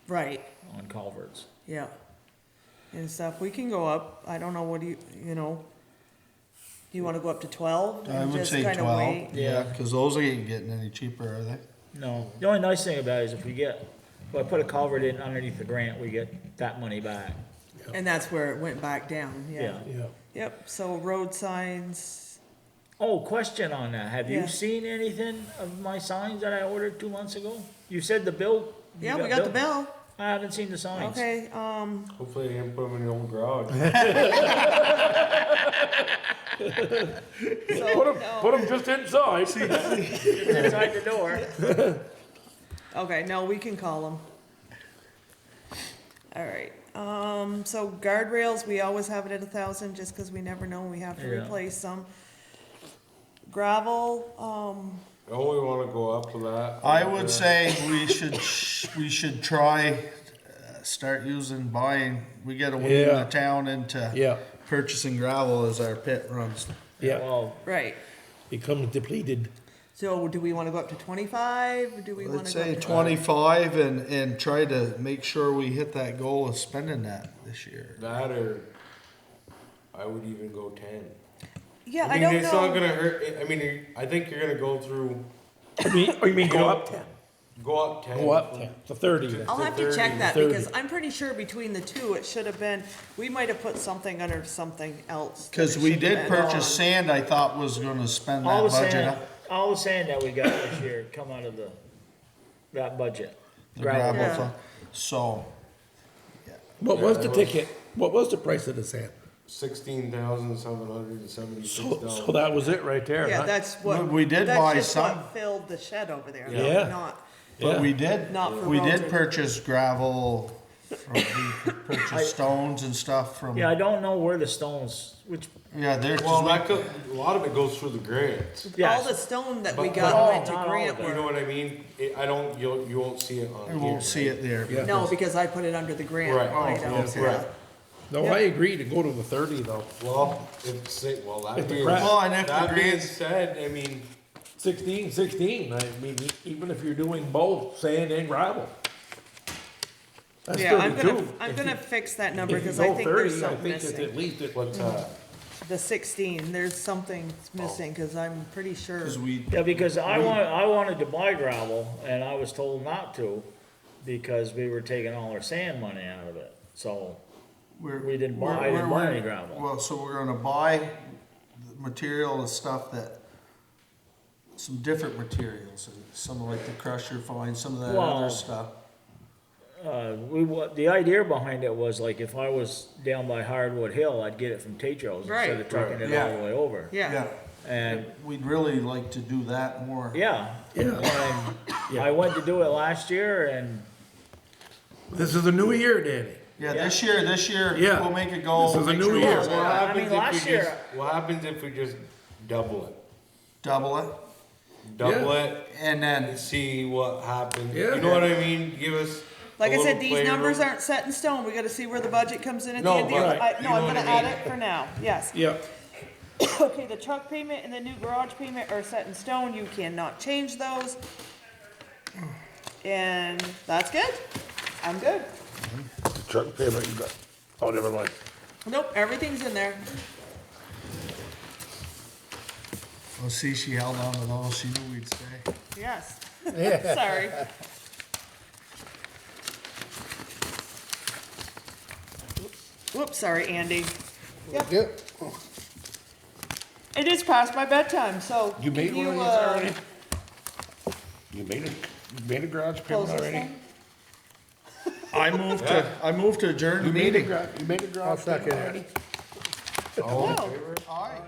right,
on culverts.
yeah. And stuff, we can go up, I don't know, what do you know? Do you wanna go up to 12?
I
and
would
just
say
kinda
12,
wait?
yeah, cause those ain't getting any cheaper, are they?
No, the only nice thing about it is if I put a culvert in underneath the grant, we get that money back.
And that's where it went back down, yeah.
Yeah.
Yeah.
Yep, so road signs,
Oh, question on that. Have
Yeah.
you seen anything of my signs that I ordered 2 months ago? You said the bill. you
yeah, we got the bill,
I haven't seen the signs.
okay,
Hopefully they didn't put them in the old garage.
so, no.
Put them just inside.
It's inside the door.
Okay, no, we can call them. All right, so guardrails, we always have it at 1,000, just cause we never know when we have to
Yeah.
replace them. Gravel,
I only wanna go up to that.
I would say we should try, start buying, we gotta wean
Yeah.
the town into
Yeah,
purchasing gravel as our pit runs.
yeah,
Well,
right,
becomes depleted.
so do we wanna go up to 25, or do we wanna
Let's
go?
say
up to-
25 and try to make sure we hit that goal of spending that this year.
That or I would even go 10.
Yeah, I
mean,
don't
it's not
know,
gonna hurt, I mean, I think you're gonna go through,
You mean go up 10?
go up 10.
Go up 10, to 30 then.
I'll have to
30,
check that,
30.
because I'm pretty sure between the two, it should have been, we might have put something under something else. that
Cause
it
we
should have
did
been
purchase
on.
sand, I thought was gonna spend
all
that
the
budget
sand,
up.
all the sand that we got this year come out of that budget.
The
Gravel.
gravel
Yeah.
fund. So,
What was the ticket? What was the price of the sand?
$16,776.
So that was it right there,
Yeah,
huh?
that's what.
We did
that's
buy
just
some.
what filled the shed over there,
Yeah.
not,
but
Yeah.
we did,
Not for
we
roads
did
or-
purchase gravel, we purchased stones and stuff from,
Yeah, I don't know where the stones, which,
yeah, there's.
Well, a lot of it goes through the grants.
all
yes.
the stone that we
But-
got went to
not all
grant
of it.
You know
work.
what I mean? You won't see it on
You
here.
won't see it there.
Yeah.
No, because I put it under the grant
Right.
item,
Oh,
yeah.
right.
No, I agree to go to the 30 though.
Well, that
If the
being,
crap-
Well, and if the
that being
grants,
said, I mean,
16, I mean, even if you're doing both sand and gravel. That's
Yeah, I'm
32.
gonna, I'm
If
gonna
you-
fix that number,
if you
cause I
go
think there's
30, I
something
think it's
missing.
at least at
what's
The 16, there's something missing, cause I'm pretty sure.
cause we,
Yeah, because I wanted to buy gravel and I was told not to, because we were taking all our sand money out of it, so
We're-
we didn't buy, I
we're-
didn't buy
we're-
any gravel.
Well, so we're gonna buy the material and stuff that, some different materials, and some like the crusher fine, some of that
Well,
other stuff.
The idea behind it was like if I was down by Hardwood Hill, I'd get it from Tetros instead
Right.
of trucking it
Yeah.
all the way over.
Yeah.
And,
We'd really like to do that more.
yeah,
Yeah.
and I went to do it last year and
This is a new year, Danny.
Yeah, this year,
Yeah.
we'll make it go.
This is a
make
new
sure
year.
it's
Uh,
What
I
happens
mean,
if we
last
just,
year-
what happens if we just double it?
Double it,
Double it
and then,
and see what happens.
Yeah.
You know what I mean? Give us.
Like
a
I said,
little
these
playroom.
numbers aren't set in stone, we gotta see where the budget comes in at the
No,
end of the year.
but
No,
you
I'm
know
gonna
what I
add
mean.
it for now, yes.
Yeah.
Okay, the truck payment and the new garage payment are set in stone, you cannot change those. And that's good, I'm good.
Truck payment, you got, oh, never mind.
Nope, everything's in there.
oh, see, she held on to those, she knew we'd stay.
Yes. Sorry. Whoops, sorry, Andy. Yep,
Yep.
it is past my bedtime, so.
You made
can
one of
you,
these already? You made a garage
close
payment
this
already?
thing?
I moved to adjourn the
You made a
meeting.
you made a garage
second
payment
it.
already?
All in
No.
favor?
All right.